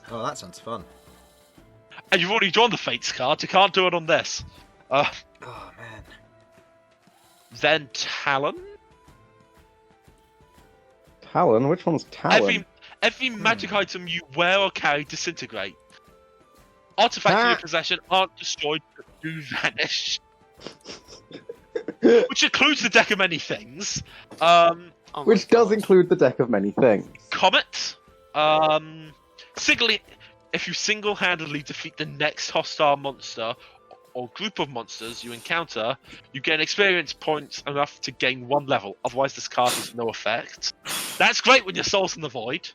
Oh, that sounds fun. And you've already drawn the Fates card, you can't do it on this. Oh, man. Then Talon. Talon? Which one's Talon? Every magic item you wear or carry disintegrate. Artifacts in your possession aren't destroyed, but do vanish. Which includes the deck of many things. Which does include the deck of many things. Comet. If you single-handedly defeat the next hostile monster or group of monsters you encounter, you gain experience points enough to gain 1 level. Otherwise, this card has no effect. That's great when your soul's in the void.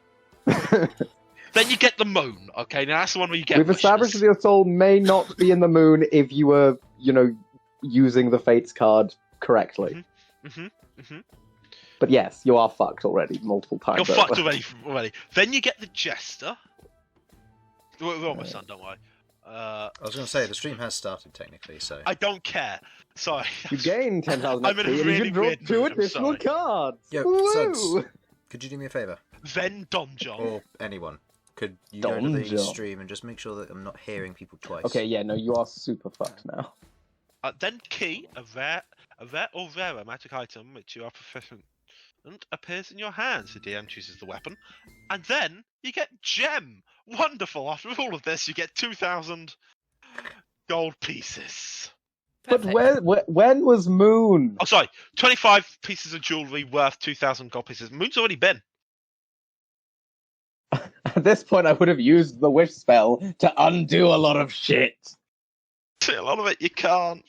Then you get the moon. Okay, now that's the one where you get. We've established that your soul may not be in the moon if you were, using the Fates card correctly. But yes, you are fucked already multiple times. You're fucked already. Then you get the Jester. We're almost done, don't worry. I was going to say, the stream has started technically, so... I don't care. Sorry. You gain 10,000 I'm in a XP and really you can draw weird 2 mood, I'm additional sorry. cards! Yo, Woo! Sudz, could you do me a favour? Then Donjon. Or anyone. Could you go to the stream and just make sure that I'm not hearing people twice? Okay, yeah, no, you are super fucked now. Then Key, a rare or rarer magic item which you are proficient appears in your hands. The DM chooses the weapon. And then you get Gem! Wonderful! After all of this, you get 2,000 gold pieces. But when was Moon? Oh, sorry. 25 pieces of jewellery worth 2,000 gold pieces. Moon's already been. At this point, I would have used the wish spell to undo a lot of shit. A lot of it you can't.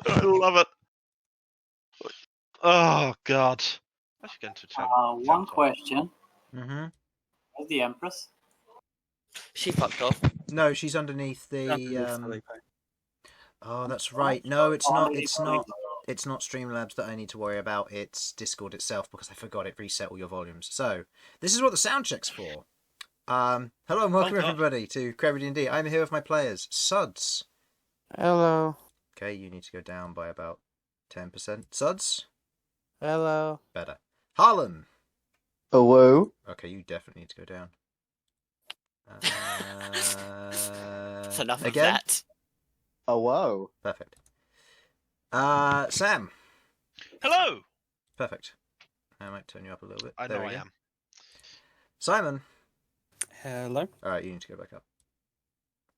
I love it. Oh, God. I should get into chat. One question. Mm-hmm. Where's the Empress? She fucked off. No, she's underneath the... Oh, that's right. No, it's not. It's not Streamlabs that I need to worry about. It's Discord itself, because I forgot it reset all your volumes. So, this is what the sound check's for. Hello and welcome everybody to Crabby D&D. I'm here with my players. Sudz. Hello. Okay, you need to go down by about 10%. Sudz. Hello. Better. Harlan. Hello. Okay, you definitely need to go down. That's enough again? of that. Oh, whoa. Perfect. Sam. Hello! Perfect. I might turn you up a little bit. I There know we I go. am. Simon. Hello. Alright, you need to go back up.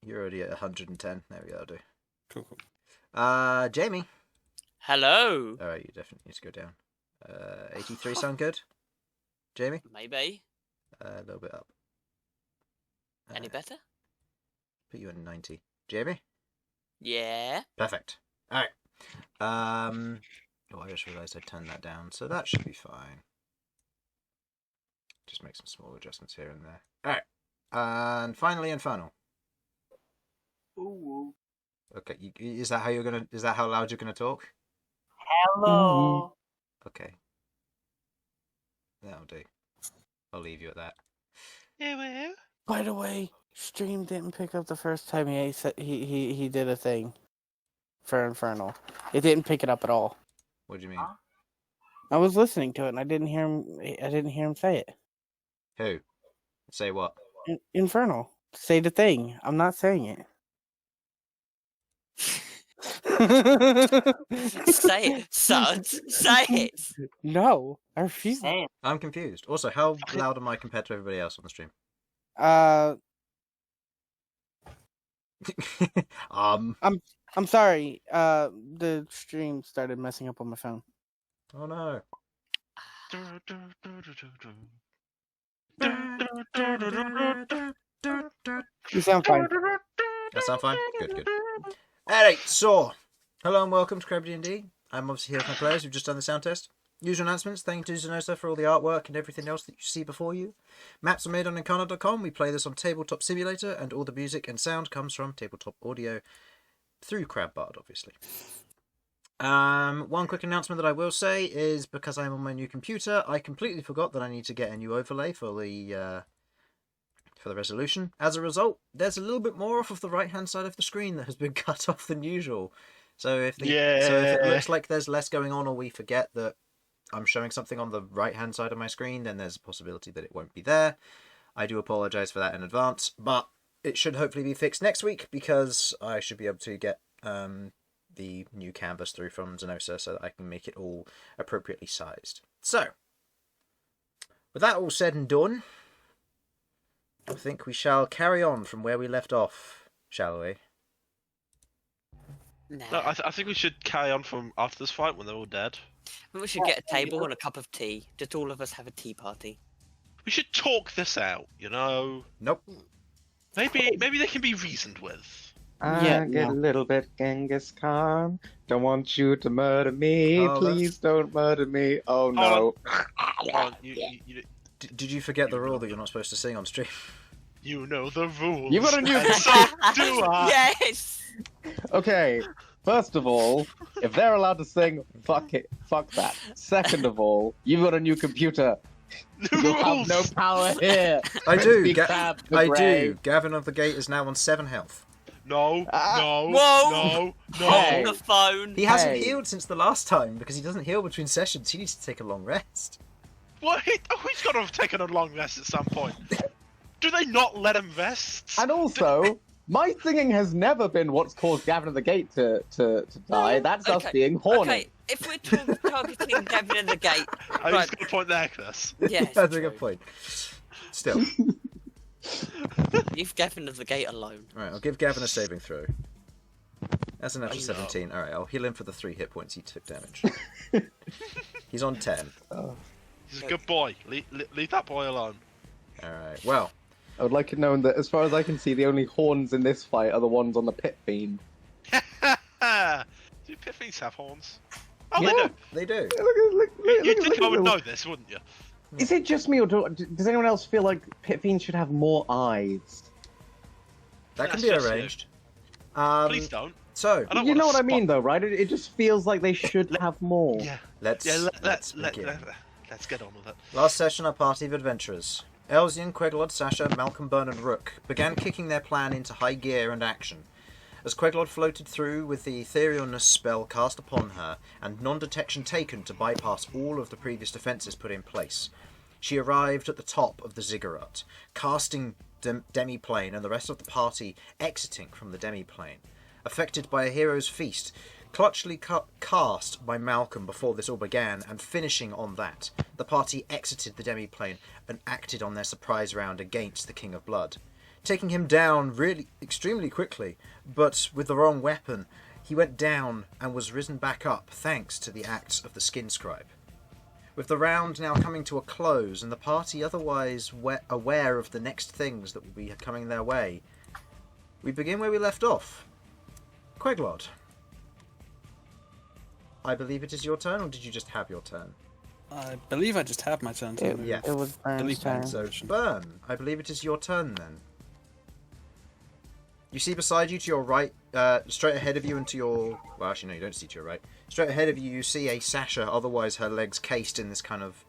You're already at 110. There we go, that'll do. Cool. Jamie. Hello. Alright, you definitely need to go down. 83 sound good? Jamie? Maybe. A little bit up. Any better? Put you at 90. Jamie? Yeah. Perfect. Alright. Oh, I just realised I turned that down, so that should be fine. Just make some small adjustments here and there. Alright. And finally, Infernal. Ooh. Okay, is that how loud you're gonna talk? Hello. Okay. That'll do. I'll leave you at that. Yeah, well. By the way, stream didn't pick up the first time he did a thing for Infernal. It didn't pick it up at all. What do you mean? Huh? I was listening to it and I didn't hear him say it. Who? Say what? Infernal. Say the thing. I'm not saying it. Say it, Sudz. Say it. No, I refuse. Hey, I'm confused. Also, how loud am I compared to everybody else on the stream? I'm sorry. The stream started messing up on my phone. Oh no. You sound fine. That sound fine? Good. Alright, so, hello and welcome to Crabby D&D. I'm obviously here with my players who've just done the sound test. Usual announcements, thank you to Zenosa for all the artwork and everything else that you see before you. Maps are made on Incarnate.com. We play this on Tabletop Simulator, and all the music and sound comes from Tabletop Audio through Crabbard, obviously. One quick announcement that I will say is, because I'm on my new computer, I completely forgot that I need to get a new overlay for the resolution. As a result, there's a little bit more off of the right-hand side of the screen that has been cut off than usual. So if it looks like there's less going on, or we forget that I'm showing something on the right-hand side of my screen, then there's a possibility that it won't be there. I do apologise for that in advance, but it should hopefully be fixed next week because I should be able to get the new canvas through from Zenosa so that I can make it all appropriately sized. So, with that all said and done, I think we shall carry on from where we left off, shall we? Nah. No, I think we should carry on from after this fight when they're all dead. We should get a table and a cup of tea. Just all of us have a tea party. We should talk this out, you know? Nope. Maybe they can be reasoned with. I get a little bit Genghis Khan. Don't want you to murder me. Oh, Please don't murder me. Oh no. Did you forget the rule that you're not supposed to sing on stream? You know the rules. You got a new. And so do I. Yes! Okay. First of all, if they're allowed to sing, fuck it. Fuck that. Second of all, you've got a new computer. New You have rules. no power here. I do. Be Crab the I Grey. do. Gavin of the Gate is now on 7 health. No, no, Whoa. no, no. Hey. On the phone. He hasn't Hey. healed since the last time because he doesn't heal between sessions. He needs to take a long rest. What? He's got to have taken a long rest at some point. Do they not let him rest? And also, my singing has never been what's caused Gavin of the Gate to die. That's us Okay, being horny. Okay, if we're targeting Gavin in the Gate, I right. just got a point there, Chris. yes, That's a true. good point. Still. Leave Gavin of the Gate alone. Alright, I'll give Gavin a saving throw. That's an natural Oh, no. 17. Alright, I'll heal him for the 3 hit points he took damage. He's on 10. He's a good boy. Leave that boy alone. Alright, well, I would like it known that, as far as I can see, the only horns in this fight are the ones on the pit fiend. Do pit fiends have horns? Oh, Yeah. they do. they do. You'd think I would know this, wouldn't you? Is it just me, or does anyone else feel like pit fiends should have more eyes? That can That's be just you. arranged. Please don't. So, I don't You want know to what I mean, spot- though, right? It just feels like they should have more. Yeah. let's begin. Let's get on with it. Last session, our party of adventurers, Elsyan, Queglod, Sasha, Malcom, Bern and Rook, began kicking their plan into high gear and action. As Queglod floated through with the etherealness spell cast upon her and non-detection taken to bypass all of the previous defences put in place, she arrived at the top of the ziggurat, casting demi-plane and the rest of the party exiting from the demi-plane. Affected by a hero's feast, clutchily cast by Malcom before this all began, and finishing on that, the party exited the demi-plane and acted on their surprise round against the King of Blood. Taking him down really extremely quickly, but with the wrong weapon, he went down and was risen back up thanks to the acts of the Skin Scribe. With the round now coming to a close and the party otherwise aware of the next things that will be coming their way, we begin where we left off. Queglod, I believe it is your turn, or did you just have your turn? I believe I just had my turn to move. Yeah. It was Bern's turn. So, Bern, I believe it is your turn then. You see beside you to your right, straight ahead of you and to your... Well, actually, no, you don't see to your right. Straight ahead of you, you see a Sasha, otherwise her legs cased in this kind of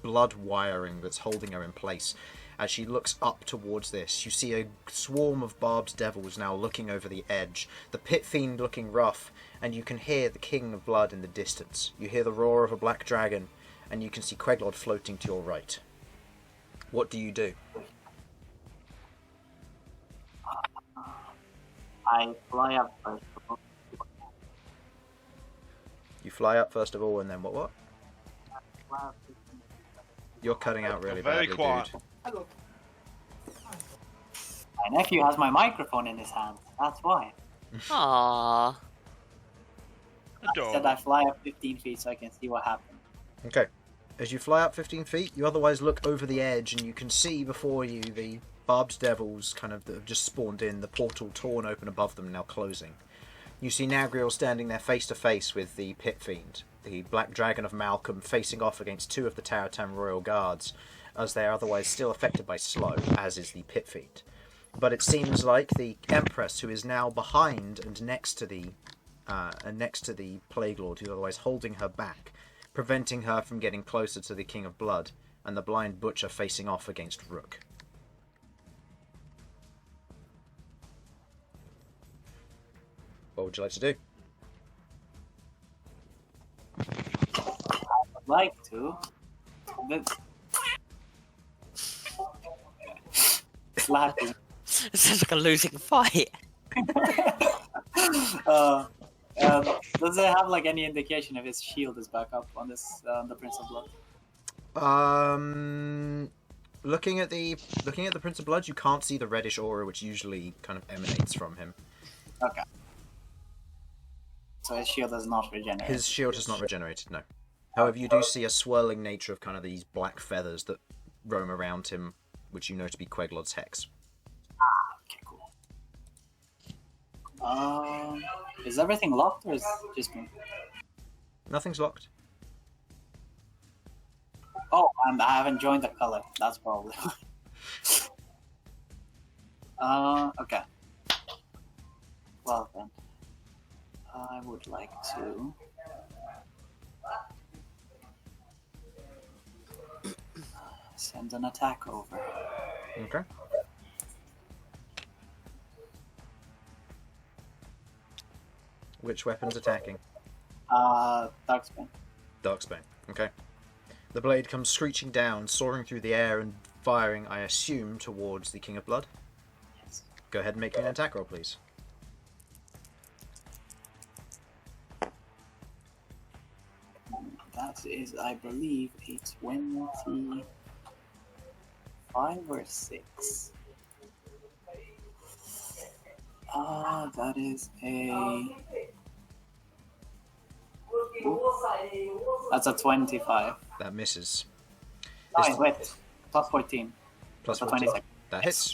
blood wiring that's holding her in place. As she looks up towards this, you see a swarm of Barbed Devils now looking over the edge, the Pit Fiend looking rough, and you can hear the King of Blood in the distance. You hear the roar of a black dragon, and you can see Queglod floating to your right. What do you do? I fly up first of all. You fly up first of all, and then what? Fly up. You're cutting out really You're very badly, quiet. dude. My nephew has my microphone in his hand. That's why. Aww. I said I fly up 15 feet so I can see what happens. Okay. As you fly up 15 feet, you otherwise look over the edge and you can see before you the Barbed Devils kind of that have just spawned in, the portal torn open above them, now closing. You see Nagriel standing there face to face with the Pit Fiend, the Black Dragon of Malcom, facing off against 2 of the Taratan Royal Guards, as they are otherwise still affected by slow, as is the Pit Fiend. But it seems like the Empress, who is now behind and next to the Plague Lord, who's otherwise holding her back, preventing her from getting closer to the King of Blood, and the Blind Butcher facing off against Rook. What would you like to do? I'd like to. But slapping. This is like a losing fight. Does it have like any indication if his shield is back up on this the Prince of Blood? Looking at the Prince of Blood, you can't see the reddish aura which usually kind of emanates from him. Okay. So his shield has not regenerated. His shield has not regenerated, no. However, you do see a swirling nature of kind of these black feathers that roam around him, which you know to be Queglod's hex. Okay, cool. Is everything locked or is it just me? Nothing's locked. Oh, I haven't joined the color. That's probably. Okay. Well then, I would like to. Send an attack over. Okay. Which weapon's attacking? Darkspan. Darksbane. Okay. The blade comes screeching down, soaring through the air and firing, I assume, towards the King of Blood. Yes. Go ahead and make me an attack roll, please. That is, I believe, a 25 or 6. That is a. That's a 25. That misses. Oh, wait. Plus 14. Plus Plus 14. 26. That hits.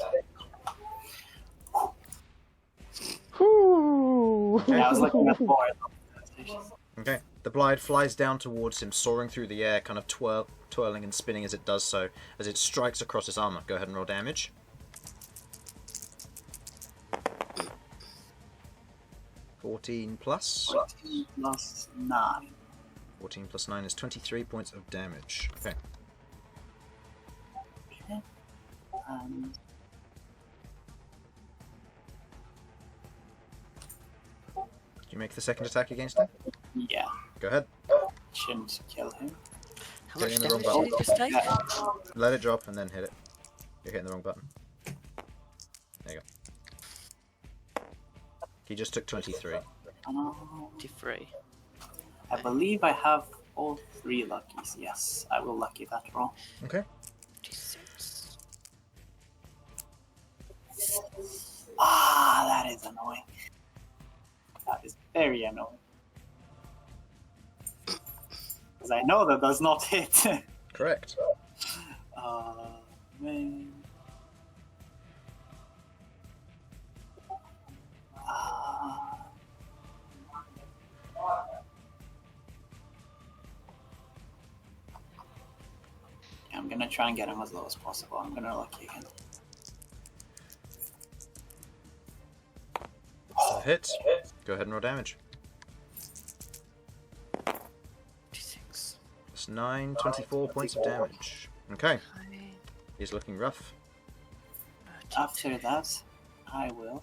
Yeah, I was looking at 4. Okay. The blade flies down towards him, soaring through the air, kind of twirling and spinning as it does so, as it strikes across his armor. Go ahead and roll damage. 14 plus. 14 plus 9. 14 plus 9 is 23 points of damage. Okay. Okay. And Do you make the second attack against him? yeah, Go ahead. shouldn't kill him. How Getting much in the damage wrong did he just take? Let it drop and then hit it. You're hitting the wrong button. There you go. He just took 23. 53. I believe I have all 3 luckies. Yes, I will lucky that roll. Okay. 56. That is annoying. That is very annoying. Because I know that does not hit. Correct. Man. I'm gonna try and get him as low as possible. I'm gonna lucky again. That hits. Go ahead and roll damage. 56. That's 9, 24 points of damage. Okay. He's looking rough. After that, I will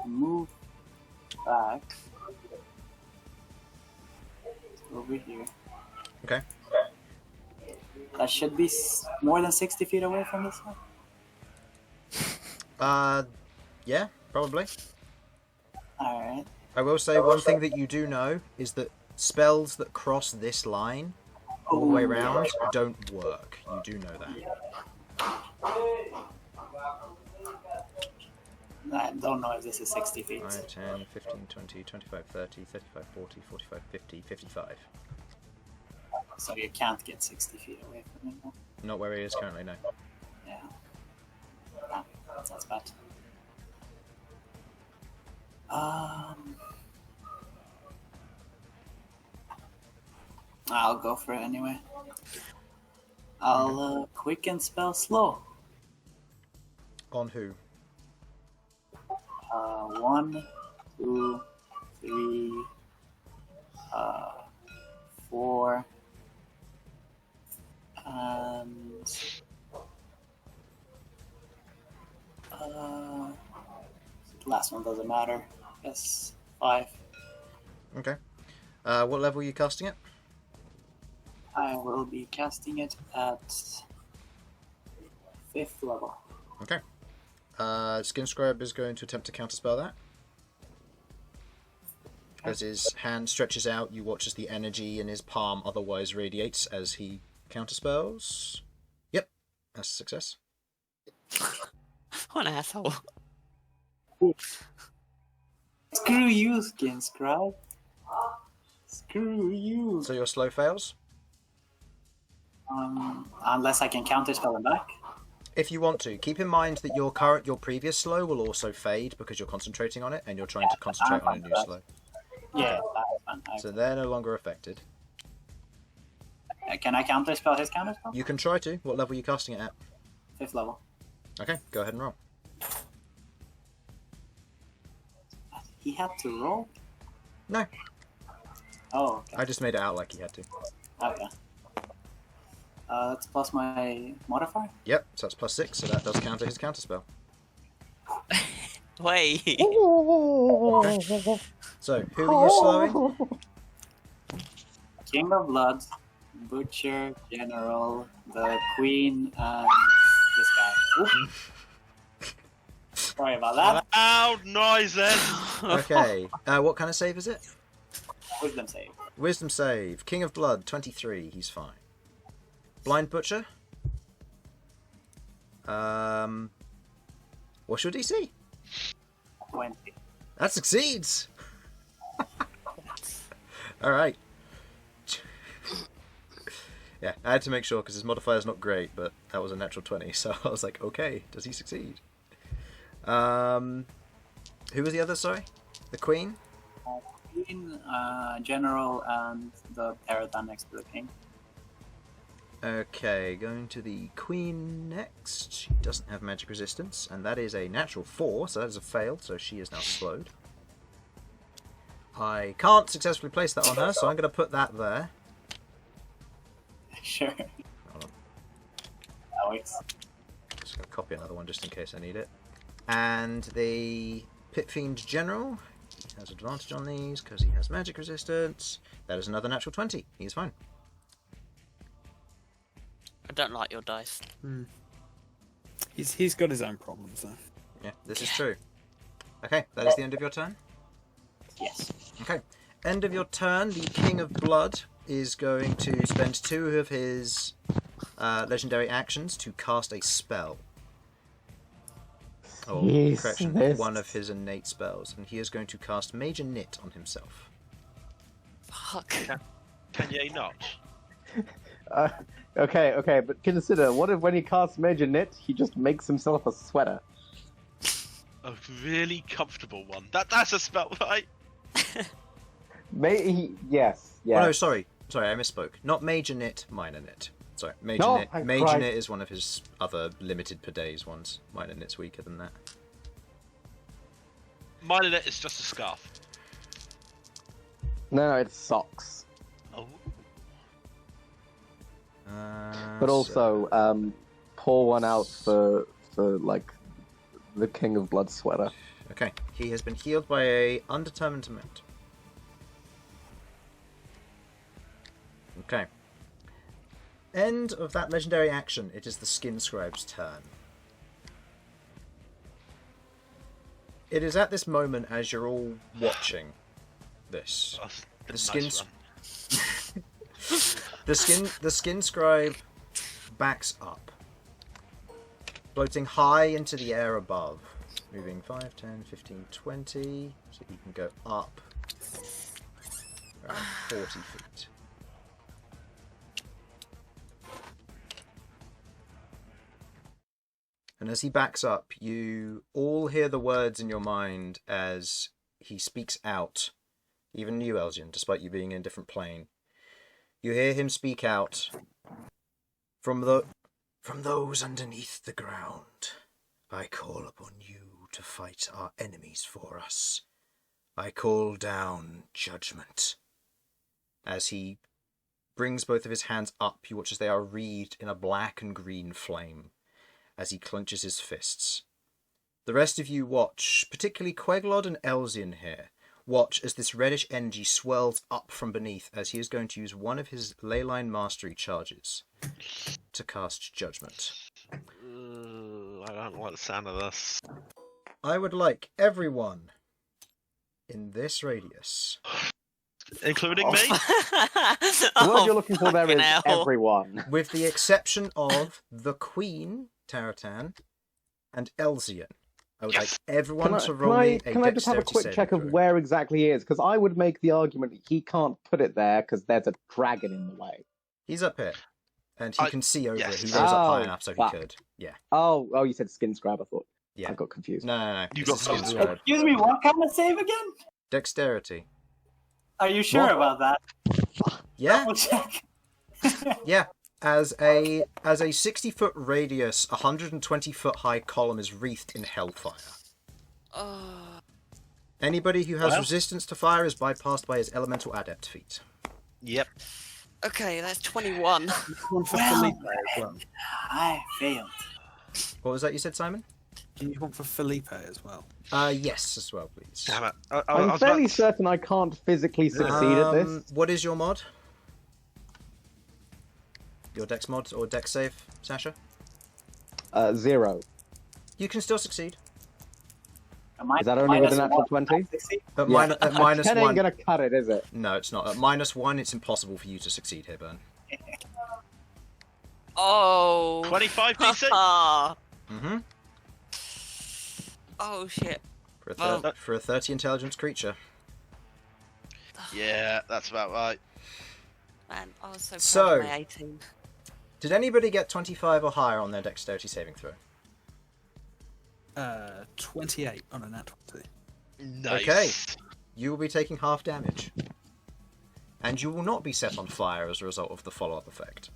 move back over here. Okay. That should be more than 60 feet away from this one. Yeah, probably. Alright. I will say one thing that you do know is that spells that cross this line all the way around don't work. You do know that. I don't know if this is 60 feet. 5, 10, 15, 20, 25, 30, 35, 40, 45, 50, 55. So you can't get 60 feet away from him. Not where he is currently, no. Yeah. That's bad. I'll go for it anyway. I'll quicken spell slow. On who? 1, 2, 3, 4, and the last one doesn't matter. Yes, 5. Okay. What level are you casting it? I will be casting it at 5th level. Okay. Skin Scribe is going to attempt to counterspell that. As his hand stretches out, you watch as the energy in his palm otherwise radiates as he counterspells. Yep, that's a success. What an asshole. Screw you, Skin Scribe. Screw you. So your slow fails? Unless I can counterspell him back. If you want to. Keep in mind that your previous slow will also fade because you're concentrating on it and you're trying to concentrate on a new slow. Yeah, that's fine. So they're no longer affected. Can I counterspell his counterspell? You can try to. What level are you casting it at? 5th level. Okay, go ahead and roll. He had to roll? No, Oh, okay. I just made it out like he had to. Okay. That's plus my modifier? Yep, so that's +6, so that does counter his counterspell. Wait. Okay. So, who are you slowing? King of Blood, Butcher, General, the Queen, and this guy. Oop. Sorry about that. Loud noises! Okay, what kind of save is it? Wisdom save. Wisdom save. King of Blood, 23, he's fine. Blind Butcher? What's your DC? 20. That succeeds! Alright. Yeah, I had to make sure because his modifier's not great, but that was a natural 20, so I was like, okay, does he succeed? Who was the other, sorry? The Queen? Queen, General, and the Paradigm next to the King. Okay, going to the Queen next. She doesn't have magic resistance, and that is a natural 4, so that is a fail, so she is now slowed. I can't successfully place that on her, so I'm going to put that there. Sure. Hold on. That works. Just going to copy another one just in case I need it. And the Pit Fiend General, he has advantage on these because he has magic resistance. That is another natural 20. He's fine. I don't like your dice. He's got his own problems though. Yeah, this is true. Okay, that is the end of your turn. Yes. Okay, end of your turn. The King of Blood is going to spend 2 of his legendary actions to cast a spell. Or, correction, Jesus. 1 of his innate spells. And he is going to cast Major Knit on himself. Fuck. Can you not? Okay, but consider, what if when he casts Major Knit, he just makes himself a sweater? A really comfortable one. That's a spell, right? Yes. Oh, no, sorry, I misspoke. Not Major Knit, Minor Knit. Sorry, Major Knit. thank Major Christ. Knit is one of his other limited per days ones. Minor Knit's weaker than that. Mine in it is just a scarf. No, it's socks. Oh. But also, pour one out for like the King of Blood sweater. Okay, he has been healed by a undetermined amount. Okay. End of that legendary action. It is the Skin Scribe's turn. It is at this moment, as you're all watching this, That's the nice skin, run. the skin scribe backs up, floating high into the air above, moving 5, 10, 15, 20, so you can go up around 40 feet. And as he backs up, you all hear the words in your mind as he speaks out. Even you, Elsyan, despite you being in a different plane. You hear him speak out. From those underneath the ground, I call upon you to fight our enemies for us. I call down judgment. As he brings both of his hands up, you watch as they are wreathed in a black and green flame, as he clenches his fists. The rest of you watch, particularly Queglod and Elsyan here, watch as this reddish energy swirls up from beneath as he is going to use one of his leyline mastery charges to cast Judgment. I don't like the sound of this. I would like everyone in this radius, Including me? The word you're looking for there is everyone. with the exception of the Queen, Taratan, and Elsyan. I would like everyone to roll me a Can I just have a dexterity quick saving check of throw. where exactly he is? Because I would make the argument that he can't put it there because there's a dragon in the way. He's up here, and he can see over it. yes. He rose up high Oh, enough so fuck. he could. Yeah. Oh, you said skin scrab, I thought. Yeah. I got confused. No. You It's got a skin confused. scrub. Excuse me, what kind of save again? Dexterity. Are you sure What? about that? Yeah. Double check. Yeah. As a 60-foot radius, 120-foot high column is wreathed in hellfire. Oh, Anybody who has Well. resistance to fire is bypassed by his elemental adept feat. Yep. okay, that's 21. One for Well, Felipe as well. I failed. What was that you said, Simon? Can you want for Felipe as well? Yes, as well, please. Damn it. I I'm was fairly about- certain I can't physically succeed at this. What is your mod? Your dex mod or dex save, Sasha? 0. You can still succeed. Is that only with a natural 20? At, Yeah. at minus 10 one. ain't gonna cut it, is it? No, it's not. At minus 1, it's impossible for you to succeed here, Bern. Oh. 25 PC? Mm-hmm. Oh, shit. For a 30 intelligence creature. Yeah, that's about right. Man, I was so proud So- of my 18. Did anybody get 25 or higher on their dexterity saving throw? 28 on a nat 20. Nice. Okay. You will be taking half damage. And you will not be set on fire as a result of the follow-up effect.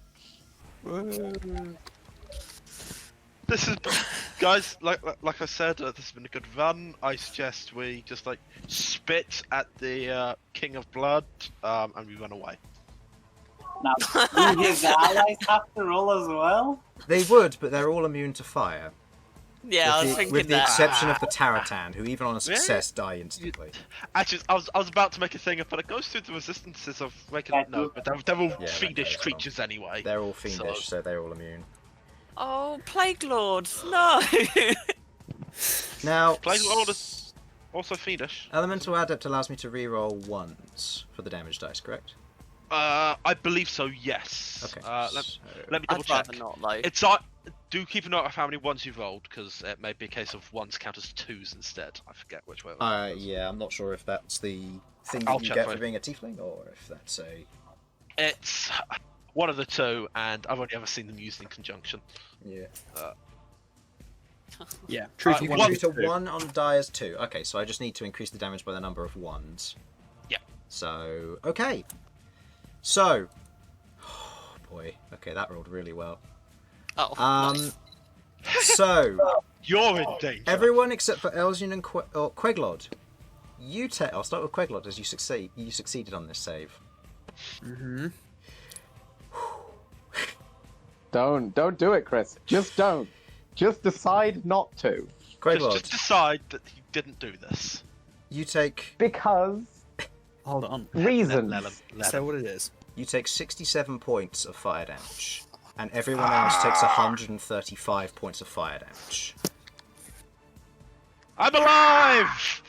This is, guys. Like I said, this has been a good run. I suggest we just spit at the King of Blood, and we run away. Now, do his allies have to roll as well? They would, but they're all immune to fire. Yeah, I was with the, thinking with the that. exception of the Taratan, who even on a success die instantly. Actually, I was about to make a thing up, but it goes through the resistances of regular. No, but they're all Yeah, fiendish that's creatures anyway. They're all fiendish, so they're all immune. Oh, Plague Lords, no! Now, Plague Lord is also fiendish. Elemental Adept allows me to reroll ones for the damage dice, correct? I believe so. Yes. Okay. Let me double I'd check. rather not, though. It's do keep a note of how many ones you've rolled, because it may be a case of ones count as twos instead. I forget which way. Yeah, I'm not sure if that's the thing I'll that you check get for for you. being a tiefling, or if that's a... It's one of the two, and I've only ever seen them used in conjunction. Yeah. Yeah, true to You one. can shoot a 1 on die as 2. Okay, so I just need to increase the damage by the number of 1s. Yeah. So, okay. So... Oh, boy. Okay, that rolled really well. Oh, Um, nice. So, You're in danger. everyone except for Elsyan and Queglod. I'll start with Queglod as you succeeded on this save. Mm-hmm. Don't do it, Chris. Just don't. Just decide not to. Queglod, Just decide that you didn't do this. you take Because Hold on. reasons. Let him. Say what it is. 67 points of fire damage, and everyone else takes 135 points of fire damage. I'm alive.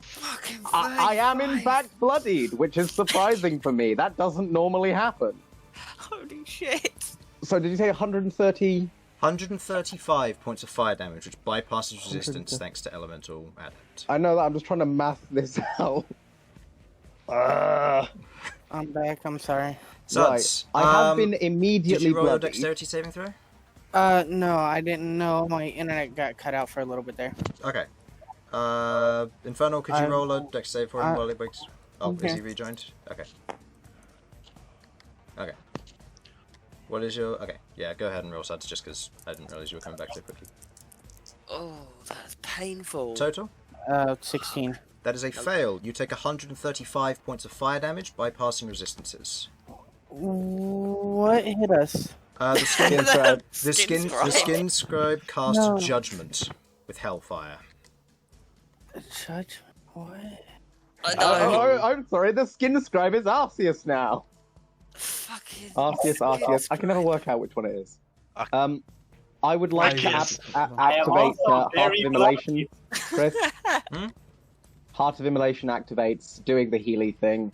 Fucking I am in 35. fact bloodied, which is surprising for me. That doesn't normally happen. Holy shit. So did you say 130? 135 points of fire damage, which bypasses resistance thanks to Elemental Adept. I know that. I'm just trying to math this out. I'm back, I'm sorry. Sudz, Right. I have been did immediately you roll a bloodied. dexterity saving throw? No, I didn't know. My internet got cut out for a little bit there. Okay. Infernal, could you roll a dex save for him while he wakes? Oh, is okay. he rejoined? Okay. Okay. What is your... Okay, yeah, go ahead and roll Sudz, just because I didn't realise you were coming back so quickly. Oh, that's painful. Total? 16. That is a fail. You take 135 points of fire damage, bypassing resistances. What hit us? The skin... Skin scribe. The skin scribe cast No. Judgment with Hellfire. Judge? What? I'm sorry, the skin scribe is Arceus now. Fucking Arceus. I can never work out which one it is. I would like to Arceus. activate also Heart very of Immolation, glad. Chris. Heart of Immolation activates, doing the Healy thing.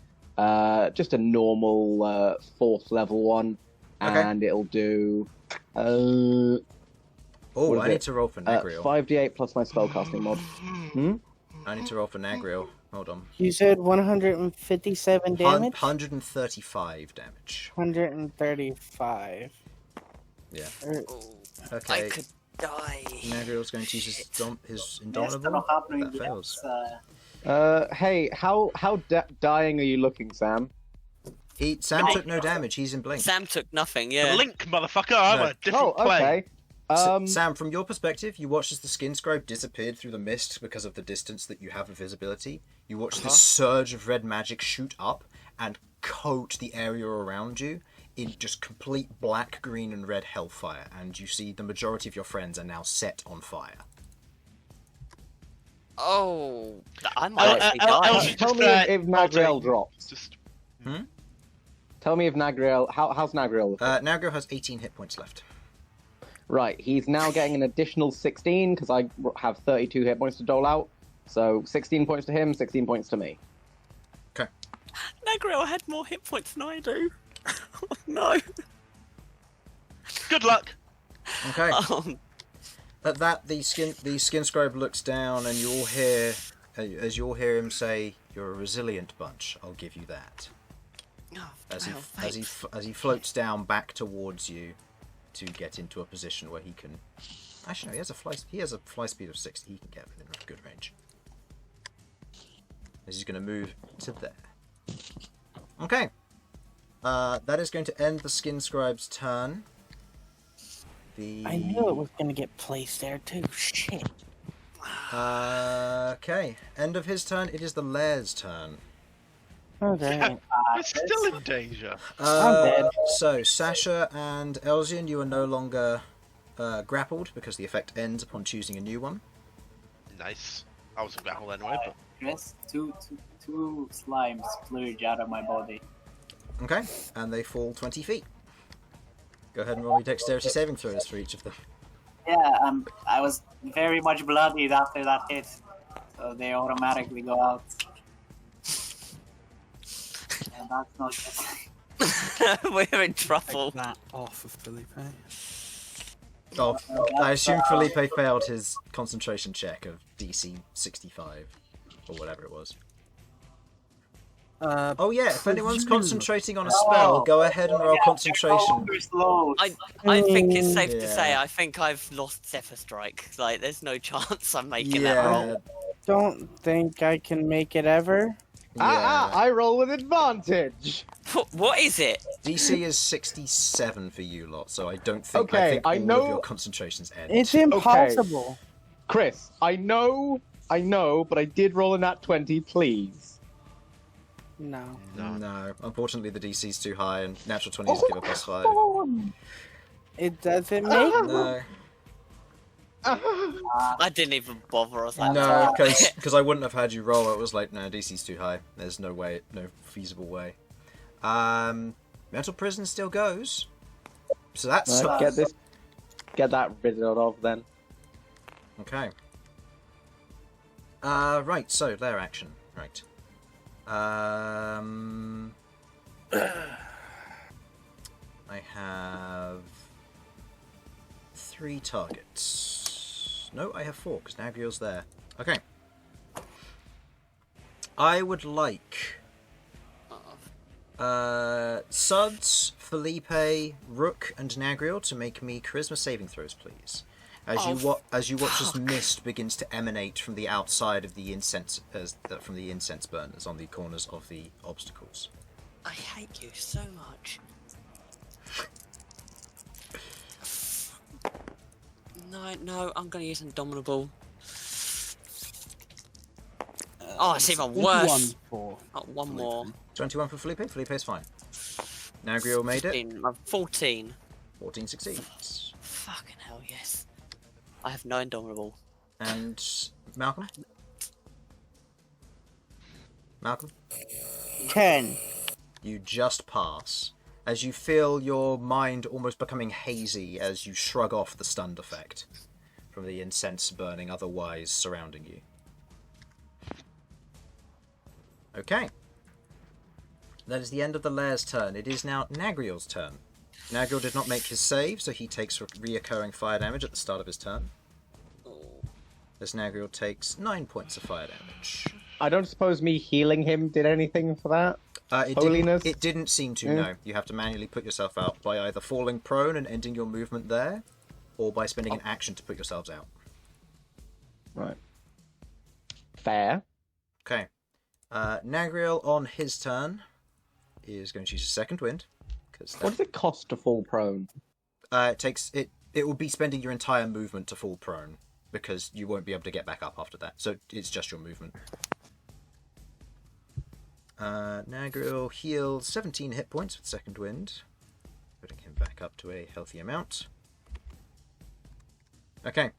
Just a normal 4th level one. Okay. And it'll do... Oh, what is I it? need to roll for Nagriel. 5d8 plus my spellcasting mod. I need to roll for Nagriel. Hold on. You said 157 damage? 135 damage. 135. Yeah. I Okay. could die. Nagriel's going to use his Yes, Indomitable. not happening That yet. fails. Hey, how dying are you looking, Sam? Sam took no damage. He's in blink. Sam took nothing, The yeah. link, motherfucker. I'm No. a different plane. Okay. Sam, from your perspective, you watched as the skin scribe disappeared through the mist because of the distance that you have of visibility. You watch this surge of red magic shoot up and coat the area around you in just complete black, green, and red hellfire, and you see the majority of your friends are now set on fire. Oh, I might actually die. Elsyan, Tell just, me if Nagriel drops. Just Tell me if Nagriel... How's Nagriel? Nagriel has 18 hit points left. Right, he's now getting an additional 16, because I have 32 hit points to dole out. So 16 points to him, 16 points to me. Okay. Nagriel had more hit points than I do. Oh, no. good luck. Okay. Oh, At that, the skin scribe looks down, and you all hear, as you all hear him say, "You're a resilient bunch. I'll give you that." As he floats down back towards you, to get into a position where he can. Actually, no, he has a fly speed of 60. He can get within a good range. As he's going to move to there. Okay. That is going to end the skin scribe's turn. I knew it was going to get placed there too. Shit. Okay. End of his turn. It is the Lair's turn. Okay. We're still in danger. I'm dead. So, Sasha and Elsyan, you are no longer grappled because the effect ends upon choosing a new one. Nice. I was in battle anyway, but Chris, two slimes splurge out of my body. Okay, and they fall 20 feet. Go ahead and roll me dexterity saving throws for each of them. Yeah, I was very much bloodied after that hit, so they automatically go out. And that's not good. we're in trouble. Take that off of Felipe. Oh, I assume Felipe failed his concentration check of DC 65, or whatever it was. Oh yeah, if anyone's concentrating on a spell, go ahead and roll concentration. I think it's safe to Yeah. say I think I've lost Zephyr Strike. Like, there's no chance I'm making that roll. Yeah, Don't think I can make it ever. I roll with advantage. What is it? DC is 67 for you lot, so I don't think Okay, I think I all of know- your concentrations end. It's impossible. Chris, I know, but I did roll a nat 20, please. No. No, unfortunately the DC's too high, and natural 20s give a +5. It doesn't make No, I didn't even bother. I was like, no, because I wouldn't have had you roll. It was like, no, DC's too high. There's no way, no feasible way. Mental prison still goes. So that's Get that rid of then. okay. Right. So their action. Right. I have 3 targets. No, I have 4 because Nagriel's there. Okay. I would like Sudz, Felipe, Rook, and Nagriel to make me charisma saving throws, please. As you watch as mist begins to emanate from the outside of the incense, from the incense burners on the corners of the obstacles. I hate you so much. No, I'm gonna use Indomitable. Oh, it's even worse. One more. 21 for Felipe. Felipe's fine. Nagriel made it. 14. 14 succeeds. Fucking hell, yes. I have no Indomitable. And Malcolm? Malcolm? 10. You just pass, as you feel your mind almost becoming hazy as you shrug off the stunned effect from the incense burning otherwise surrounding you. Okay. That is the end of the Lair's turn. It is now Nagriel's turn. Nagriel did not make his save, so he takes reoccurring fire damage at the start of his turn. As Nagriel takes 9 points of fire damage. I don't suppose me healing him did anything for that? Holiness? It didn't seem to, no. You have to manually put yourself out by either falling prone and ending your movement there, or by spending an action to put yourselves out. Right. Fair. Okay. Nagriel, on his turn, is going to use a second wind. What does it cost to fall prone? It will be spending your entire movement to fall prone, because you won't be able to get back up after that. So it's just your movement. Nagriel heals 17 hit points with second wind, putting him back up to a healthy amount. Okay.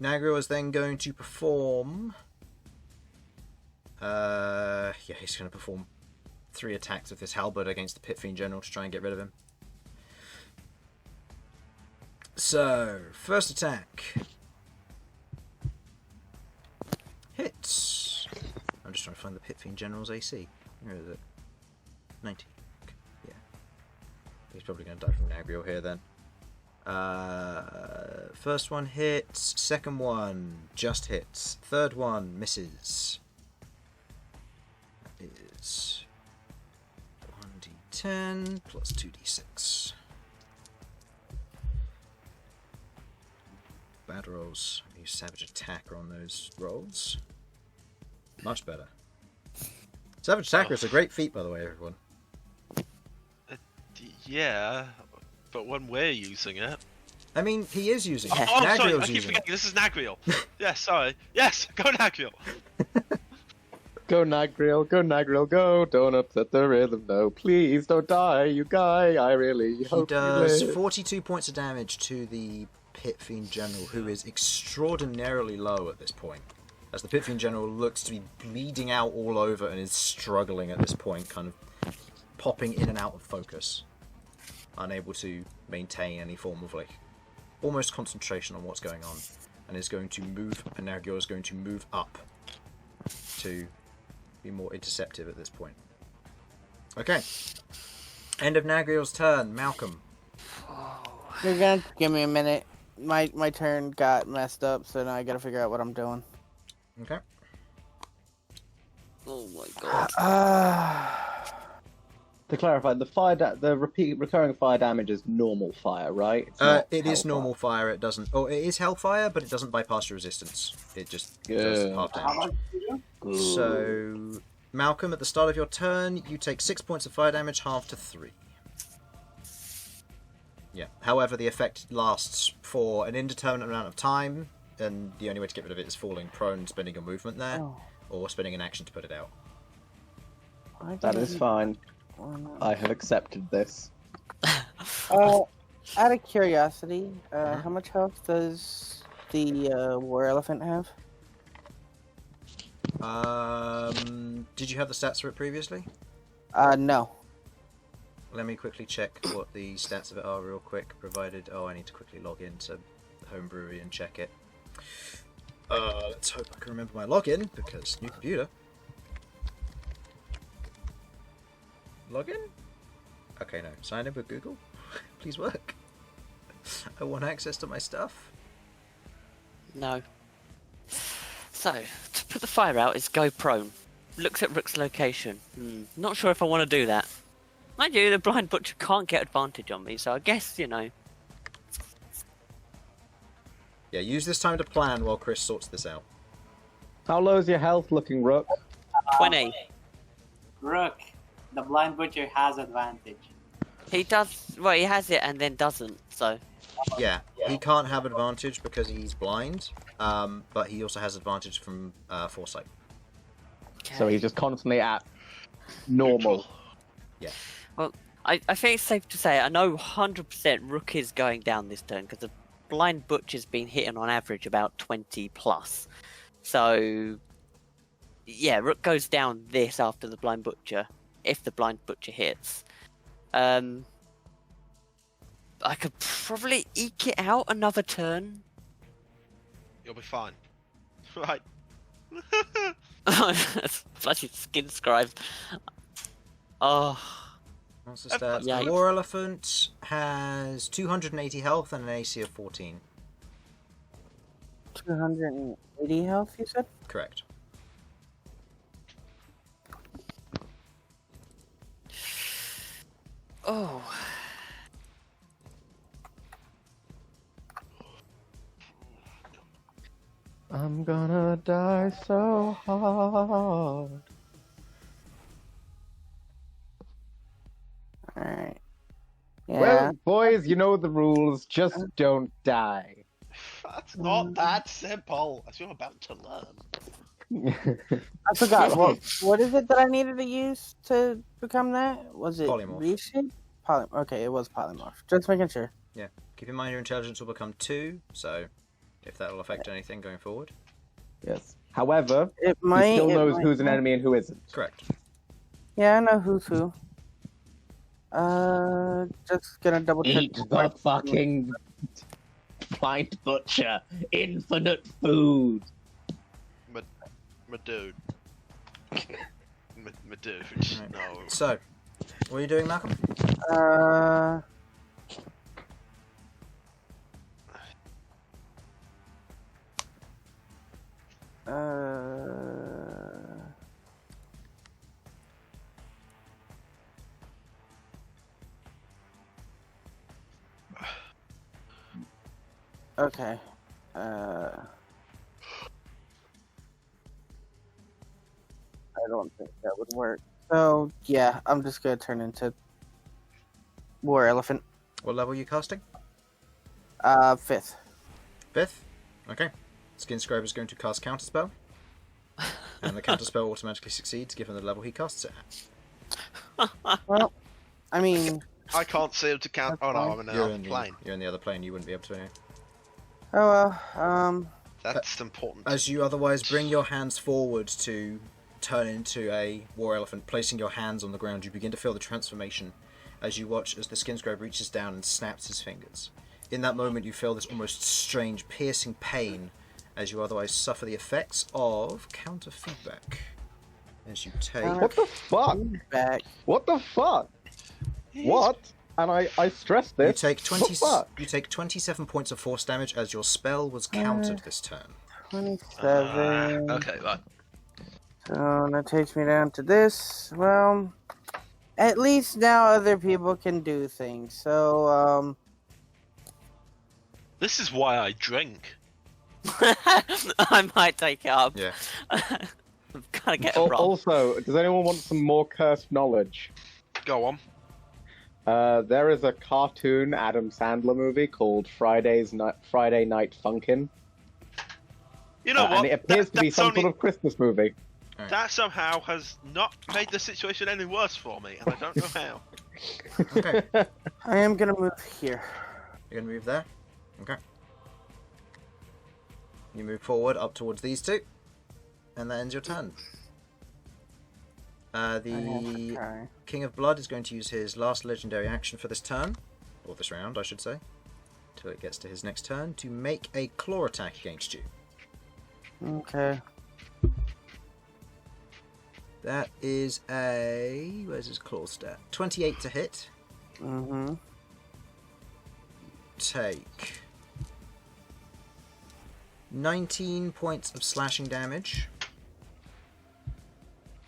Nagriel is then going to perform... he's going to perform 3 attacks with this halberd against the Pit Fiend General to try and get rid of him. So, first attack. Hits. I'm just trying to find the Pit Fiend General's AC. Where is it? 90. Okay, yeah. He's probably going to die from Nagriel here then. First one hits. Second one just hits. Third one misses. That is 1d10 plus 2d6. Bad rolls. I use Savage Attacker on those rolls. Much better. Savage Attacker is a great feat, by the way, everyone. Yeah, but when we're using it... I mean, he is using it. Oh, sorry, I keep using forgetting. This is Nagriel. Yes, sorry. Yes, go Nagriel. Go Nagriel, go. Don't upset the rhythm, no. Please don't die, you guy. I really hope he does you live. 42 points of damage to the Pit Fiend General, who is extraordinarily low at this point. As the Pit Fiend General looks to be bleeding out all over and is struggling at this point, kind of popping in and out of focus. Unable to maintain any form of, like, almost concentration on what's going on. And is going to move, and Nagriel is going to move up to be more interceptive at this point. Okay. End of Nagriel's turn. Malcolm. You're gonna give me a minute. My turn got messed up, so now I gotta figure out what I'm doing. Okay. Oh my god. To clarify, the recurring fire damage is normal fire, right? It is normal fire. It doesn't. Oh, it is hellfire, but it doesn't bypass your resistance. It just does half damage. So, Malcolm, at the start of your turn, you take 6 points of fire damage, half to 3. Yeah. However, the effect lasts for an indeterminate amount of time, and the only way to get rid of it is falling prone, spending your movement there, or spending an action to put it out. That is fine. I have accepted this. Out of curiosity, how much health does the war elephant have? Did you have the stats for it previously? No. Let me quickly check what the stats of it are real quick, provided... Oh, I need to quickly log into Homebrewery and check it. Let's hope I can remember my login, because new computer. Login? Okay, no. Sign in with Google? Please work. I want access to my stuff. No. So, to put the fire out is go prone. Looks at Rook's location. Not sure if I want to do that. Mind you, the blind butcher can't get advantage on me, so I guess, you know. Yeah, use this time to plan while Chris sorts this out. How low is your health looking, Rook? 20. Rook, the blind butcher has advantage. He does, well, he has it and then doesn't, so. Yeah, he can't have advantage because he's blind, but he also has advantage from foresight. So he's just constantly at normal. Yeah. Well, I think it's safe to say I know 100% Rook is going down this turn because the blind butcher's been hitting on average about 20 plus. So yeah, Rook goes down this after the Blind Butcher, if the Blind Butcher hits. I could probably eke it out another turn. You'll be fine. Right. Bloody skin scribe. Oh. What's the stats? Yeah. The War Elephant has 280 health and an AC of 14. 280 health, you said? Correct. Oh. I'm gonna die so hard. Alright. Yeah. Well, boys, you know the rules. Just don't die. That's not that simple, as you're about to learn. I forgot. What is it that I needed to use to become that? Was it Polymorph. reshape? Okay, it was polymorph. Just making sure. Yeah. Keep in mind your intelligence will become 2, so if that will affect anything going forward. Yes. However, It he might. still it knows might who's an not. enemy and who isn't. Correct. Yeah, I know who's who. Just gonna double check. Eat the fucking blind butcher. Infinite food. My dude. My dude. Right. No. So, what are you doing, Malcolm? Okay. I don't think that would work. So yeah, I'm just gonna turn into War Elephant. What level are you casting? 5th. 5th? Okay. Skin Scribe is going to cast Counterspell. And the Counterspell automatically succeeds given the level he casts it at. Well, I mean, I can't see him to count. Oh no, I'm in You're another in, plane. you're in the other plane, you wouldn't be able to anyway. oh well. That's important. As you otherwise bring your hands forward to turn into a War Elephant, placing your hands on the ground, you begin to feel the transformation as you watch as the Skin Scribe reaches down and snaps his fingers. In that moment, you feel this almost strange, piercing pain as you otherwise suffer the effects of counter feedback. As you take... What the fuck? Back. What the fuck? What? And I stress You this. take What the fuck? You take 27 points of force damage as your spell was countered this turn. 27. Okay, right. So that takes me down to this. Well, at least now other people can do things. So This is why I drink. I might take it up. Yeah. I'm gonna get it wrong. Also, does anyone want some more cursed knowledge? Go on. There is a cartoon Adam Sandler movie called Friday Night Funkin'. You know what? And it appears to be That's some only- sort of Christmas movie. That somehow has not made the situation any worse for me, and I don't know how. Okay. I am gonna move here. You're going to move there? Okay. You move forward up towards these two. And that ends your turn. The Okay. King of Blood is going to use his last legendary action for this turn. Or this round, I should say. Until it gets to his next turn. To make a claw attack against you. Okay. That is a... Where's his claw stat? 28 to hit. Mm-hmm. Take 19 points of slashing damage.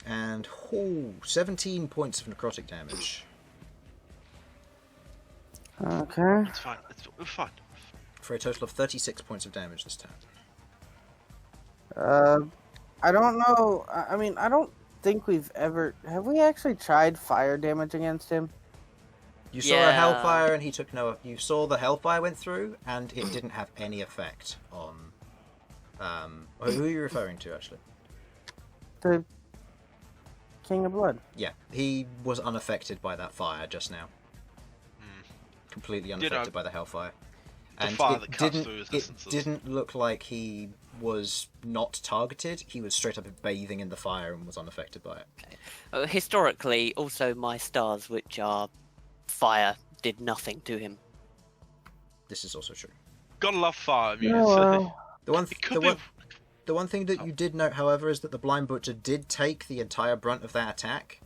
And 17 points of necrotic damage. Okay. It's fine. We're fine. For a total of 36 points of damage this turn. I don't know. I mean, I don't think we've ever... Have we actually tried fire damage against him? You saw a Yeah. hellfire and he took no... You saw the hellfire went through and it didn't have any effect on... who are you referring to, actually? The King of Blood. Yeah, he was unaffected by that fire just now. Completely unaffected by the hellfire. And fire that cuts through it resistances. didn't look like he was not targeted. He was straight up bathing in the fire and was unaffected by it. Historically, also my stars, which are fire, did nothing to him. This is also true. Gotta love fire immunity. well. The one thing that you did note, however, is that the Blind Butcher did take the entire brunt of that attack.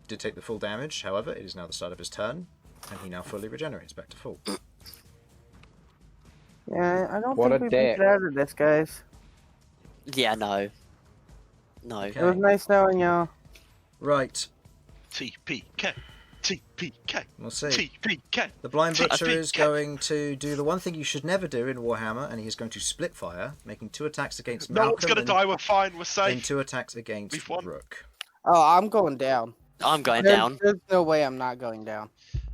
Did take the full damage, however, it is now the start of his turn, and he now fully regenerates back to full. Yeah, I don't What think a we dick. can get out of this, guys. Yeah, no. No. Okay. It was nice knowing y'all. Right, TPK. TPK. we'll see. TPK. The Blind Butcher is TPK. going to do the one thing you should never do in Warhammer, and he is going to split fire, making 2 attacks against No one's Malcom gonna and, die, we're fine, we're safe. and 2 attacks against We've won. Rook. Oh, I'm going down. I'm going down. There's no way I'm not going down.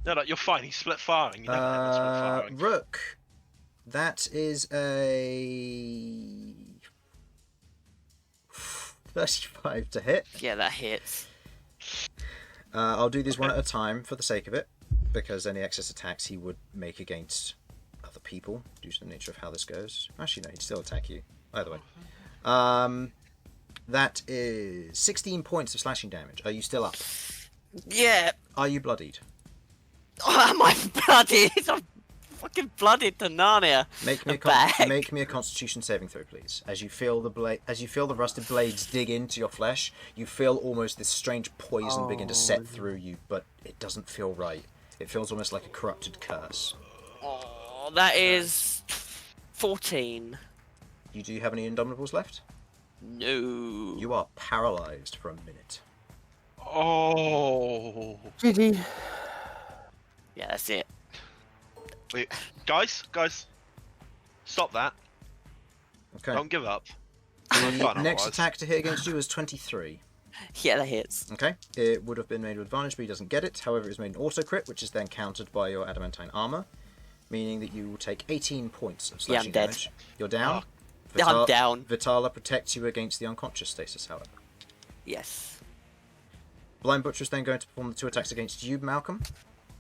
No, you're fine, he's split firing. You never know split firing. Rook, that is a 35 to hit. Yeah, that hits. I'll do these one at a time for the sake of it, because any excess attacks he would make against other people, due to the nature of how this goes. Actually, no, he'd still attack you. Either way. That is 16 points of slashing damage. Are you still up? Yeah. Are you bloodied? Oh, am I bloody? I'm fucking blooded to Narnia. Make me a Constitution saving throw, please. As you feel the rusted blades dig into your flesh, you feel almost this strange poison begin to set through you, but it doesn't feel right. It feels almost like a corrupted curse. Oh, that is 14. You do have any Indominables left? No. You are paralyzed for a minute. Oh. GG. Yeah, that's it. Wait, guys, stop that. Okay. Don't give up. The Fine, next otherwise. attack to hit against you is 23. Yeah, that hits. Okay. It would have been made with advantage, but he doesn't get it. However, it's made an auto crit, which is then countered by your adamantine armor, meaning that you will take 18 points of slashing dead. damage. You're down. I'm down. Vitala protects you against the unconscious status, however. Yes. Blind Butcher is then going to perform the 2 attacks against you, Malcolm.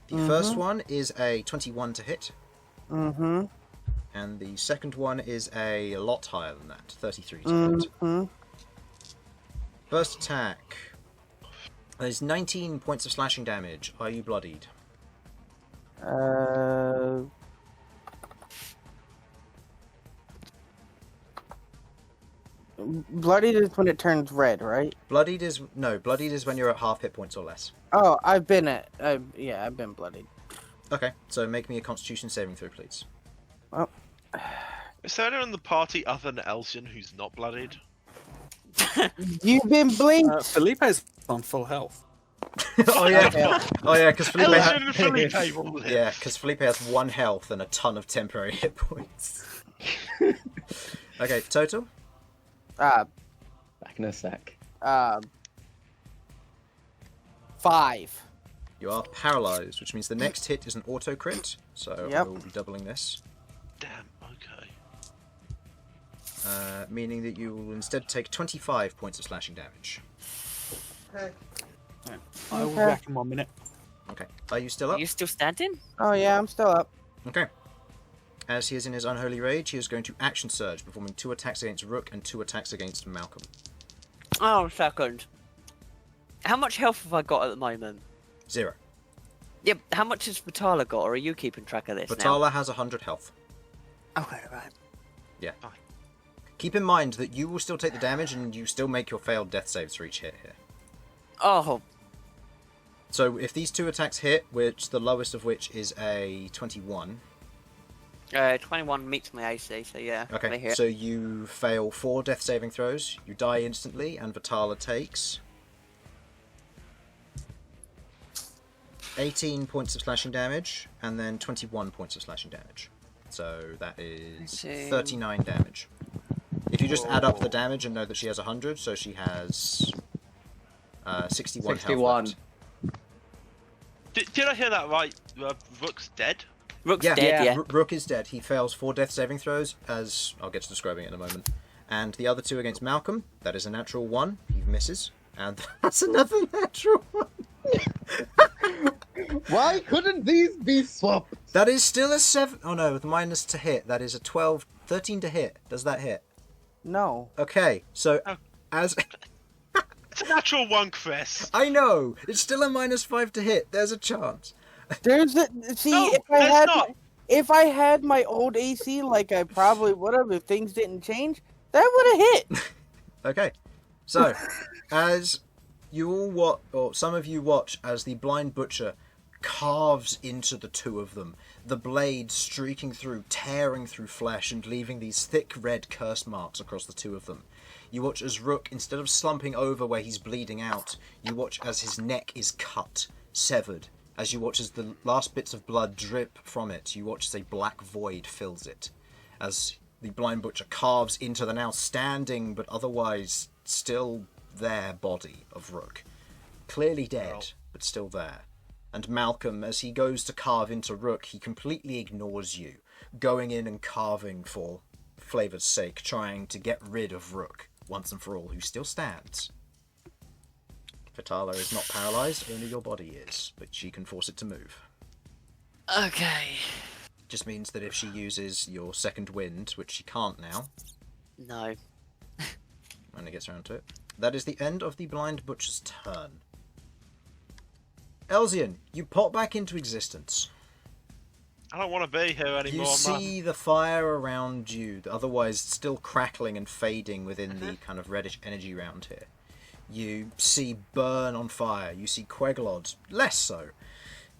The first one is a 21 to hit. Mm-hmm. And the second one is a lot higher than that, 33 to hit. Mm-hmm. First attack. There's 19 points of slashing damage. Are you bloodied? Bloodied is when it turns red, right? Bloodied is when you're at half hit points or less. Oh, I've been bloodied. Okay, so make me a Constitution saving throw, please. Well, Is there anyone in the party other than Elsyan who's not bloodied? you've been blinked. Felipe's on full health. Oh yeah, because Felipe, Elsyan and Felipe will live. yeah, because Felipe has 1 health and a ton of temporary hit points. Okay, total. Back in a sec. 5. You are paralyzed, which means the next hit is an auto crit. So Yep. I will be doubling this, Damn, okay. meaning that you will instead take 25 points of slashing damage. I will be Okay. back in 1 minute. Okay, are you still Are up? you still standing? Oh yeah, I'm still up. Okay. As he is in his unholy rage, he is going to action surge, performing 2 attacks against Rook and 2 attacks against Malcolm. Oh, second. How much health have I got at the moment? 0. Yep. How much has Vitala got, or are you keeping track of this Vitala has 100 health. now? Okay, right. Yeah. Keep in mind that you will still take the damage and you still make your failed death saves for each hit here. Oh, So if these 2 attacks hit, which the lowest of which is a 21. 21 meets my AC, so yeah. they Okay, hit. so you fail 4 death saving throws, you die instantly, and Vitala takes 18 points of slashing damage, and then 21 points of slashing damage. So that is 18. 39 damage. If you just add up the damage and know that she has 100, so she has 61 health 61. left. Did I hear that right? Rook's dead? Rook's Yeah, dead, yeah. Rook is dead. He fails 4 death saving throws, as I'll get to describing it in a moment. And the other 2 against Malcolm, that is a natural 1. He misses. And that's another natural 1. Why couldn't these be swapped? That is still a 7. Oh no, with minus to hit, that is a 12. 13 to hit. Does that hit? No. Okay, so Oh. as It's a natural one, Chris. I know, it's still a minus 5 to hit. There's a chance. There's a see. No, If I had my old AC, like I probably would have, if things didn't change, that would have hit. Okay, so as you all watch, or some of you watch, as the blind butcher carves into the two of them, the blade streaking through, tearing through flesh, and leaving these thick red curse marks across the two of them. You watch as Rook, instead of slumping over where he's bleeding out, you watch as his neck is cut, severed. As you watch as the last bits of blood drip from it, you watch as a black void fills it. As the blind butcher carves into the now standing but otherwise still there body of Rook. Clearly dead, but still there. And Malcom, as he goes to carve into Rook, he completely ignores you, going in and carving for flavour's sake, trying to get rid of Rook once and for all, who still stands. Vitala is not paralysed, only your body is, but she can force it to move. Okay. Just means that if she uses your second wind, which she can't now, No. when it gets around to it, that is the end of the blind butcher's turn. Elsyan, you pop back into existence. I don't want to be here anymore, You man. see the fire around you, otherwise still crackling and fading within the kind of reddish energy around here. You see Bern on fire, you see Queglod, less so,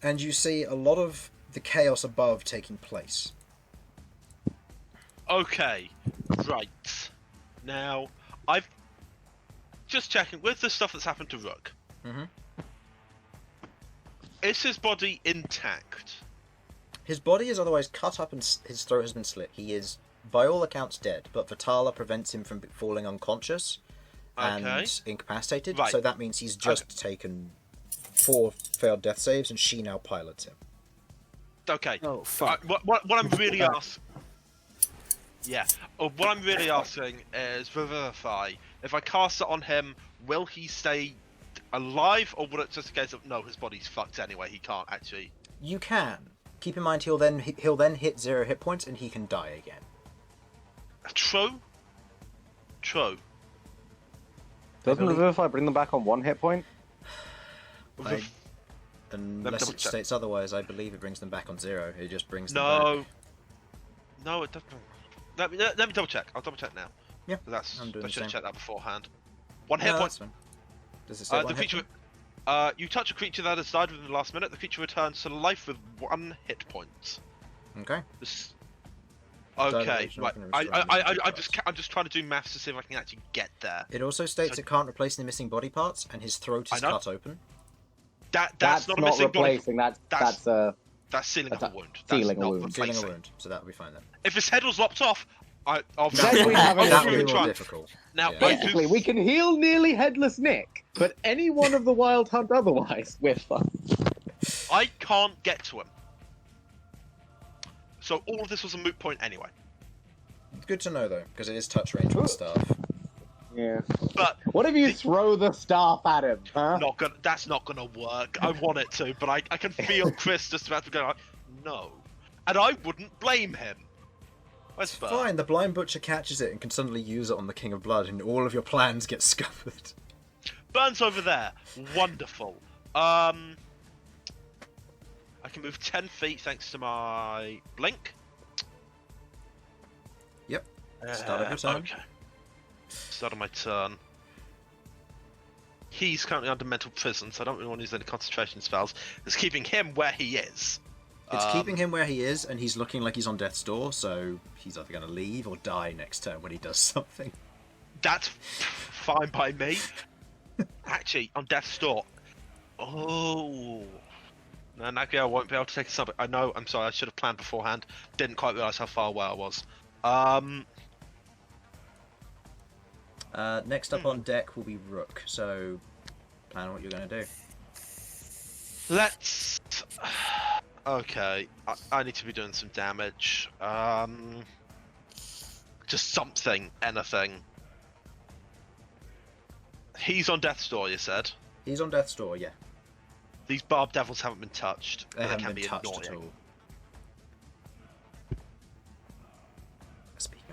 and you see a lot of the chaos above taking place. Okay, right. Now, I've just checking with the stuff that's happened to Rook. Mhm. Is his body intact? His body is otherwise cut up and his throat has been slit. He is, by all accounts, dead, but Vitala prevents him from falling unconscious and Okay. incapacitated, Right. so that means he's just taken 4 failed death saves and she now pilots him. Okay. Oh fuck. What I'm really asking... Yeah. What I'm really asking is, Revivify, if I cast it on him, will he stay alive, or will it just a case of, no, his body's fucked anyway, he can't actually... You can. Keep in mind he'll then hit 0 hit points and he can die again. True? True. Doesn't believe- Revivify bring them back on 1 hit point? I- Unless double it check. states otherwise, I believe it brings them back on 0. It just brings them back. No, it doesn't. Let me double check. I'll double check now. Yeah, That's, I'm doing I the should have same. checked that beforehand. 1 No, hit point. that's fine. Does it say The one hit creature. point? You touch a creature that has died within the last minute. The creature returns to life with 1 hit point. Okay. This... Okay, Direction right. can I'm restrain just trying to do maths to see if I can actually get there. It also states So- it can't replace the missing body parts, and his throat I is know. cut open. That's not a missing replacing. body. That's That's sealing up that's a wound. sealing That's a not wound. Feeling replacing. a wound, so that will be fine then. If his head was lopped off, I'll Then we have an That issue. will be more difficult. Now, Yeah. I basically do- we can heal nearly headless Nick, but any one of the Wild Hunt otherwise, we're fucked. I can't get to him. So all of this was a moot point anyway. Good to know though, because it is touch range with staff. Yeah. But What if you throw the staff at him, huh? that's not gonna work. I want it to, but I can feel Chris just about to go like, no. And I wouldn't blame him. Where's Bern? Fine, the blind butcher catches it and can suddenly use it on the King of Blood, and all of your plans get scuppered. Bern's over there. Wonderful. I can move 10 feet thanks to my blink. Yep. Start of your turn. Okay. Start of my turn. He's currently under mental prison, so I don't really want to use any concentration spells. It's keeping him where he is. It's keeping him where he is, and he's looking like he's on death's door, so he's either going to leave or die next turn when he does something. That's fine by me. Actually, on death's door. Oh. No, Nagia, I won't be able to take a sub. I know, I'm sorry, I should have planned beforehand. Didn't quite realise how far away I was. Next up on deck will be Rook, so plan what you're going to do. Let's... Okay, I need to be doing some damage. Just something, anything. He's on death's door, you said? He's on death's door, yeah. These Barbed Devils haven't been touched. They but haven't can been be touched annoying. at all.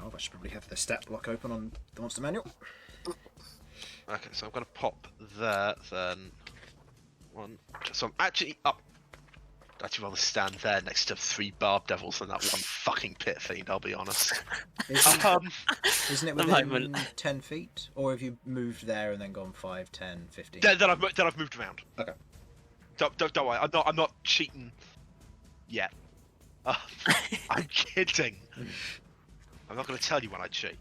of. I should probably have the stat block open on the monster manual. Okay, so I'm gonna pop there, then one. So I'm actually up. I'd actually rather stand there next to 3 Barbed Devils than that one fucking pit fiend. I'll be honest. Isn't it within 10 feet, or have you moved there and then gone 5, 10, 15? Then I've moved around. Okay. Don't worry. I'm not cheating yet. I'm kidding. I'm not going to tell you when I cheat.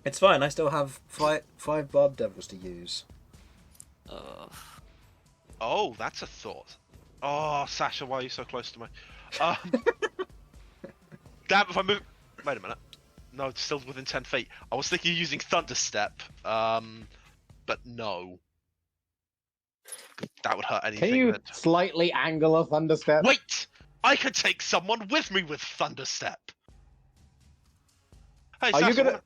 It's fine. I still have five Barbed Devils to use. Oh, that's a thought. Oh, Sasha, why are you so close to me? Damn, if I move... Wait a minute. No, it's still within 10 feet. I was thinking of using Thunder Step, but no. That would hurt anything. Can you slightly angle a Thunder Step? Wait! I could take someone with me with Thunder Step. Hey, Are Sasha, you gonna...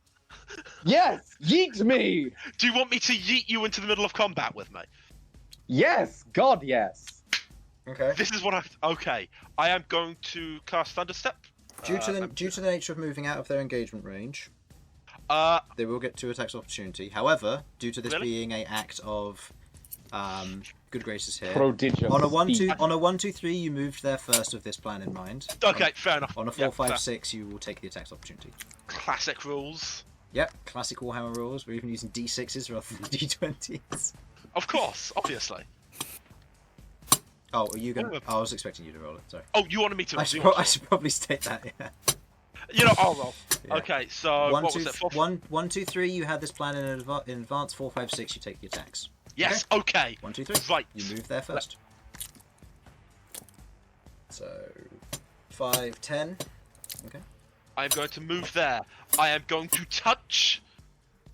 Yes! Yeet me! do you want me to yeet you into the middle of combat with me? Yes! God, yes! Okay. This is what I... Okay. I am going to cast Thunder Step. Due to the nature of moving out of their engagement range, they will get 2 attacks of opportunity. However, due to this being an act of good graces here, prodigious on a 1, 2, 3, you moved there first with this plan in mind. Okay, fair enough. On a 4, 5, 6, you will take the attacks of opportunity. Classic rules. Yep, classic Warhammer rules. We're even using D6s rather than D20s. Of course, obviously. Oh, are you going? I was expecting you to roll it. Sorry. Oh, you wanted me to? I should probably state that. Yeah. You know, I'll roll. Yeah. Okay, so what was it? 1, 2, 3. You had this plan in advance. 4, 5, 6. You take the attacks. Yes. Okay. 1, 2, 3. Right. You move there first. So 5, 10. Okay. I'm going to move there. I am going to touch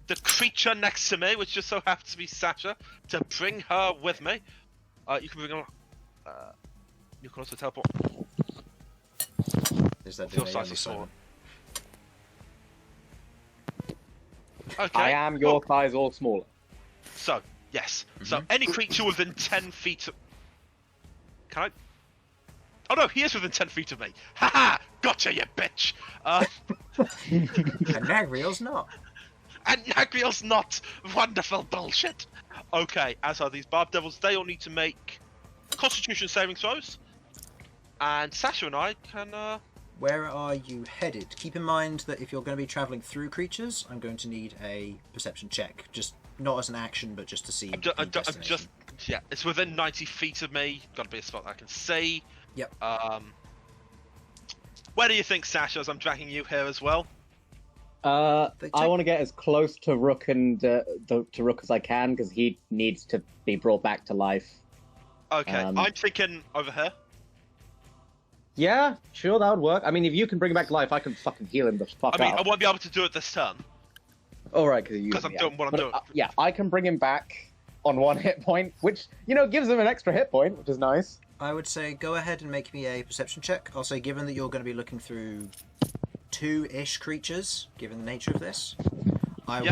the creature next to me, which just so happens to be Sasha, to bring her with me. You can bring her. You can also teleport. Is that Your doing size is smaller. I Okay. am your thighs all smaller. So, yes. So, any creature within 10 feet of... Can I... Oh no, he is within 10 feet of me. Haha! Gotcha, you bitch! Nagriel's not. And Nagriel's not! Wonderful bullshit! Okay, as are these Barbed Devils, they all need to make Constitution saving throws. And Sasha and I can, Where are you headed? Keep in mind that if you're going to be travelling through creatures, I'm going to need a perception check. Just not as an action, but just to see. I'm just, yeah, it's within 90 feet of me. Got to be a spot I can see. Yep. Where do you think, Sasha, as I'm dragging you here as well? I want to get as close to Rook and to Rook as I can because he needs to be brought back to life. Okay, I'm thinking over here. Yeah, sure, that would work. I mean, if you can bring him back to life, I can fucking heal him the fuck I mean, up. I won't be able to do it this turn. All right, because I'm doing what I'm doing. Yeah, I can bring him back on 1 hit point, which, you know, gives him an extra hit point, which is nice. I would say go ahead and make me a perception check. I'll say, given that you're going to be looking through 2-ish creatures, given the nature of this, I will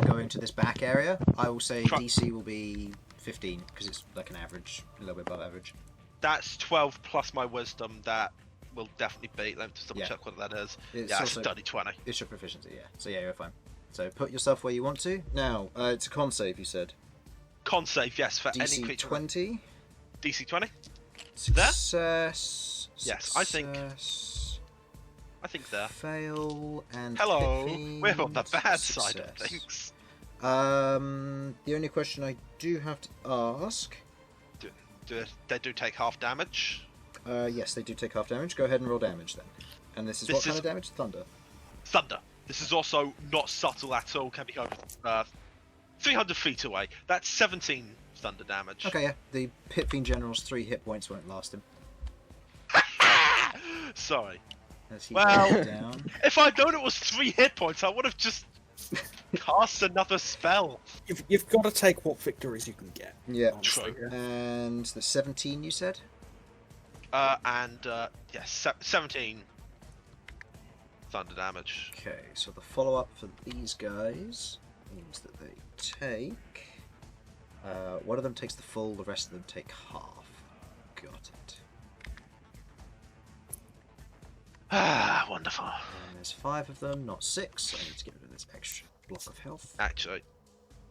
go into this back area. I will say DC will be 15 because it's like an average, a little bit above average. That's 12 plus my wisdom. That will definitely beat. Let me just double check what that is. It's also, dirty 20. It's your proficiency, yeah. So yeah, you're fine. So put yourself where you want to. Now, it's a con save, you said. Con save, yes, for DC any creature. 20. DC 20. Success. Yes, I think there. Fail and hello. hit We're on the bad success. side of things. The only question I do have to ask. They do take half damage? Yes, they do take half damage. Go ahead and roll damage then. And this is what kind of damage? Thunder. Thunder. This is also not subtle at all. Can be over 300 feet away. That's 17 thunder damage. Okay, yeah. The Pit Fiend General's 3 hit points won't last him. Sorry. As he Well, goes down. if I'd known it was 3 hit points, I would have just cast another spell. You've got to take what victories you can get. Yeah. True. And the 17 you said? Yes, 17 thunder damage. Okay, so the follow-up for these guys means that they take... one of them takes the full, the rest of them take half. Got it. Ah, wonderful. And there's 5 of them, not 6. So I need to get rid of this extra block of health. Actually,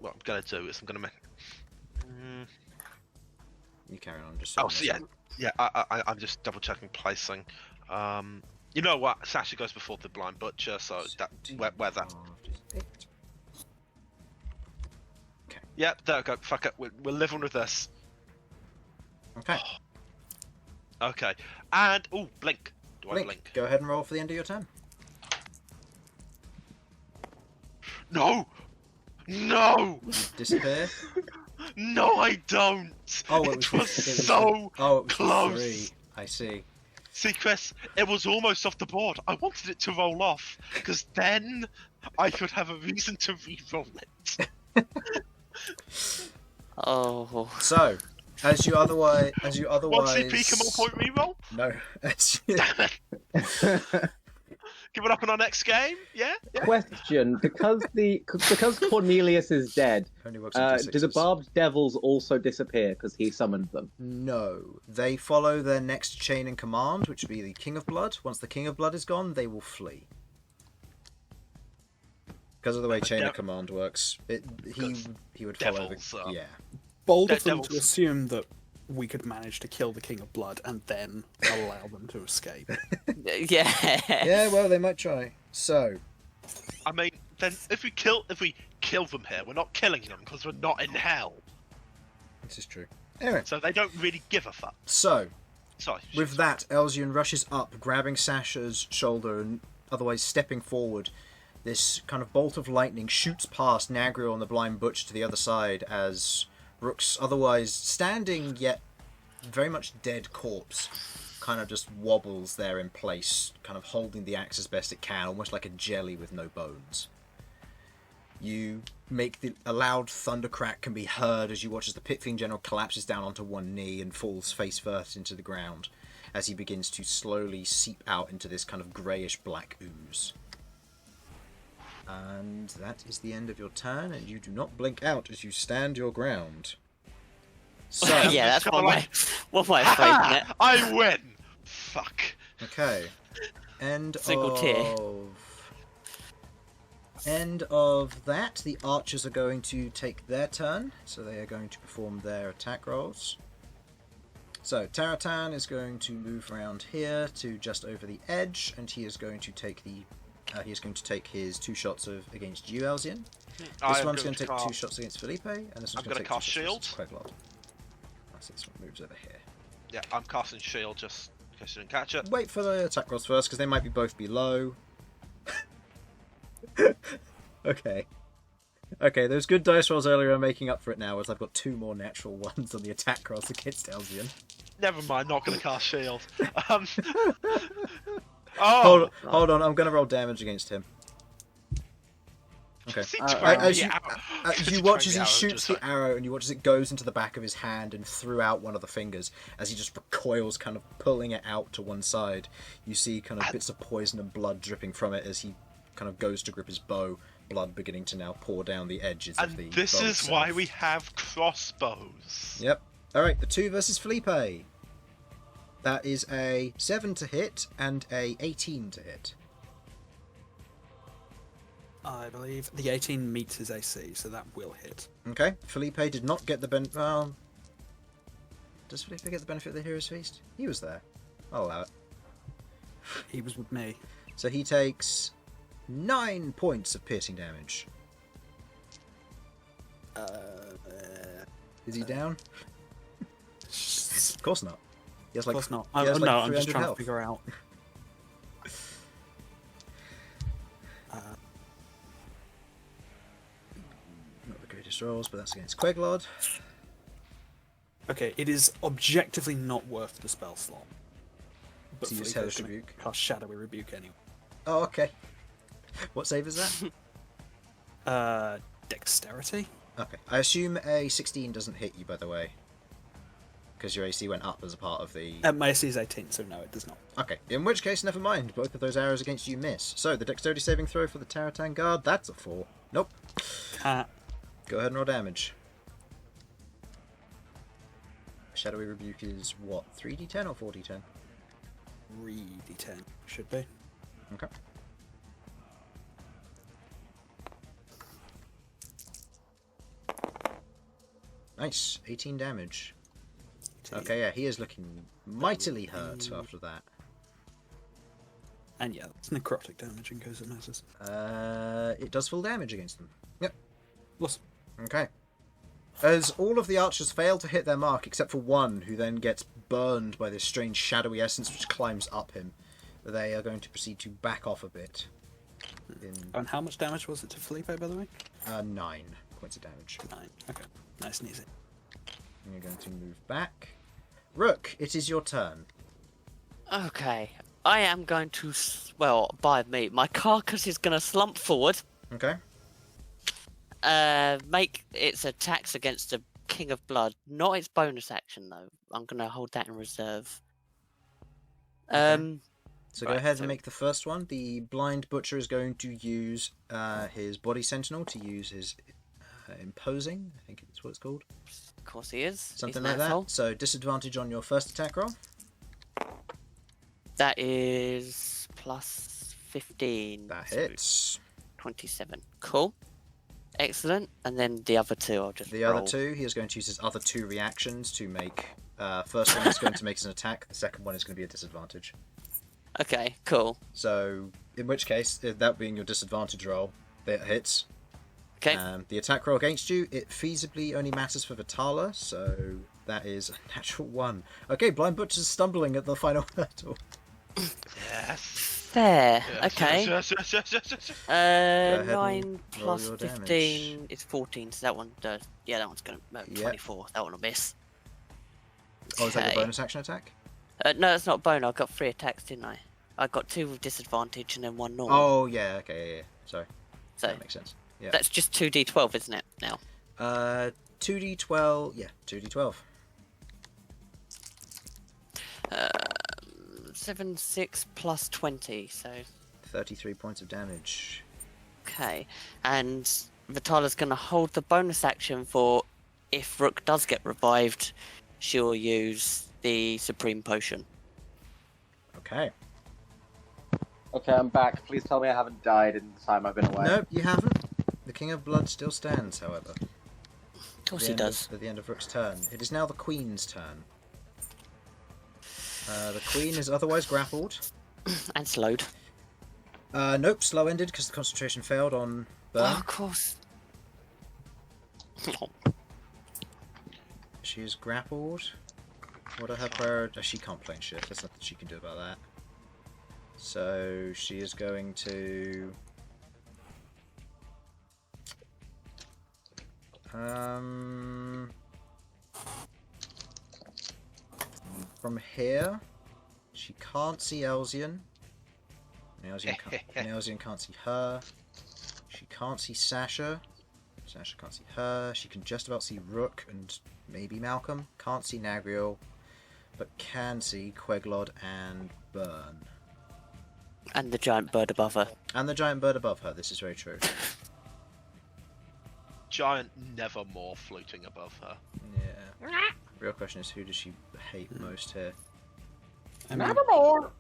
what I'm gonna do is I'm gonna make. You carry on. Just Oh, so yeah. I'm just double checking placing. You know what? Sasha goes before the blind butcher, so that where that. Okay. Yep, there we go. Fuck it. We're living with this. Okay. Okay. And blink. Do I blink? Go ahead and roll for the end of your turn. No. No. You disappear. No, I don't. Oh, it was so close. 3. I see. See, Chris, it was almost off the board. I wanted it to roll off, because then I could have a reason to re-roll it. Oh. So, as you otherwise. One CP, come on, point re-roll? No. Damn it. Give it up in our next game? Yeah? Question: because Cornelius is dead, Only works on do the D6s. Barbed Devils also disappear because he summoned them? No. They follow their next chain in command, which would be the King of Blood. Once the King of Blood is gone, they will flee. Because of the way chain of command works, he would follow Devils, the... Yeah. Bold of They're them to devils. assume that we could manage to kill the King of Blood and then allow them to escape. Yeah. Yeah, well, they might try. So, I mean, then if we kill them here, we're not killing them because we're not in hell. this is true. Anyway, So they don't really give a fuck. so, Sorry. with that, Elsyan rushes up, grabbing Sasha's shoulder and otherwise stepping forward. This kind of bolt of lightning shoots past Nagriel and the Blind Butcher to the other side as Rook's otherwise standing yet very much dead corpse kind of just wobbles there in place, kind of holding the axe as best it can, almost like a jelly with no bones. You make a loud thunder crack can be heard as you watch as the Tiefling General collapses down onto one knee and falls face first into the ground as he begins to slowly seep out into this kind of greyish black ooze. And that is the end of your turn, and you do not blink out as you stand your ground. So, Yeah, that's kinda one way of phrasing it. I win! Fuck. okay. End Single tear. End of that. The archers are going to take their turn, so they are going to perform their attack rolls. So Taratan is going to move around here to just over the edge, and he is going to take his 2 shots against you, Elsyan. This one's going to take 2 shots against Felipe, and this one's going to take 2 cast shots shield. against Queglod. I see this one moves over here. Yeah, I'm casting shield just in case you didn't catch it. Wait for the attack rolls first, because they might be both below. Okay. Okay, those good dice rolls earlier are making up for it now, as I've got 2 more natural ones on the attack rolls against Elsyan. Never mind, not going to cast shield. Hold on, I'm going to roll damage against him. Okay. You watch as he shoots the arrow, and you watch as it goes into the back of his hand and through out one of the fingers, as he just recoils, kind of pulling it out to one side. You see kind of bits of poison and blood dripping from it as he kind of goes to grip his bow, blood beginning to now pour down the edges of the bow. And this is why we have crossbows. Yep. Alright, the 2 versus Felipe. That is a 7 to hit and a 18 to hit. I believe the 18 meets his AC, so that will hit. Okay, Felipe did not get the benefit. Well, does Felipe get the benefit of the Hero's Feast? He was there. I'll allow it. He was with me. So he takes 9 points of piercing damage. Is he down? Of course not. He has Of course not. he has No, I'm just 300 trying health. to figure out. Not the greatest rolls, but that's against Queglod. Okay, it is objectively not worth the spell slot. But To use Felipe's Hellish gonna Rebuke. cast Shadowy Rebuke anyway. Oh, okay. What save is that? Dexterity? Okay. I assume a 16 doesn't hit you, by the way. Because your AC went up as a part of the... My AC is 18, so no, it does not. Okay, in which case, never mind. Both of those arrows against you miss. So, the dexterity saving throw for the Taratan Guard, that's a 4. Nope. Go ahead and roll damage. Shadowy Rebuke is what, 3d10 or 4d10? 3d10 should be. Okay. Nice, 18 damage. Okay, yeah, he is looking mightily hurt after that. And yeah, it's necrotic damage in case it matters. It does full damage against them. Yep. Awesome. Okay. As all of the archers fail to hit their mark, except for one, who then gets burned by this strange shadowy essence which climbs up him, they are going to proceed to back off a bit. And how much damage was it to Felipe, by the way? 9 points of damage. 9. Okay. Nice and easy. And you're going to move back. Rook, it is your turn. Okay. I am going to, well, by me, my carcass is going to slump forward. Okay. Make its attacks against the King of Blood. Not its bonus action, though. I'm going to hold that in reserve. Okay. So go right, ahead so- and make the first one. The Blind Butcher is going to use his Body Sentinel to use his Imposing. I think that's what it's called. Of course he is. Something He's like an asshole. that. So disadvantage on your first attack roll. That is plus 15. That so hits. 27. Cool. Excellent. And then the other two, I'll just The roll. other two, he is going to use his other 2 reactions to make. First one is going to make an attack. The second one is going to be a disadvantage. Okay, cool. So, in which case, that being your disadvantage roll, that hits. Okay. The attack roll against you, it feasibly only matters for Vitala, so that is a natural 1. Okay, Blind Butcher's stumbling at the final hurdle. Yes. Fair. Yes, Okay. Yes, yes, yes, yes, yes, yes. ahead and 9 roll plus your 15 is 14, so that one does. Yeah, that one's going to. 24. That one will miss. Oh, is that your Okay. bonus action attack? No, that's not bone. I got 3 attacks, didn't I? I got 2 with disadvantage and then 1 normal. Oh, yeah, okay, yeah. Sorry. so That makes sense. Yeah. that's just 2d12, isn't it? Now. 2d12, yeah, 2d12. 7, 6 plus 20, so 33 points of damage. okay. And Vitala's going to hold the bonus action for if Rook does get revived, she'll use the Supreme Potion. Okay. Okay, I'm back. Please tell me I haven't died in the time I've been away. Nope, you haven't. The King of Blood still stands, however. Of course he does. At the end of Rook's turn. It is now the Queen's turn. The Queen is otherwise grappled. And slowed. Nope, slow-ended because the concentration failed on Oh, Bern. of course. She is grappled. What are her priorities? She can't plane shift. There's nothing she can do about that. So she is going to... From here, she can't see Elsyan. Elsyan can't see her. She can't see Sasha. Sasha can't see her. She can just about see Rook and maybe Malcom. Can't see Nagriel, but can see Queglod and Bern. And the giant bird above her. And the giant bird above her. This is very true. Giant Nevermore floating above her. Yeah. Real question is, who does she hate most here? I mean, Nevermore.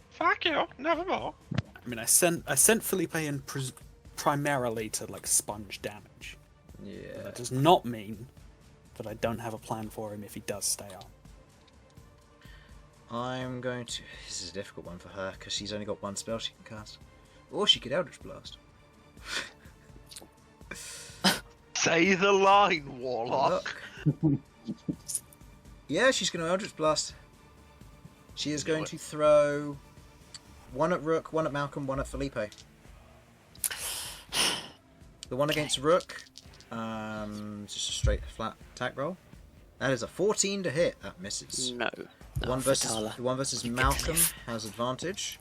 Fuck you, Nevermore. I mean, I sent Felipe in primarily to like sponge damage. But Yeah. that does not mean that I don't have a plan for him if he does stay up. I'm going to... This is a difficult one for her, because she's only got 1 spell she can cast. Or she could Eldritch Blast. Say the line, Warlock. Yeah, she's going to Eldritch Blast. She is Do going it. to throw 1 at Rook, 1 at Malcom, 1 at Felipe. The one against Rook, just a straight flat attack roll. That is a 14 to hit. That misses. No. The Oh, one versus Vitala. the one versus You can Malcom live. has advantage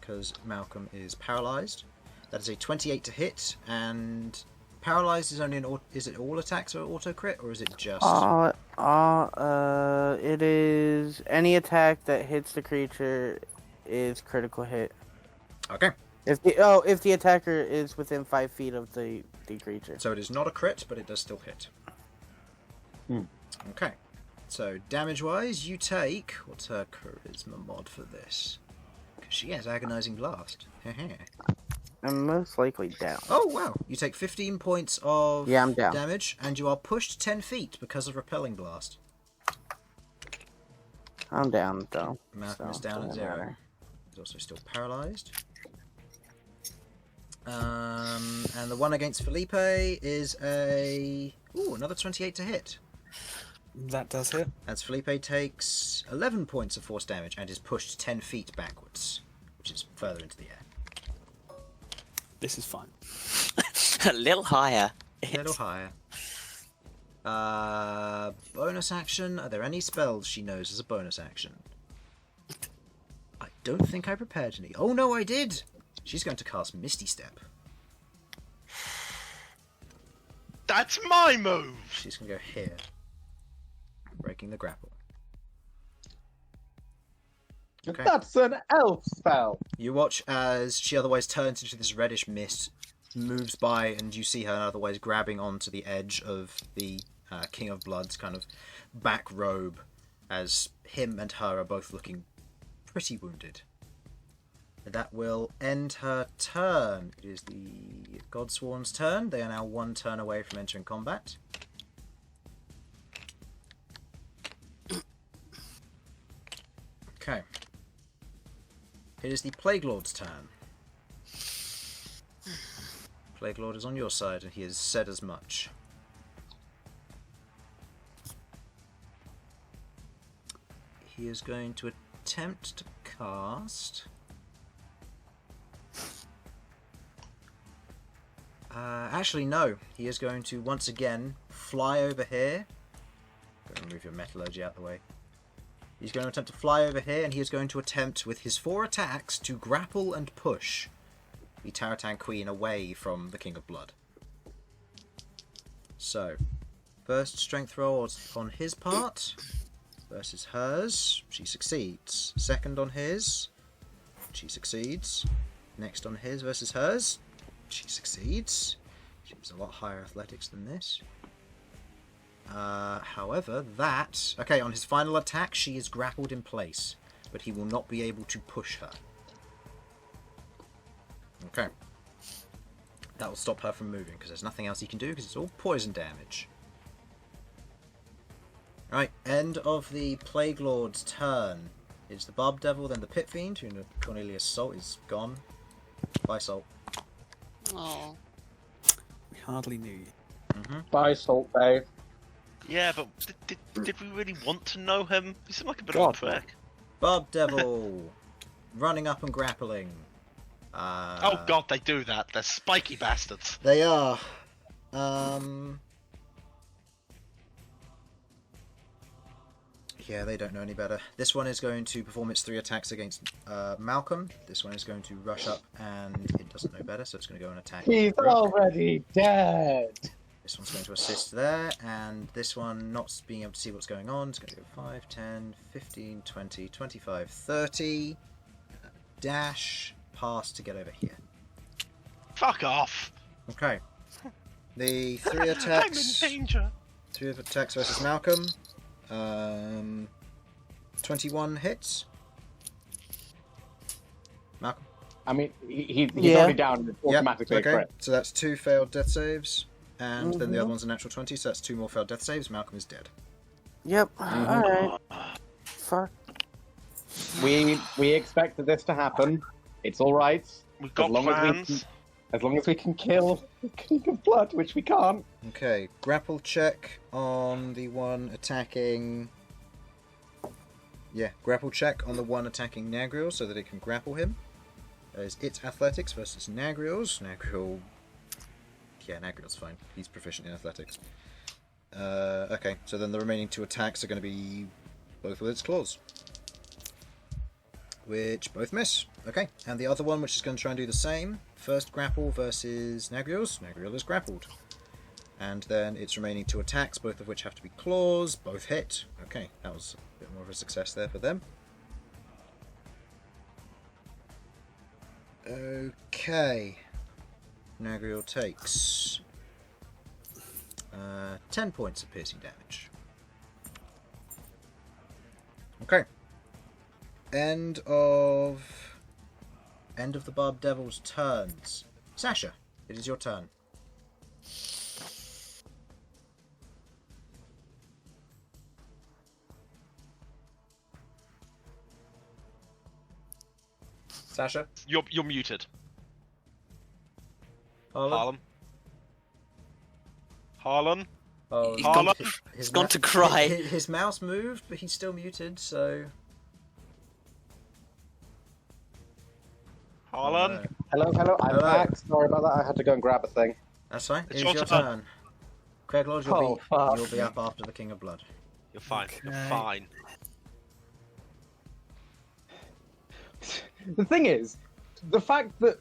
because Malcom is paralyzed. That is a 28 to hit, and paralyzed is only an is it all attacks or auto crit, or is it just? It is any attack that hits the creature is critical hit. Okay, If the attacker is within 5 feet of the creature. so it is not a crit, but it does still hit. Hmm. Okay, So, damage-wise, you take... What's her charisma mod for this? Because she has Agonizing Blast. I'm most likely down. Oh, wow. You take 15 points of Yeah, I'm down. damage, and you are pushed 10 feet because of Repelling Blast. I'm down, though. Malcom is so down at doesn't 0. matter. He's also still paralyzed. And the one against Felipe is a... Ooh, another 28 to hit. That does hit. As Felipe takes 11 points of force damage and is pushed 10 feet backwards, which is further into the air. This is fine. A little higher. A little higher. Bonus action. Are there any spells she knows as a bonus action? I don't think I prepared any. Oh no, I did! She's going to cast Misty Step. That's my move! She's going to go here. Breaking the grapple. Okay. That's an elf spell. You watch as she otherwise turns into this reddish mist, moves by, and you see her otherwise grabbing onto the edge of the King of Blood's kind of back robe, as him and her are both looking pretty wounded. That will end her turn. It is the Godsworn's turn. They are now one turn away from entering combat. Okay. It is the Plague Lord's turn. Plague Lord is on your side, and he has said as much. He is going to attempt to cast... actually, no. He is going to once again fly over here. Go and move your metallurgy out the way. He's going to attempt to fly over here, and he is going to attempt with his 4 attacks to grapple and push the Taratan Queen away from the King of Blood. So, first strength roll on his part versus hers. She succeeds. Second on his. She succeeds. Next on his versus hers. She succeeds. She's a lot higher athletics than this. However, that... Okay, on his final attack, she is grappled in place, but he will not be able to push her. Okay. That will stop her from moving, because there's nothing else he can do, because it's all poison damage. Right, end of the Plague Lord's turn. It's the Barbed Devil, then the Pit Fiend, who Cornelius' Salt is gone. Bye, Salt. Oh. We hardly knew you. Bye, Salt Bay. Yeah, but did we really want to know him? He seemed like a bit of a prick. Barbed Devil! Running up and grappling. Oh god, they do that. They're spiky bastards. They are. Yeah, they don't know any better. This one is going to perform its 3 attacks against Malcom. This one is going to rush up, and it doesn't know better, so it's going to go and attack. He's Rook. already dead. This one's going to assist there, and this one, not being able to see what's going on, it's going to go 5, 10, 15, 20, 25, 30. Dash, pass to get over here. Fuck off! Okay. The 3 attacks... I'm in danger! 3 attacks versus Malcom. 21 hits. Malcom. I mean, he's already down automatically. Yep, okay. Crit. So that's 2 failed death saves, and then the other one's a natural 20, so that's 2 more failed death saves. Malcom is dead. Yep. Alright. Fuck. We expected this to happen. It's all right. We've got plans. As long as we can kill the King of Blood, which we can't. Okay, grapple check on the one attacking... Yeah, grapple check on the one attacking Nagriel so that it can grapple him. That is its athletics versus Nagriel's. Nagriel... Yeah, Nagriel's fine. He's proficient in athletics. Okay, so then the remaining 2 attacks are going to be both with its claws. Which both miss. Okay, and the other one, which is going to try and do the same. First grapple versus Nagriel's. Nagriel is grappled. And then its remaining 2 attacks, both of which have to be claws. Both hit. Okay, that was a bit more of a success there for them. Okay. Nagriel takes 10 points of piercing damage. Okay. End of the Barbed Devil's turns. Sasha, it is your turn. Sasha? You're muted. Harlan? Harlan? Oh, He's Harlan? He's gone to cry. His mouse moved, but he's still muted, so... Harlan? Hello, I'm Hello. back. Sorry about that. I had to go and grab a thing. That's fine. It's It's your your turn. turn. Queglod, you'll be up after the King of Blood. You're fine. You're Okay. fine. The thing is, the fact that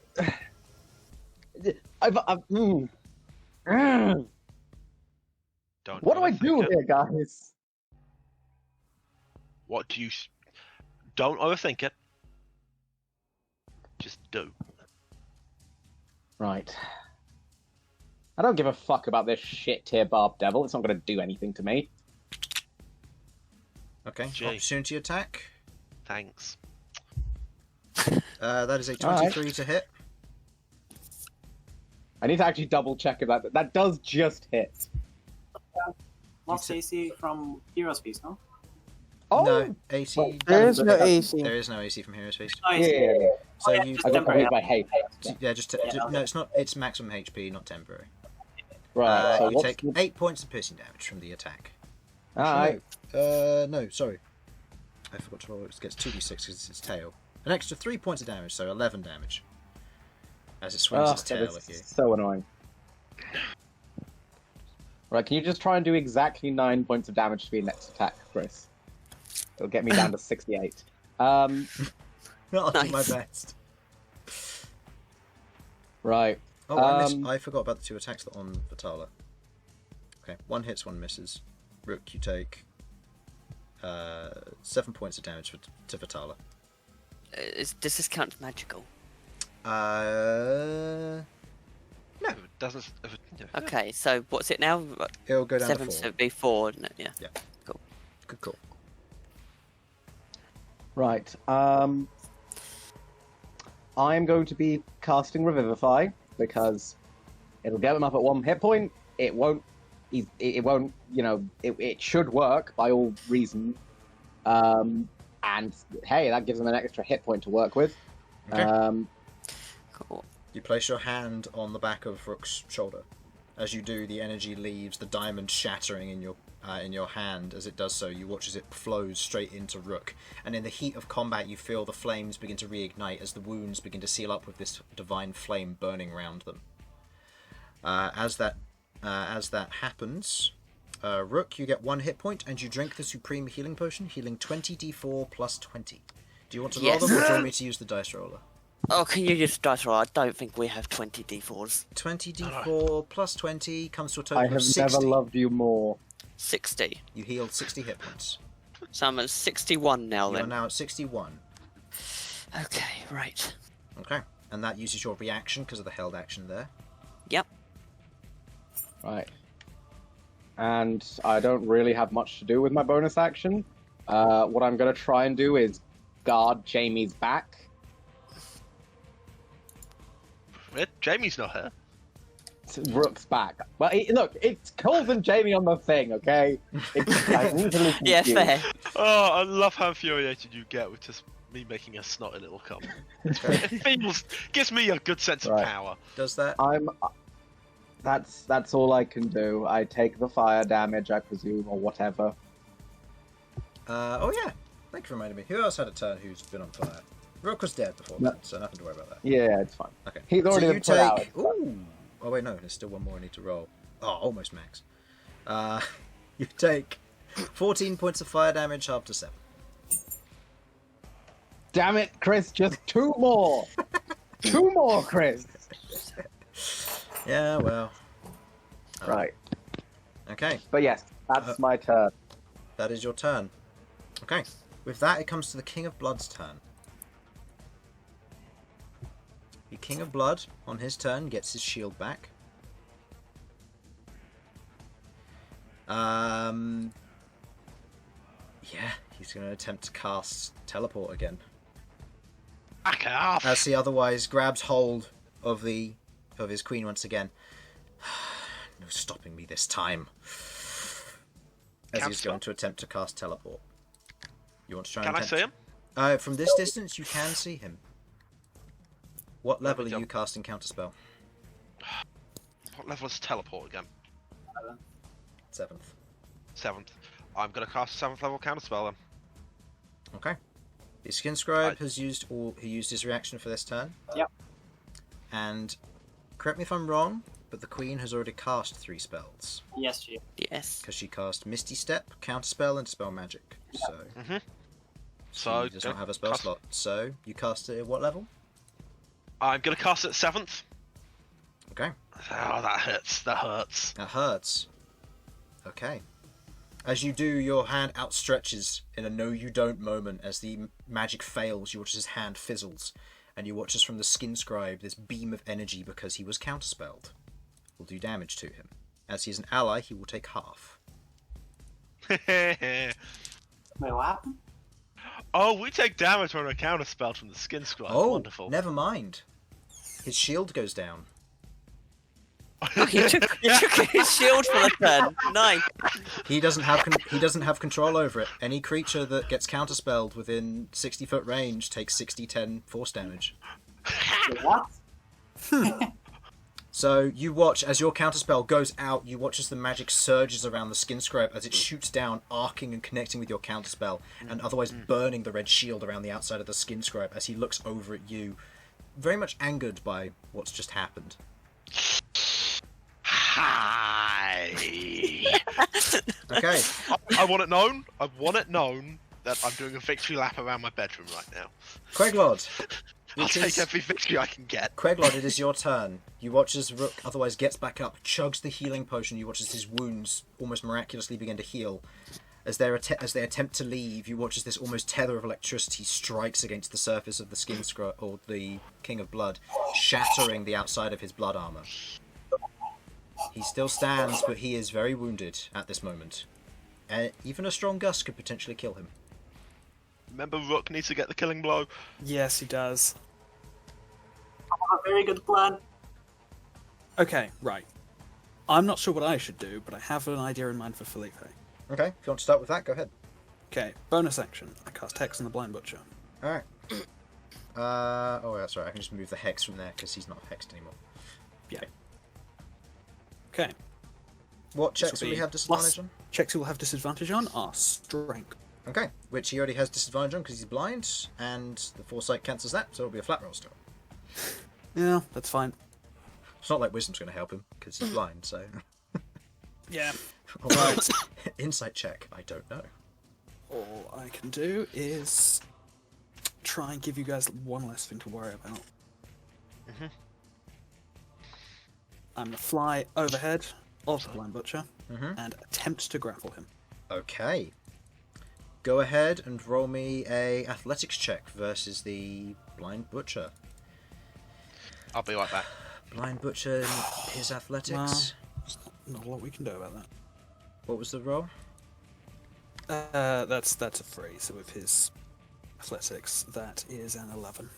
Don't what do I overthink do it. here, guys? What do you... Don't overthink it. Just do. Right. I don't give a fuck about this shit tier Barbed Devil. It's not going to do anything to me. Okay, Gee. opportunity attack. Thanks. That is a Alright. 23 to hit. I need to actually double check if that does just hit. What's AC from Heroes Feast, no? Oh, No, AC. Well, There is no AC. There is no AC from Heroes Feast. Oh, yeah. AC. So yeah, you, just I got temporary. hit by hate. yeah, just Yeah, no, it's not. It's maximum HP, not temporary. Right. So you what's take 8 points of piercing damage from the attack. all right. No, sorry. I forgot to roll. It gets 2d6 because it's its tail. An extra 3 points of damage, so 11 damage. As it swings its tail at you. So annoying. Right, can you just try and do exactly 9 points of damage to me next attack, Chris? It'll get me down to 68. I'll do my Nice. best. Right. Oh, I forgot about the 2 attacks that are on Vitala. Okay, 1 hits, 1 misses. Rook, you take 7 points of damage to Vitala. Does this count magical? No, If it doesn't... If it, yeah. Okay, so what's it now? it'll go down 7, to 4. so it'd be 4, isn't it? Yeah. Good call. Right. I'm going to be casting Revivify because it'll get him up at 1 hit point. It won't. It won't. You know. It should work by all reason. And hey, that gives him an extra hit point to work with. Okay. Cool. You place your hand on the back of Rook's shoulder. As you do, the energy leaves the diamond shattering in your hand. As it does so, you watch as it flows straight into Rook. And in the heat of combat, you feel the flames begin to reignite as the wounds begin to seal up with this divine flame burning around them. As that happens, Rook, you get 1 hit point, and you drink the Supreme Healing Potion, healing 20d4 plus 20. Do you want to roll Yes. them, or do you want me to use the dice roller? Oh, can you use dice roll? I don't think we have 20 d4s. 20d4 plus 20 comes to a total I of have 60. never loved you more. 60. You healed 60 hit points. So I'm at 61 now You are then. now at 61. Okay, right. Okay. And that uses your reaction because of the held action there. Yep. Right. And I don't really have much to do with my bonus action. What I'm going to try and do is guard Jamie's back. Jamie's not here. Rook's back. Well, look, it's calling Jamie on the thing, okay? I'm easily Yeah, confused. fair. Oh, I love how infuriated you get with just me making a snotty little comment. It gives me a good sense of Right. power. Does that? That's all I can do. I take the fire damage, I presume, or whatever. Oh yeah. Thank you for reminding me. Who else had a turn who's been on fire? Rook was dead before No. that, so nothing to worry about that. Yeah, it's fine. Okay. He's already so you been put out. take. Ooh. Oh wait, no. There's still one more I need to roll. Oh, almost max. You take 14 points of fire damage after 7. Damn it, Chris! Just 2 more. 2 more, Chris. Yeah. Well. Right. Okay. But yes, that's my turn. That is your turn. Okay. With that, it comes to the King of Blood's turn. The King of Blood, on his turn, gets his shield back. Yeah, He's going to attempt to cast teleport again. Back off! As he otherwise grabs hold of his queen once again. No stopping me this time. As he's going to attempt to cast teleport. You want to try Can I and see him? From this distance, you can see him. What level are you casting counterspell? What level is teleport again? 7th. 7th. I'm going to cast a 7th level counterspell then. Okay. The skin scribe he used his reaction for this turn. Yep. And correct me if I'm wrong, but the queen has already cast 3 spells. Yes, she. Yes. Because she cast Misty Step, Counterspell, and Dispel Magic. So So she does not have a spell slot. So you cast it at what level? I'm going to cast it 7th. Okay. Oh, that hurts. That hurts. That hurts. Okay. As you do, your hand outstretches in a no-you-don't moment as the magic fails. You watch as his hand fizzles, and you watch as from the skin scribe this beam of energy, because he was counterspelled, will do damage to him. As he is an ally, he will take half. Wait, what happened? Oh, we take damage when a counterspell from the skin scribe. Oh, Wonderful. never mind. His shield goes down. He took his shield for the turn. Nice. He doesn't have control over it. Any creature that gets counterspelled within 60-foot range takes 60-10 force damage. Wait, what? So you watch as your counterspell goes out. You watch as the magic surges around the skin scribe as it shoots down, arcing and connecting with your counterspell, and otherwise burning the red shield around the outside of the skin scribe as he looks over at you, very much angered by what's just happened. Hi. Okay. I want it known. I want it known that I'm doing a victory lap around my bedroom right now. Queglod. I'll take every victory I can get. Queglod, it is your turn. You watch as Rook otherwise gets back up, chugs the healing potion. You watch as his wounds almost miraculously begin to heal. As they attempt to leave, you watch as this almost tether of electricity strikes against the surface of the skin scrub, or the King of Blood, shattering the outside of his blood armor. He still stands, but he is very wounded at this moment. Even a strong gust could potentially kill him. Remember, Rook needs to get the killing blow. Yes, he does. A very good plan. Okay, right. I'm not sure what I should do, but I have an idea in mind for Felipe. Okay, if you want to start with that, go ahead. Okay, bonus action. I cast Hex on the Blind Butcher. Alright. That's right, I can just move the hex from there, because he's not hexed anymore. Yeah. Okay. What checks This will will we be have disadvantage plus- on? Checks he will have disadvantage on are Strength. Okay, which he already has disadvantage on because he's blind, and the foresight cancels that, so it'll be a flat roll still. Yeah, that's fine. It's not like wisdom's going to help him because he's blind, so. Yeah. Alright, insight check. I don't know. All I can do is try and give you guys one less thing to worry about. I'm going to fly overhead of the Blind Butcher and attempt to grapple him. Okay. Go ahead and roll me a athletics check versus the blind butcher. I'll be right back. Blind butcher, his athletics. Not a lot we can do about that. What was the roll? That's a 3, so with his athletics, that is an 11.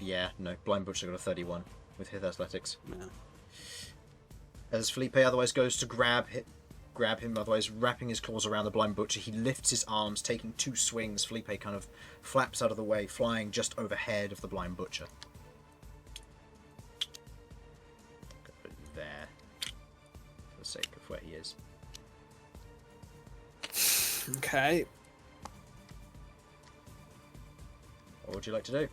Yeah, no. Blind butcher got a 31 with his athletics. Yeah. As Felipe otherwise goes to grab him, otherwise wrapping his claws around the blind butcher, he lifts his arms, taking 2 swings. Felipe kind of flaps out of the way, flying just overhead of the blind butcher. Put him there, for the sake of where he is. Okay. What would you like to do?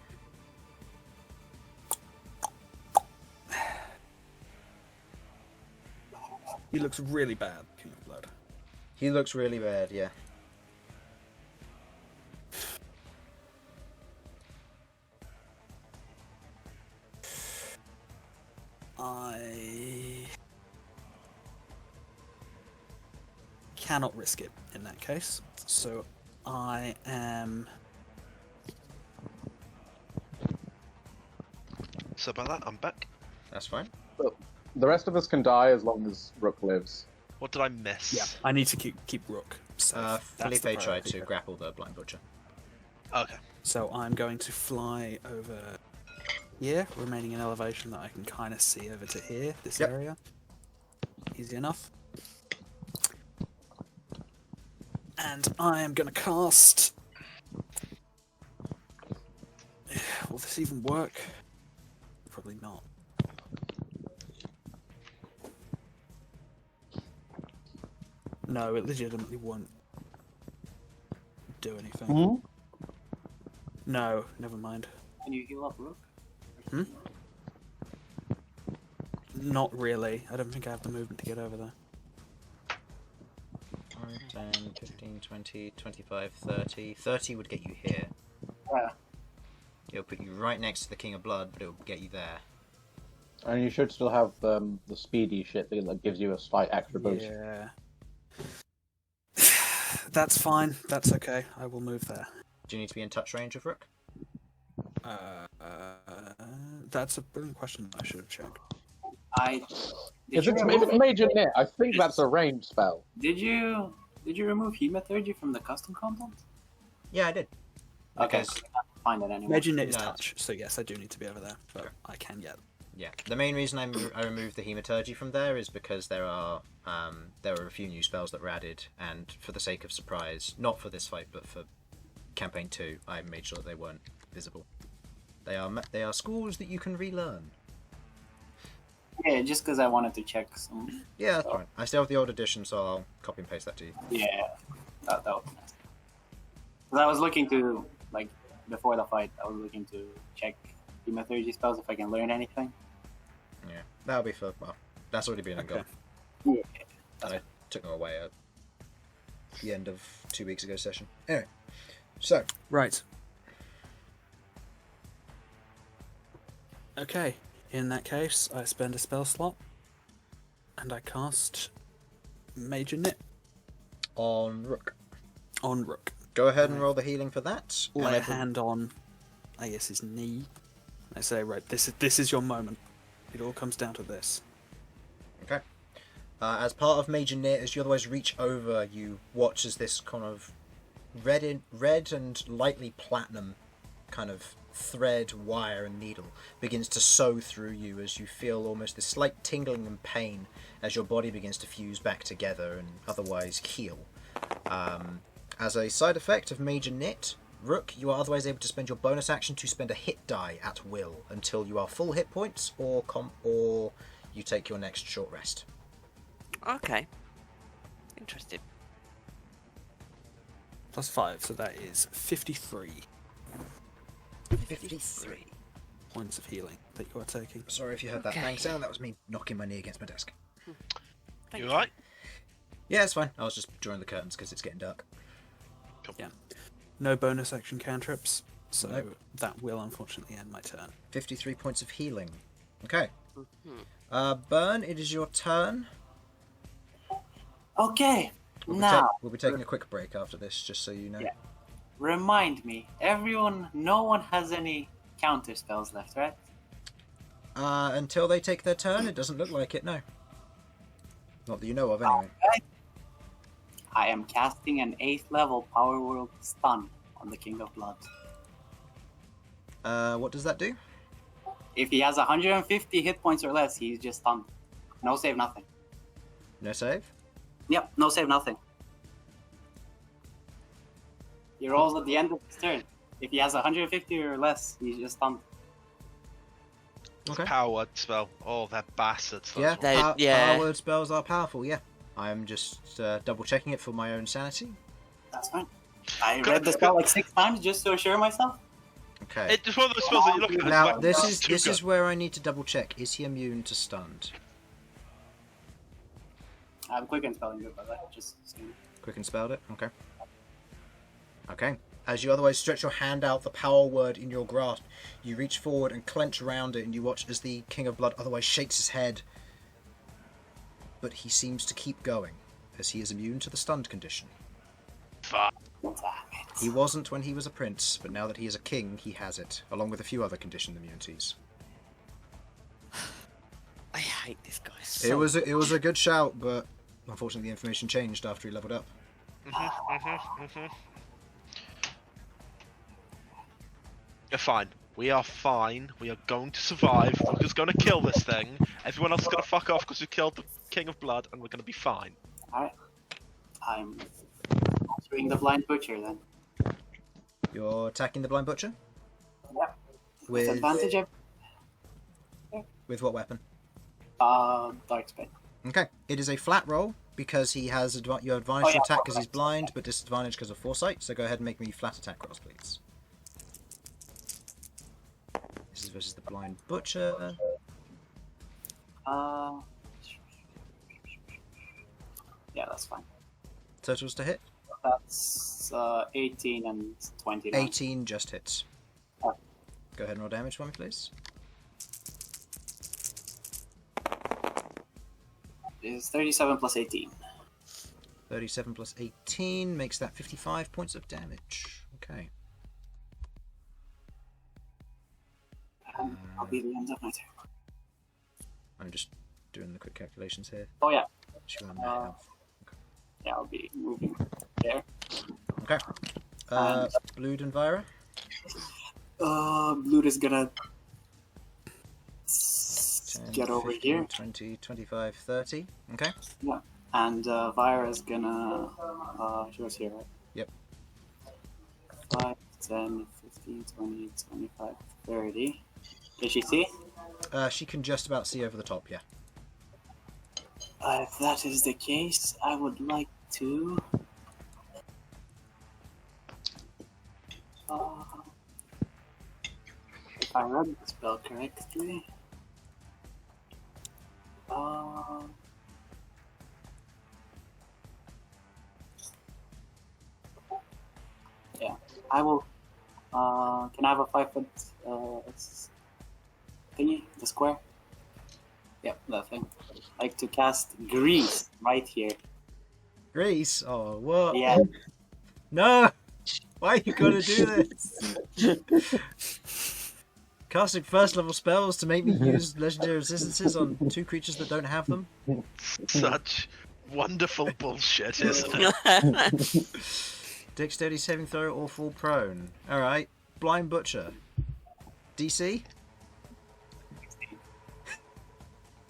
He looks really bad, King of Blood. He looks really bad, yeah. I cannot risk it in that case, so I am... So by that, I'm back. That's fine. So, the rest of us can die as long as Rook lives. What did I miss? Yeah, I need to keep Rook. So that's the Felipe tried priority. to grapple the blind butcher. Okay. So I'm going to fly over here, remaining in elevation that I can kind of see over to here, this Yep. area. Easy enough. And I am going to cast... Will this even work? Probably not. No, it legitimately won't do anything. Hmm? No, never mind. Can you heal up Rook? Hmm? Not really. I don't think I have the movement to get over there. 5, 10, 15, 20, 25, 30. 30 would get you here. Yeah. It'll put you right next to the King of Blood, but it'll get you there. And you should still have the speedy shit that gives you a slight extra boost. Yeah. That's fine. That's okay. I will move there. Do you need to be in touch range of Rook? That's a brilliant question that I should have checked. If it's Major Knit, I think that's a ranged spell. Did you remove Hematurgy from the custom content? Yeah, I did. Okay, Because- so you can't find it anymore. Major Knit is No. touch, so yes, I do need to be over there, but I can get. Yeah, the main reason I removed the Hematurgy from there is because there are a few new spells that were added, and for the sake of surprise, not for this fight, but for campaign 2, I made sure they weren't visible. They are schools that you can relearn. Yeah, just because I wanted to check some. Yeah, that's fine. I still have the old edition, so I'll copy and paste that to you. Yeah, that was nice. Because I was looking to, like, before the fight, I was looking to check Hematurgy spells if I can learn anything. Yeah, that'll be for, well, that's already been Okay. gone. Yeah. And I took them away at the end of 2 weeks ago session. Anyway, so Right. Okay. In that case, I spend a spell slot, and I cast Major Knit on Rook, on Rook. go ahead and roll the healing for that. Lay And a every- hand on, I guess, his knee. I say, right, this is your moment. It all comes down to this. Okay. As part of Major Knit, as you otherwise reach over, you watch as this kind of red and lightly platinum kind of thread, wire, and needle begins to sew through you as you feel almost this slight tingling and pain as your body begins to fuse back together and otherwise heal. As a side effect of Major Knit, Rook, you are otherwise able to spend your bonus action to spend a hit die at will until you are full hit points or you take your next short rest. Okay. Interesting. Plus 5, so that is 53 53. points of healing that you are taking. Sorry if you heard that Okay. bang sound, that was me knocking my knee against my desk. Thank You alright? Yeah, it's fine. I was just drawing the curtains because it's getting dark. Yeah. No bonus action cantrips, so Nope. that will unfortunately end my turn. 53 points of healing. Okay. Mhm. Bern, it is your turn. Okay, We'll be, now, we'll be taking a quick break after this, just so you know. Yeah. Remind me, no one has any counter spells left, right? Until they take their turn, it doesn't look like it, no. Not that you know of, anyway. I am casting an 8th level Power World Stun on the King of Blood. What does that do? If he has 150 hit points or less, he's just stunned. No save, nothing. No save? Yep, no save, nothing. He rolls at the end of his turn. If he has 150 or less, he's just stunned. Okay. Power word spell. Oh, they're bastards. Yeah, They- power yeah. word spells are powerful, yeah. I'm just double checking it for my own sanity. That's fine. I read the spell like 6 times just to assure myself. Okay. It's one of those spells that you look at and Now, it's like, this "That's is too this good." is where I need to double check. Is he immune to stunned? I'm quick and spelling good, by the way. Just saying. Quick and spelled it? Okay. Okay. As you otherwise stretch your hand out, the power word in your grasp, you reach forward and clench around it, and you watch as the King of Blood otherwise shakes his head. But he seems to keep going, as he is immune to the stunned condition. Fuck. Damn it. He wasn't when he was a prince, but now that he is a king, he has it, along with a few other conditioned immunities. I hate this guy It so was a good shout, but unfortunately the information changed after he leveled up. You're fine. We are fine. We are going to survive. We're just going to kill this thing. Everyone else is going to fuck off because we killed the King of Blood, and we're going to be fine. Alright. I'm doing the blind butcher then. You're attacking the blind butcher? Yep. With advantage of with what weapon? dark spin. Okay, it is a flat roll because he has your advantage to attack because he's blind, but disadvantage because of foresight. So go ahead and make me flat attack rolls, please. This is versus the blind butcher. Yeah, that's fine. Totals to hit? That's 18 and 20. 18 just hits. Oh. Go ahead and roll damage for me, please. Is 37 plus 18. 37 plus 18 makes that 55 points of damage. Okay. I'll be the end of my turn. I'm just doing the quick calculations here. Oh yeah. Sure, I may have. Yeah, I'll be moving there. Okay. Blood and Vira? Blood is gonna 10, get over 15, here. 20, 25, 30. Okay. Yeah. And Vira is gonna she was here, right? Yep. 5, 10, 15, 20, 25, 30. Did she see? She can just about see over the top, yeah. If that is the case, I would like to... if I read the spell correctly... yeah, I will... can I have a 5-foot thingy? The square? Yep, that thing. I like to cast Grease right here. Grease? Oh, what? Yeah. No! Why are you gonna do this? Casting first level spells to make me use legendary resistances on 2 creatures that don't have them? Such wonderful bullshit, isn't it? Dexterity saving throw or fall prone. Alright. Blind Butcher. DC?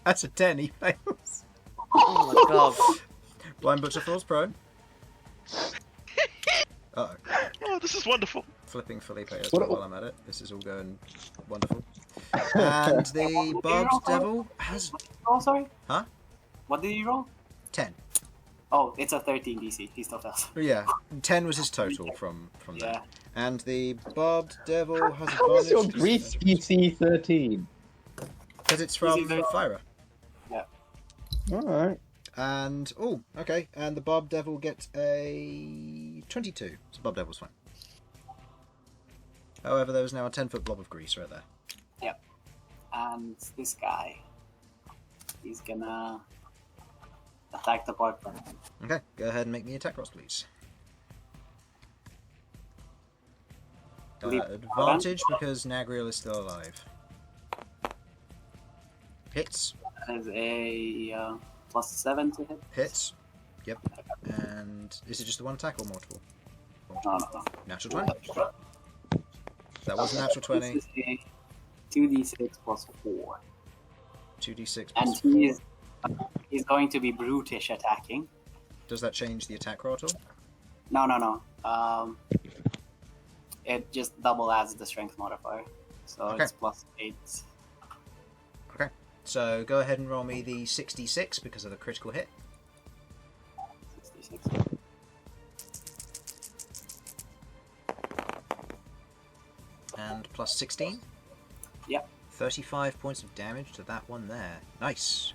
That's a 10, he fails. Oh my god. Blind Butcher falls prone. Uh-oh. Oh, this is wonderful. Flipping Felipe as well while I'm at it. This is all going wonderful. And the Barbed Devil has... Oh, sorry? Huh? What did you roll? 10. Oh, it's a 13 DC. He still fails. Yeah, 10 was his total from Yeah. that. And the Barbed Devil has advantage... How is your Grease PC 13? Because it's from DC Fyra. Yeah. Alright. And, oh, okay, and the Barbed Devil gets a 22. So Barbed Devil's fine. However, there is now a 10-foot blob of grease right there. Yep. And this guy, he's gonna attack the barbed. Okay, go ahead and make me attack rolls, please. Advantage because Nagriel is still alive. Hits. As a +7 to hit. Hits. Yep. And is it just the one attack or multiple? No. Natural 20. That was a natural 20. This is a 2d6 plus 4. 2d6 And plus 4. he's going to be brutish attacking. Does that change the attack roll at all? No. It just double adds the strength modifier. So Okay. it's +8. Okay. So go ahead and roll me the 66 because of the critical hit. 66. And plus 16. Yep. 35 points of damage to that one there. Nice.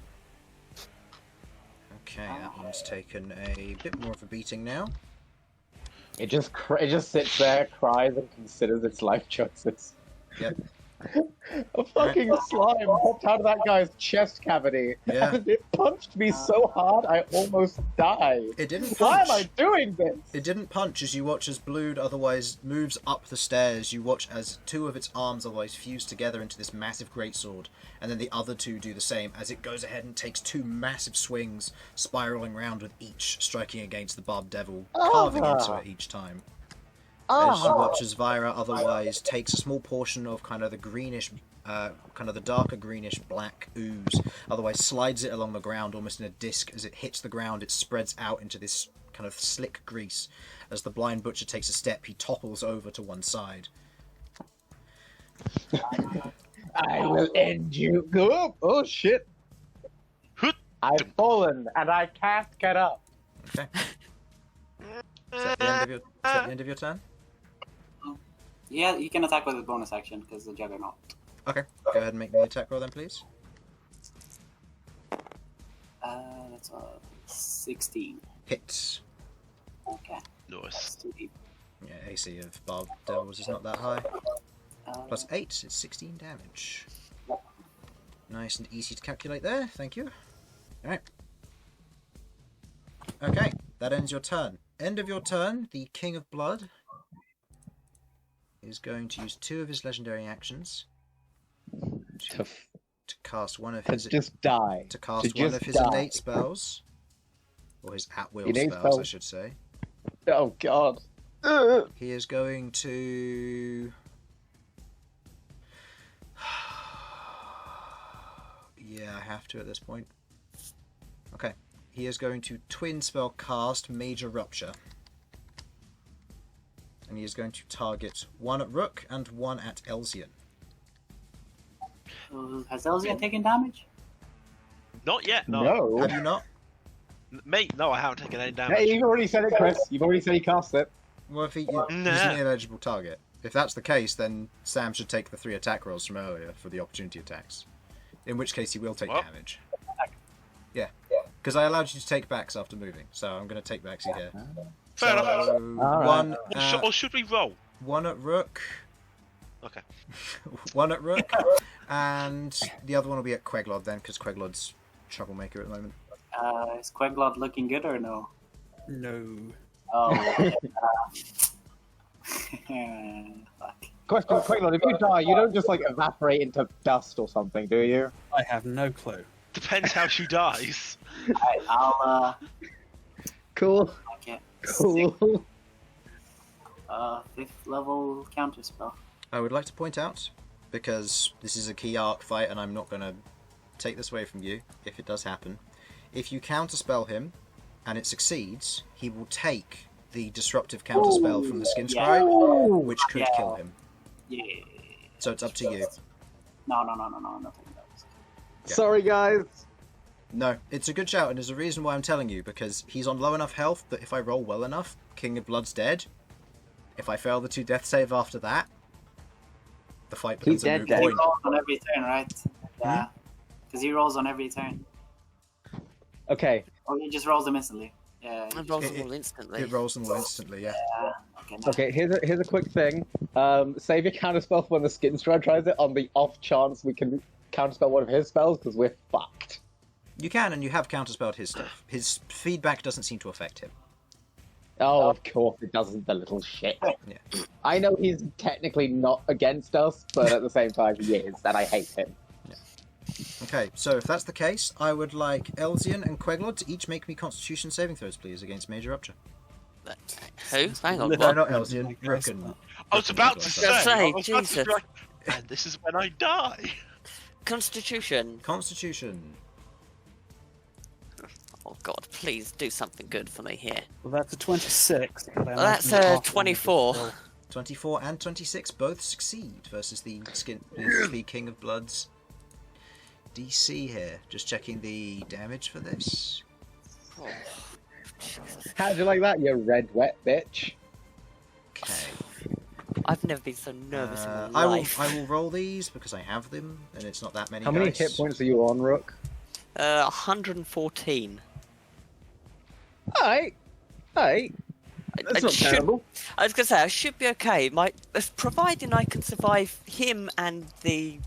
Okay, that one's taken a bit more of a beating now. It just sits there, cries, and considers its life choices. Yep. A fucking slime popped out of that guy's chest cavity, Yeah. and it punched me so hard I almost died. It didn't Why punch. am I doing this? It didn't punch as you watch as Blood otherwise moves up the stairs. You watch as two of its arms otherwise fuse together into this massive greatsword, and then the other two do the same as it goes ahead and takes two massive swings, spiraling round with each striking against the Barbed Devil, carving into it each time. As you watch as Vira otherwise takes a small portion of kind of the greenish, kind of the darker greenish black ooze, otherwise slides it along the ground almost in a disc. As it hits the ground, it spreads out into this kind of slick grease. As the blind butcher takes a step, he topples over to one side. I will end you. Go. Oh shit! I've fallen and I can't get up. Okay. Is that the end of your turn? Yeah, you can attack with a bonus action because the Juggernaut. Okay. Go ahead and make the attack roll then, please. That's 16. Hits. Okay. Nice. That's too deep. Yeah, AC of Barbed Devils is not that high. Uh, Plus 8, it's 16 damage. Nice and easy to calculate there, thank you. Alright. Okay, that ends your turn. End of your turn, the King of Blood is going to use 2 of his legendary actions to cast one of his Just die. to cast to one just of his die. innate spells, or his at-will Innate spells, spells. I should say. Oh god. He is going to. Yeah, I have to at this point. Okay. He is going to twin spell cast Major Rupture. And he is going to target one at Rook and one at Elsyan. Has Elsyan taken damage? Not yet, no. No. Have you not? Mate, no, I haven't taken any damage. Hey, you've already said it, Chris. You've already said he cast it. Well, if he's Nah. an ineligible target. If that's the case, then Sam should take the 3 attack rolls from earlier for the opportunity attacks. In which case he will take What? damage. Yeah. Because I allowed you to take backs after moving, so I'm going to take backs here. Fair enough. One, Or should we roll? one at Rook. Okay. One at Rook, and the other one will be at Queglod then, because Queglod's troublemaker at the moment. Is Queglod looking good or no? No. Oh. Fuck. Question, Queglod, if you die, you don't just like evaporate into dust or something, do you? I have no clue. Depends how she dies. Alright, I'll Cool. get Cool. 5th level counterspell. I would like to point out, because this is a key arc fight and I'm not going to take this away from you, if it does happen, if you counterspell him and it succeeds, he will take the disruptive counterspell from the Skin Scribe, which could Yeah. kill him. Yeah. So it's up to you. No, nothing else. Yeah. Sorry, guys. No, it's a good shout, and there's a reason why I'm telling you, because he's on low enough health that if I roll well enough, King of Blood's dead. If I fail the 2 death save after that, the fight becomes a moot dead. He point. rolls on every turn, right? Yeah. Because he rolls on every turn. Okay. Or he just rolls them instantly. Yeah. It rolls them all instantly. It rolls them all instantly, yeah. Okay, no. Okay, here's a quick thing. Save your counterspell for when the Skin Stride tries it on the off chance we can counterspell one of his spells, because we're fucked. You can, and you have counterspelled his stuff. His feedback doesn't seem to affect him. Oh, of course it doesn't, the little shit. Yeah. I know he's technically not against us, but at the same time he is, and I hate him. Okay, so if that's the case, I would like Elsyan and Queglod to each make me Constitution saving throws, please, against Major Rupture. Who? Hang on. No, What? not Elsyan. Rook and... I was about to say. Say, I was about to Jesus. be like, and this is when I die. Constitution. Constitution. Oh God, please do something good for me here. Well, that's a 26. but I Well, that's imagine the 24. halfling will 24 and 26 both succeed versus the King of Blood's DC here. Just checking the damage for this. Oh, How'd you like that, you red wet bitch? Okay. I've never been so nervous in my I life. will roll these because I have them, and it's not that many. How many dice. hit points are you on, Rook? 114. Alright. That's not terrible. I was gonna say I should be okay. Providing I can survive him and the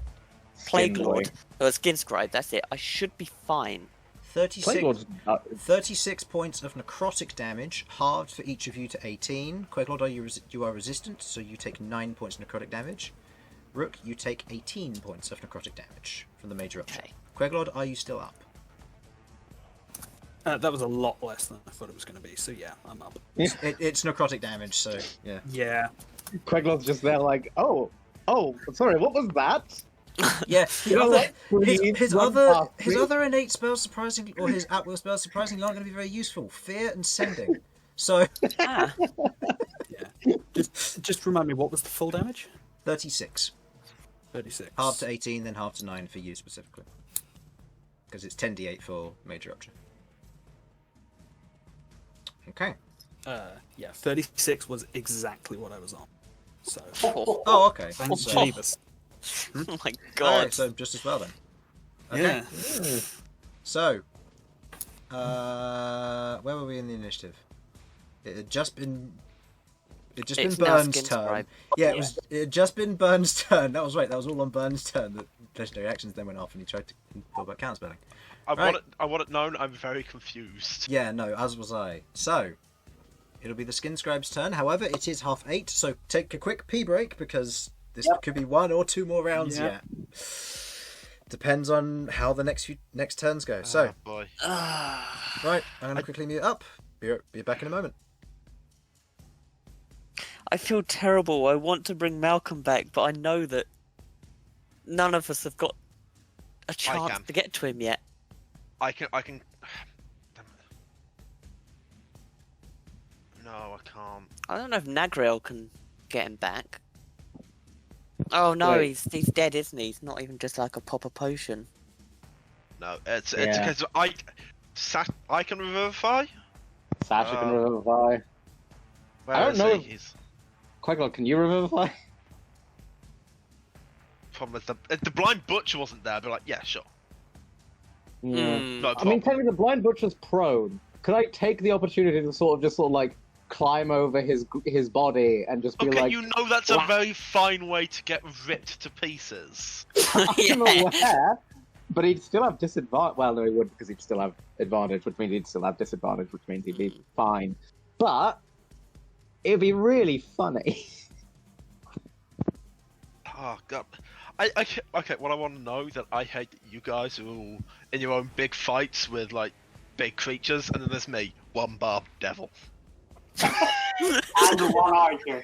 Plague Skin Lord, boy. or Skin Scribe. That's it. I should be fine. 36 points of necrotic damage, halved for each of you to 18. Queglod, you are resistant, so you take 9 points of necrotic damage. Rook, you take 18 points of necrotic damage from the major rupture. Okay. Queglod, are you still up? That was a lot less than I thought it was going to be, so yeah, I'm up. It's necrotic damage, so yeah. Yeah. Queglod's just there like, oh, sorry, what was that? Yeah, You know what? his One other past his me. other innate spells surprisingly, or his at will spells surprisingly aren't going to be very useful. Fear and sending. So Ah, Yeah. Just remind me, what was the full damage? 36, 36. half to 18, then half to 9 for you specifically, because it's 10d8 for major rupture. Okay. Yeah, 36 was exactly what I was on. So, Oh, okay. thanks, So, Jeebus. oh my alright, god. so just as well then. Okay. Yeah. So, where were we in the initiative? It had just been. It's been now Bern's Skin turn. Scribe. Yeah, it had just been Bern's turn. That was right. That was all on Bern's turn. That legendary actions then went off, and he tried to talk about counterspelling. Right. I want it known. I'm very confused. Yeah, no, as was I. So, it'll be the Skin Scribe's turn. However, it is 8:30, so take a quick pee break because this could be 1 or 2 more rounds yet. Depends on how the next turns go. So, Oh, boy. right, I'm going to quickly mute up. Be back in a moment. I feel terrible. I want to bring Malcolm back, but I know that none of us have got a chance can. to get to him yet. I can. No, I can't. I don't know if Nagrael can get him back. Oh no, Wait. he's dead, isn't he? He's not even just like a pop a potion. No, it's Yeah. because I can revivify. Sasha can revivify. Where I don't is know he? if- He's Queglod, can you revivify? problem if the blind butcher wasn't there. I'd be like, yeah, sure. Yeah. Hmm. No I problem. mean, technically, the blind butcher's prone. Could I take the opportunity to sort of like climb over his body and just be Okay, like, you know that's a whack. very fine way to get ripped to pieces. I'm Yeah. aware, but he'd still have disadvantage. Well, no, he wouldn't because he'd still have advantage, which means he'd still have disadvantage, which means he'd be fine. But it'd be really funny. Oh god. Okay, what I want to know that I hate that you guys are all in your own big fights with like big creatures, and then there's me, one Barbed Devil, And one archer.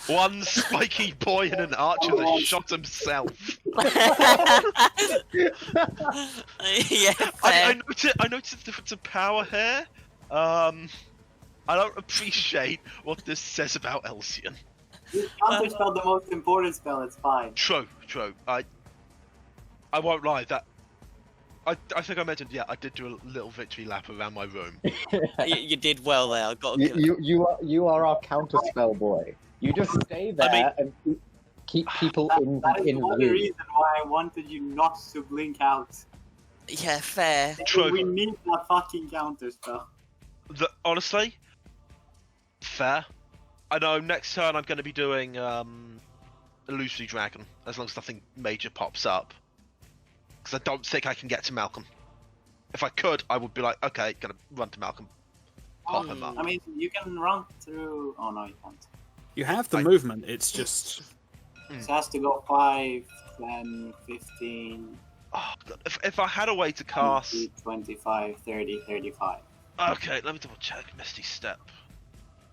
one spiky boy and an archer that shot himself. Yeah, I fair. noticed the difference of power here. I don't appreciate what this says about Elsyan. You counterspell the most important spell, it's fine. True. I won't lie. That I think I mentioned. Yeah, I did do a little victory lap around my room. You did well there. I got to give it. You are our counterspell boy. You just stay there and keep people That is in the only view. reason why I wanted you not to blink out. Yeah, fair. True. We need that fucking counterspell. Honestly, fair. I know next turn I'm going to be doing Illusory Dragon, as long as nothing major pops up. Because I don't think I can get to Malcom. If I could, I would be like, okay, gonna run to Malcom, pop him up. I mean, you can run through. Oh no, you can't. You have the movement, it's just... It has to go 5, 10, 15, Oh, God. If I had a way to cast... 20, 25, 30, 35. Okay, let me double check. Misty Step.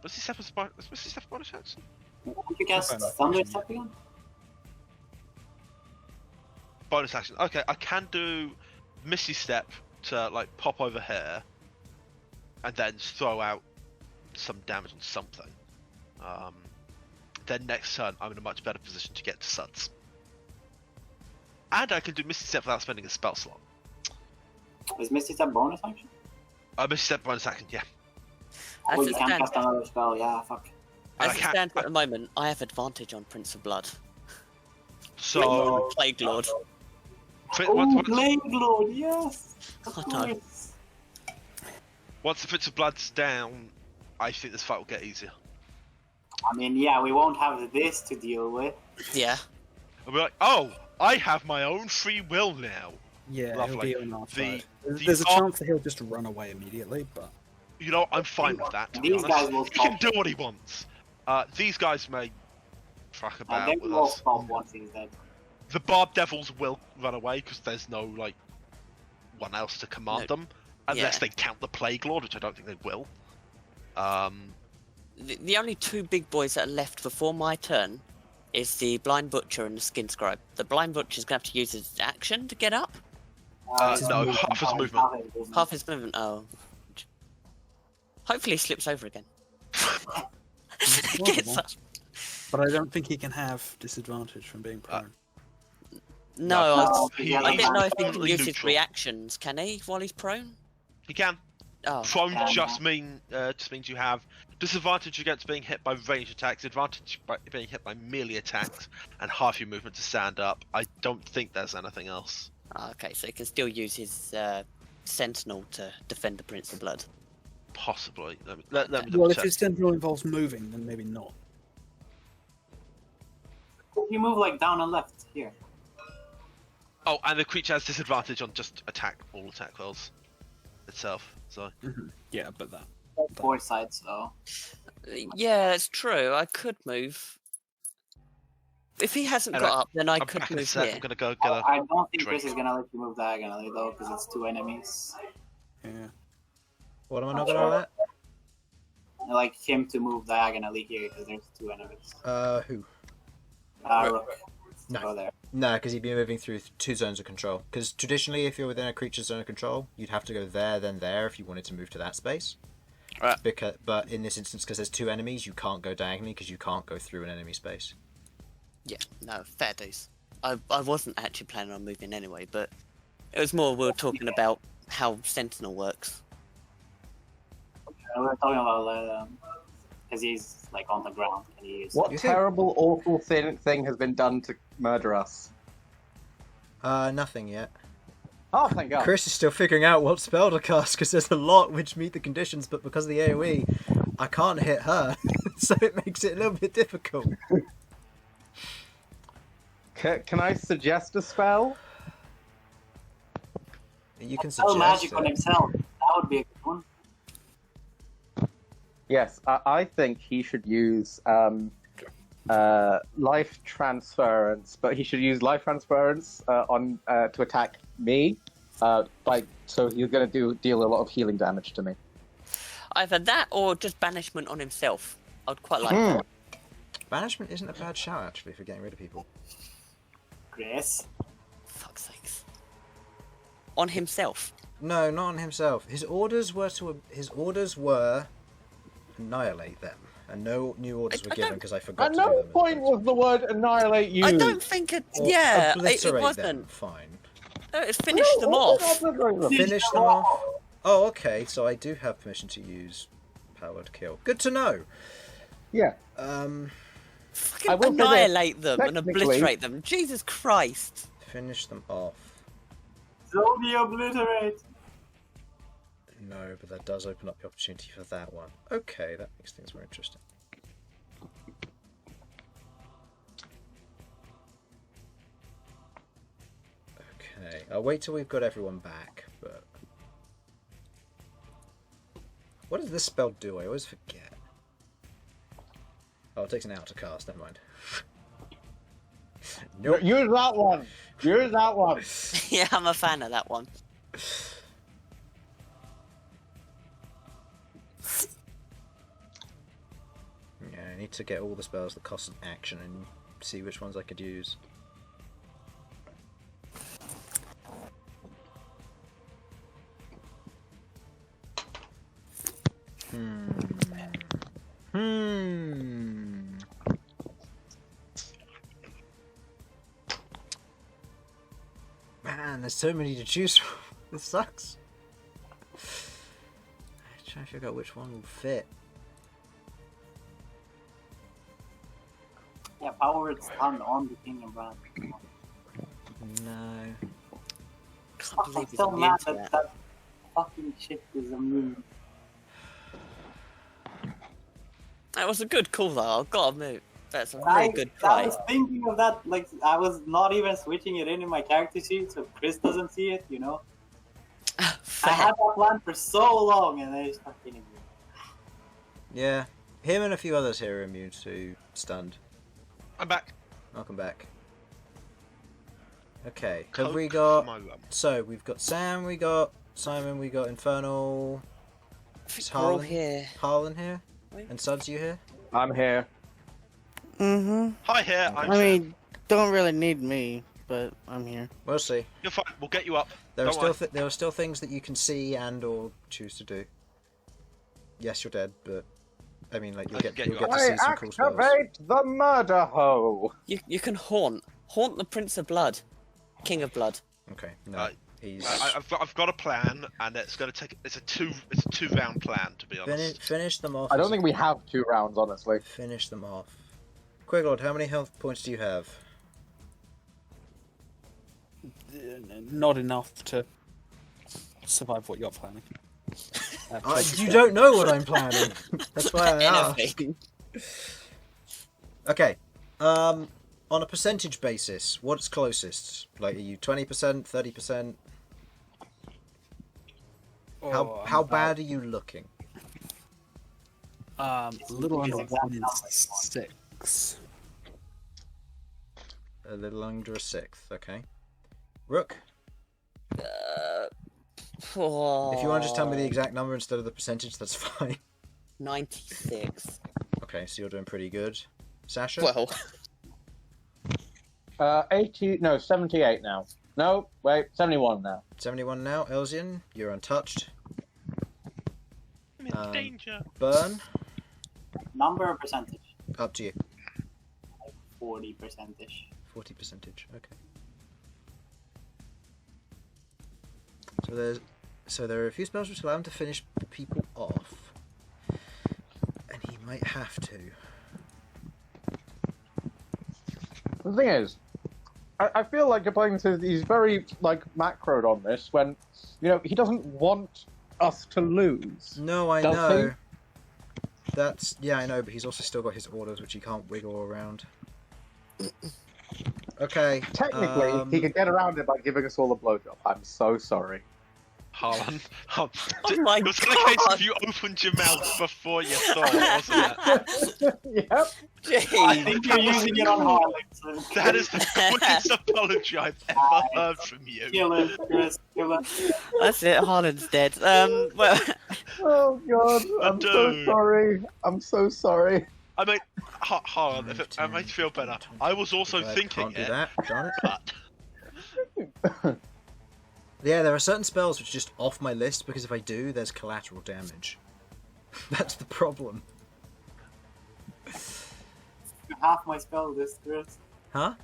Misty Step is Misty Step bonus action? Did you cast Fair enough. Thunder Step again? Bonus action. Okay, I can do Misty Step to like pop over here, and then throw out some damage on something. Then next turn, I'm in a much better position to get to Sudz. And I can do Misty Step without spending a spell slot. Is Misty Step bonus action? Misty Step bonus action, yeah. Oh, As you it can't stands, cast another spell, yeah, fuck. And as I it can't- stands at the moment, I have advantage on Prince of Blood. So, Plague Lord. Oh, Plague Lord, yes! Of Oh, no. course. once the Prince of Blood's down, I think this fight will get easier. I mean, yeah, we won't have this to deal with. Yeah. I'll be like, oh, I have my own free will now. Yeah, Lovely. he'll be on our side. the There's a ar- chance that he'll just run away immediately, but You know, I'm fine with that, to be These honest. guys will He can stop. do what he wants. These guys may track They about with will us. stop once he's dead. The Barbed Devils will run away because there's no, like, one else to command them. Unless Yeah. they count the Plague Lord, which I don't think they will. The only two big boys that are left before my turn is the Blind Butcher and the Skin Scribe. The Blind Butcher's going to have to use his action to get up. No, half his movement. Half his movement, oh. Hopefully he slips over again. Gets up. but I don't think he can have disadvantage from being prone. No, he- I didn't know if he can completely use his neutral. reactions, can he, while he's prone? He can. Oh, Prone just means you have disadvantage against being hit by ranged attacks, advantage by being hit by melee attacks, and half your movement to stand up. I don't think there's anything else. okay, so he can still use his Sentinel to defend the Prince of Blood. Possibly. Let me double Well, if check. his sentinel involves moving, then maybe not. You move like down and left here. Oh, and the creature has disadvantage on just all attack rolls itself. So Yeah, but that. Four sides, so. Yeah, it's true. I could move. If he hasn't Anyway, got up, then I I'm could back in a move sec. here. I'm gonna go get a. I don't think drink. Chris is gonna let you move diagonally though, because it's two enemies. Yeah. What am I not gonna let? I like him to move diagonally here because there's two enemies. Who? Rook. No. Go there. No, because you'd be moving through two zones of control. Because traditionally, if you're within a creature's zone of control, you'd have to go there, then there, if you wanted to move to that space. Right. But in this instance, because there's two enemies, you can't go diagonally because you can't go through an enemy space. Yeah, no, fair dues. I wasn't actually planning on moving anyway, but it was more we were talking about how Sentinel works. We're talking about because he's like on the ground and he is. What You think- terrible, awful thing has been done to murder us? Nothing yet. Oh, thank God. Chris is still figuring out what spell to cast because there's a lot which meet the conditions, but because of the AoE, I can't hit her, so it makes it a little bit difficult. Can I suggest a spell? You can Oh, suggest magic on it. himself. That would be a good one. Yes, I think he should use life transference, but he should use life transference on to attack me. So he's going to deal a lot of healing damage to me. Either that or just banishment on himself. I'd quite like that. Banishment isn't a bad shout actually for getting rid of people. Chris. Fuck's sakes. On himself. No, not on himself. His orders were annihilate them, and no new orders were given because I forgot At to do no them. point was the word annihilate used. I don't think it. Or Yeah, it obliterate wasn't. them. Fine. No, it's finished them off. Finish them off. Oh, okay. So I do have permission to use powered kill. Good to know. Yeah. Fucking I will say that annihilate them and technically- obliterate them. Jesus Christ. Finish them off. Zombie obliterate. No, but that does open up the opportunity for that one. Okay, that makes things more interesting. Okay, I'll wait till we've got everyone back, but... What does this spell do? I always forget. Oh, it takes an hour to cast, never mind. Nope. Use that one. Use that one. Yeah, I'm a fan of that one. Yeah, I need to get all the spells that cost an action and see which ones I could use. Man, there's so many to choose from. This sucks. I'm trying to figure out which one will fit. Yeah, power is done on the Kingdom Brand. No. Can't I'm believe he's still immune mad to that that. that fucking shit is immune. That was a good call, though. I've got to admit. That's a very good I try. was thinking of that, like, I was not even switching it in my character sheet so Chris doesn't see it, you know? I had that plan for so long and they started hitting me. Yeah. Him and a few others here are immune to stunned. I'm back. Welcome back. Okay. Have Coke we got... for my rum. So, we've got Sam, we got Simon, we got Infernal... I Is think we're all Harlan here. Harlan here? And Sudz, you here? I'm here. Mm-hmm. Hi here. I'm I mean, don't really need me, but I'm here. We'll see. You're fine. We'll get you up. There are Don't still there are still things that you can see and or choose to do. Yes, you're dead, but I mean, like you'll I get can get you'll you get up. to see some cool spells. the murder hoe. You can haunt the Prince of Blood, King of Blood. Okay, no, Right. he's I've got a plan, and it's going to take. It's a 2-round plan, to be honest. finish them off. I don't think we have 2 rounds, honestly. Finish them off. Queglod, how many health points do you have? Not enough to survive what you're planning. You don't know what I'm planning. That's why I asked. Anything. Okay. On a percentage basis, what's closest? Like, are you 20%, 30%? How bad are you looking? A little under 1 in 6. A little under a sixth. Okay. Rook, if you want to just tell me the exact number instead of the percentage, that's fine. 96. Okay, so you're doing pretty good. Sasha? Well, 78 now. No, wait, 71 now. 71 now. Elsyan, you're untouched. I'm in danger. Bern, Number or percentage? up to you. 40 percentage. 40 percentage. Okay. So there are a few spells which allow him to finish people off, and he might have to. The thing is, I feel like you're playing to. He's very like macroed on this when, you know, he doesn't want us to lose. No, I Does know. That's I know, but he's also still got his orders which he can't wiggle around. Okay. Technically, he could get around it by giving us all a blowjob. I'm so sorry. Harlan. Oh my It was the case of you opened your mouth before you thought, wasn't it? Yep. I think you're using it on Harlan. So That is the quickest apology I've ever heard from you. kill him, Chris. Kill him. that's it. Harlan's dead. Well, Oh God, I'm so Dude. sorry. I'm so sorry. I mean, Harlan, if it makes you feel better, I was also I thinking can't do it, that. Darn it. but Yeah, there are certain spells which are just off my list because if I do, there's collateral damage. That's the problem. Half my spell list, Chris. Huh?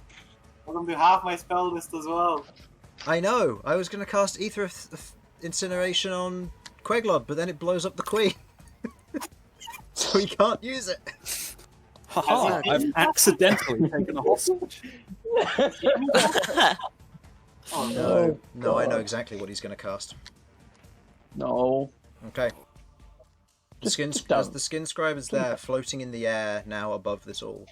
Welcome to half my spell list as well. I know. I was going to cast Ether Incineration on Queglod, but then it blows up the Queen. So we can't use it. Haha, I've accidentally taken a hostage. Oh, No, no, I know God. exactly what he's going to cast. No. Okay. The Just skin, don't. as the skin scribe is there, floating in the air, now above this all.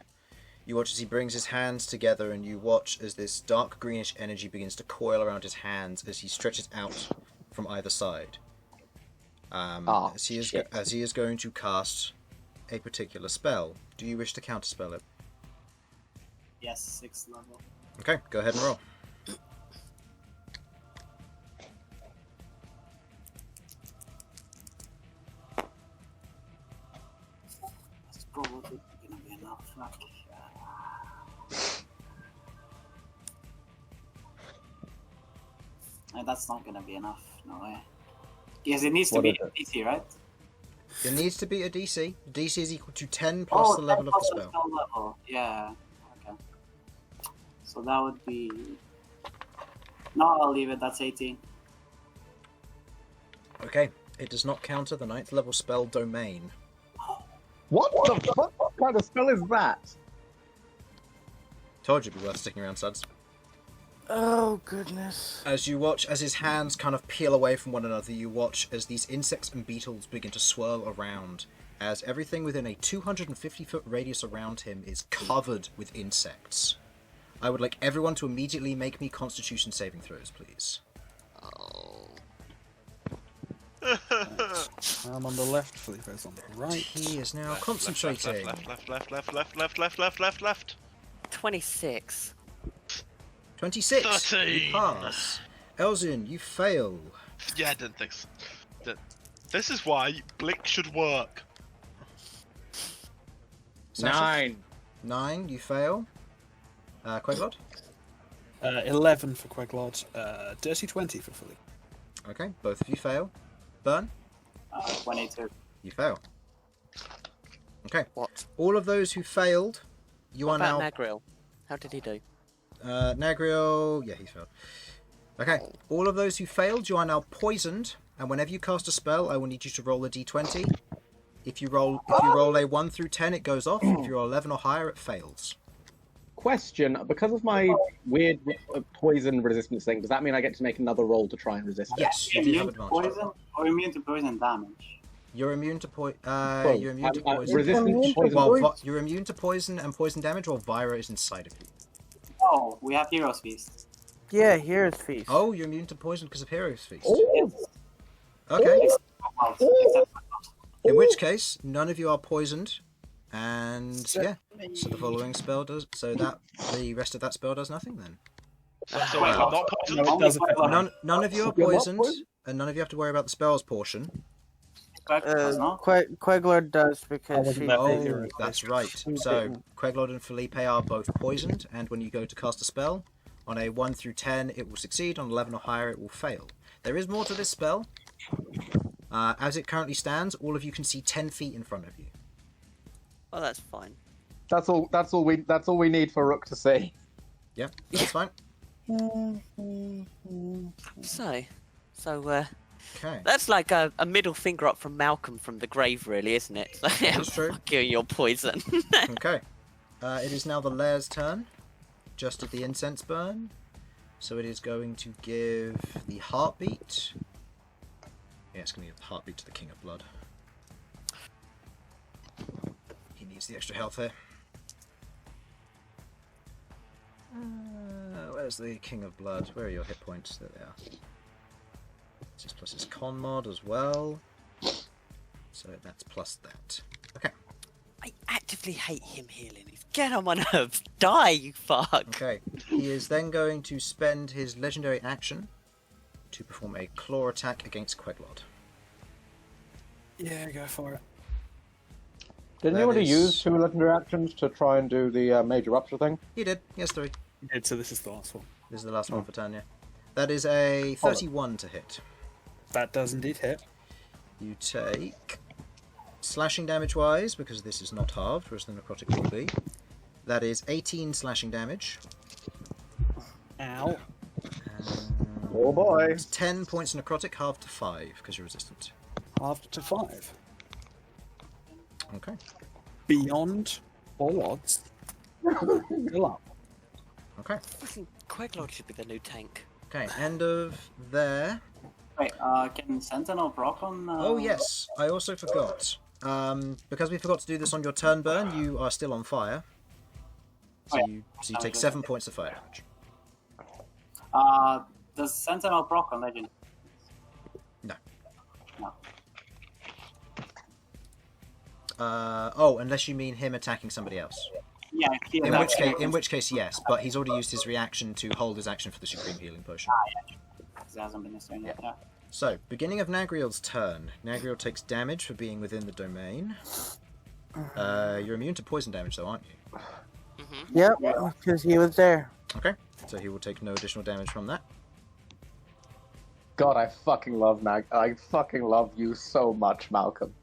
You watch as he brings his hands together, and you watch as this dark greenish energy begins to coil around his hands as he stretches out from either side. Oh, as he is shit. as he is going to cast a particular spell. Do you wish to counterspell it? yes, 6th level. Okay, go ahead and roll. Let's go with it. Gonna be enough. Fuck. That's not gonna be enough. No way. Yes, it needs to What be is it? DC, right? It needs to be a DC. DC is equal to 10 plus the level of the plus spell. level. Yeah. Okay. So that would be. No, I'll leave it. That's 18. Okay, it does not counter the 9th level spell Domain. What the fuck? What kind of spell is that? Told you it'd be worth sticking around, Sudz. Oh goodness. As you watch, as his hands kind of peel away from one another, you watch as these insects and beetles begin to swirl around as everything within a 250-foot radius around him is covered with insects. I would like everyone to immediately make me Constitution saving throws, please. Oh. I'm on the left, Felipe's on the right. He is now Left, concentrating. Left. 26. 26. 13. You pass. Elsyan, you fail. Yeah, I didn't think so. This is why Blink should work. Sasha? 9. You fail. Queglod? 11 for Queglod, dirty 20 for Felipe. Okay, both of you fail. Bern? 22. You fail. Okay. What? All of those who failed, you What are about now... Nagril? How did he do? Nagriel... Yeah, he failed. Okay. All of those who failed, you are now poisoned, and whenever you cast a spell, I will need you to roll a d20. If you roll a 1 through 10, it goes off. If you roll 11 or higher, it fails. Question: because of my weird poison resistance thing, does that mean I get to make another roll to try and resist it? Yes, you do have Immune to advantage. poison or immune to poison damage? You're immune to poison. Both. You're immune to poison. Resistant to poison. Well, you're immune to poison and poison damage while Vira is inside of you. Oh, we have Hero's Feast. Yeah, here's feast. Oh, you're immune to poison because of Hero's Feast. Oh, Okay. Except In which case, none of you are poisoned, and yeah. So the following spell does. So that the rest of that spell does nothing then. So wait, I'm not poisoned. No, it doesn't affect me. None of you are You're not poisoned, poisoned? and none of you have to worry about the spells portion. Queglod does because wasn't she. that big. Oh, You're that's right. So Queglod and Felipe are both poisoned, and when you go to cast a spell, on a 1 through 10 it will succeed, on 11 or higher it will fail. There is more to this spell. As it currently stands, all of you can see 10 feet in front of you. Oh, that's fine. that's all we need for Rook to see. Yeah, that's fine. So, Okay. that's like a middle finger up from Malcom from the grave, really, isn't it? So, yeah, That's true. fuck you, you're poison. Okay. It is now the Lair's turn. Just at the incense burn. So it is going to give the heartbeat. Yeah, it's going to give the heartbeat to the King of Blood. He needs the extra health here. Where's the King of Blood? Where are your hit points? There they are. This is plus his con mod as well. So that's plus that. Okay. I actively hate him healing. He's get on my nerves. Die, you fuck. Okay. He is then going to spend his legendary action to perform a claw attack against Queglod. Yeah, go for it. Didn't That you already is- use 2 legendary actions to try and do the major rupture thing? He did. He has 3. You did, so this is the last one. This is the last one for turn, yeah. That is a 31 to hit. That does indeed hit. You take slashing damage wise, because this is not halved, whereas the necrotic will be. That is 18 slashing damage. Ow. Oh boy. It's 10 points necrotic, halved to 5, because you're resistant. Halved to 5. Okay. Beyond all odds. Go up. Okay. Fucking Queglod should be the new tank. Okay, end of there. Wait, can Sentinel proc on? Oh yes, I also forgot. Because we forgot to do this on your turn burn, you are still on fire. So you take 7 points of fire damage. Does Sentinel proc on Legend? No. No. Oh, unless you mean him attacking somebody else. Yeah. In which case, yes. But he's already used his reaction to hold his action for the supreme healing potion. It hasn't been his turn yet. Yeah. So, beginning of Nagriel's turn. Nagriel takes damage for being within the domain. You're immune to poison damage, though, aren't you? Yep, because he was there. Okay. So he will take no additional damage from that. God, I fucking love I fucking love you so much, Malcolm.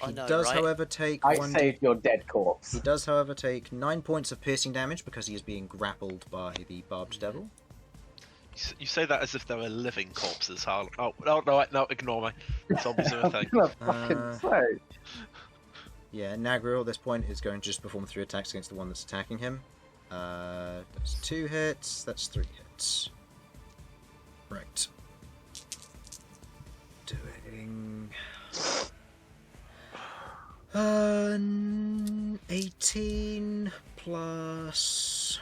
He know, does, right? however, take I one. saved your dead corpse. He does, however, take 9 points of piercing damage because he is being grappled by the Barbed Devil. You say that as if they were living corpses, Harlan. Oh, no, ignore me. Zombies are a thing. I'm gonna fucking say. Yeah, Nagriel at this point is going to just perform 3 attacks against the one that's attacking him. That's 2 hits, that's 3 hits. Right. Doing 18 plus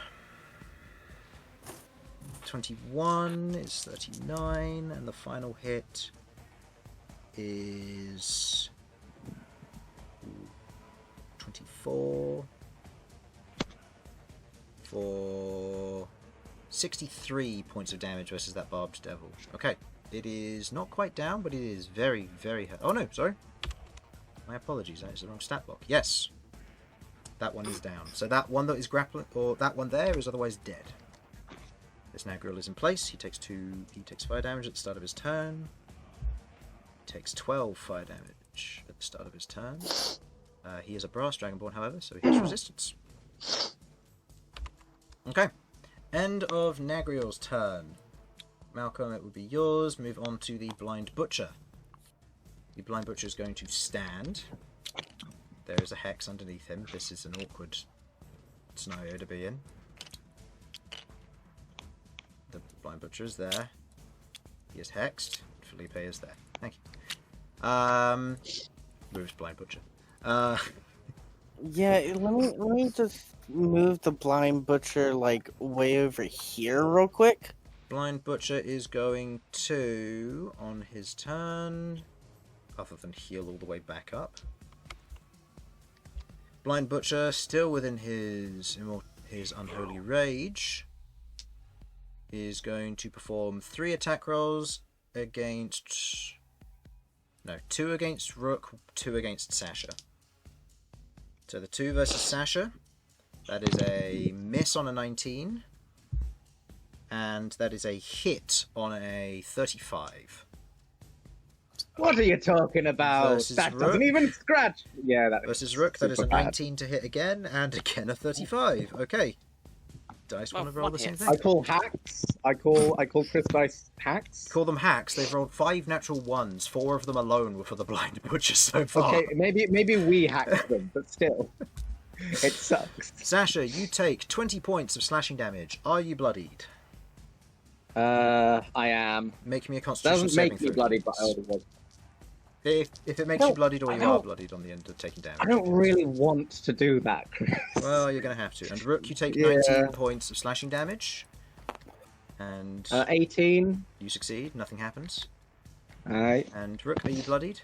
21 is 39, and the final hit is 24 for 63 points of damage versus that Barbed Devil. Okay, it is not quite down, but it is very, very hurt. Oh no, sorry. My apologies, that is the wrong stat block. Yes, that one is down. So that one that is grappling, or that one there, is otherwise dead. This now grill is in place. He takes 5 damage at the start of his turn. He takes 12 fire damage at the start of his turn. He is a brass dragonborn, however, so he has resistance. Okay. End of Nagriel's turn. Malcom, it would be yours. Move on to the Blind Butcher. The Blind Butcher is going to stand. There is a hex underneath him. This is an awkward scenario to be in. The Blind Butcher is there. He is hexed. Felipe is there. Thank you. Moves Blind Butcher. Yeah, let me just move the Blind Butcher like way over here real quick. Blind Butcher is going to, on his turn, other than heal all the way back up. Blind Butcher, still within his Unholy Rage, is going to perform 3 attack rolls against... No, 2 against Rook, 2 against Sasha. So the 2 versus Sasha, that is a miss on a 19, and that is a hit on a 35. What are you talking about? Versus That Rook. doesn't even scratch. Yeah, that Versus Rook, that is a super bad. 19 to hit again, and again a 35. Okay. Dice want to roll the same thing. I call hacks. I call Chris Dice hacks. Call them hacks. They've rolled 5 natural ones. 4 of them alone were for the Blind Butcher so far. Okay, maybe we hacked them, but still, it sucks. Sasha, you take 20 points of slashing damage. Are you bloodied? I am. Make me a Constitution Doesn't saving make me throw, bloody, but please. I already was. If it makes you bloodied or you are bloodied on the end of taking damage. I don't really want to do that, Chris. Well, you're going to have to. And Rook, you take Yeah. 19 points of slashing damage. And 18. you succeed. Nothing happens. Alright. And Rook, are you bloodied?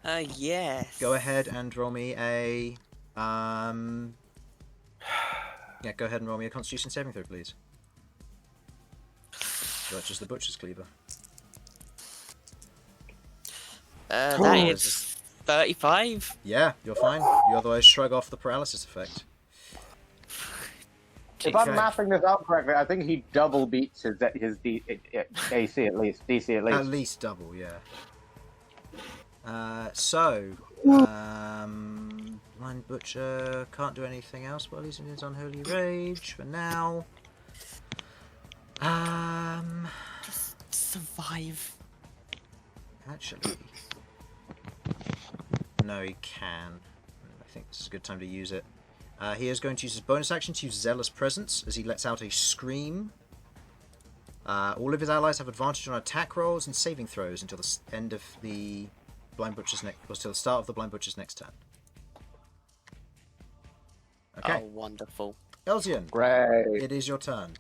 Yes. Go ahead and roll me a... Yeah, go ahead and roll me a Constitution saving throw, please. So that's just the Butcher's Cleaver. That is 35. Yeah, you're fine. You otherwise shrug off the paralysis effect. If I'm Okay. mapping this out correctly, I think he double beats his AC at least. DC at least. At least double, yeah. Blind Butcher can't do anything else while he's in his Unholy Rage for now. Just survive. Actually, no, he can. I think this is a good time to use it. He is going to use his bonus action to use Zealous Presence as he lets out a scream. All of his allies have advantage on attack rolls and saving throws until the end of the Blind Butcher's until the start of the Blind Butcher's next turn. Okay, Oh, wonderful. Elsyan, Great. it is your turn.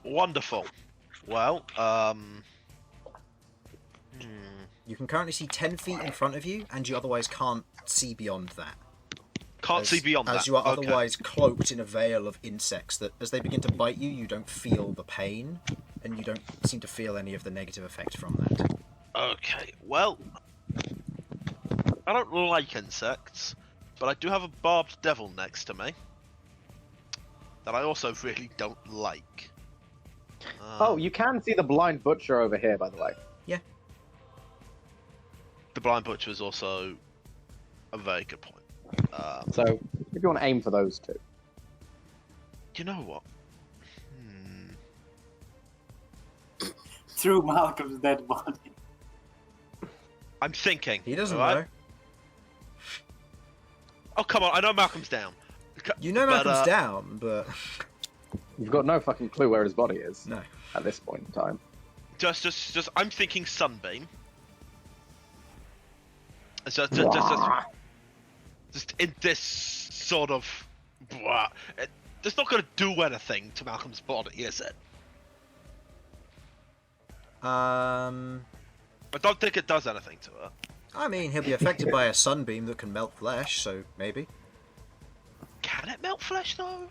Wonderful. Well, You can currently see 10 feet in front of you, and you otherwise can't see beyond that. can't see beyond that. As you are Okay. otherwise cloaked in a veil of insects that, as they begin to bite you, you don't feel the pain, and you don't seem to feel any of the negative effect from that. Okay, well, I don't like insects, but I do have a Barbed Devil next to me that I also really don't like. Oh, you can see the Blind Butcher over here, by the way. The Blind Butcher is also a very good point. So, if you want to aim for those two. You know what? Through Malcolm's dead body. I'm thinking. He doesn't alright? know. Oh, come on, I know Malcolm's down. You know But, Malcolm's down, but You've got no fucking clue where his body is no. at this point in time. Just, I'm thinking Sunbeam. Just in this sort of, it's not going to do anything to Malcolm's body, is it? I don't think it does anything to her. I mean, he'll be affected by a sunbeam that can melt flesh, so maybe. Can it melt flesh though?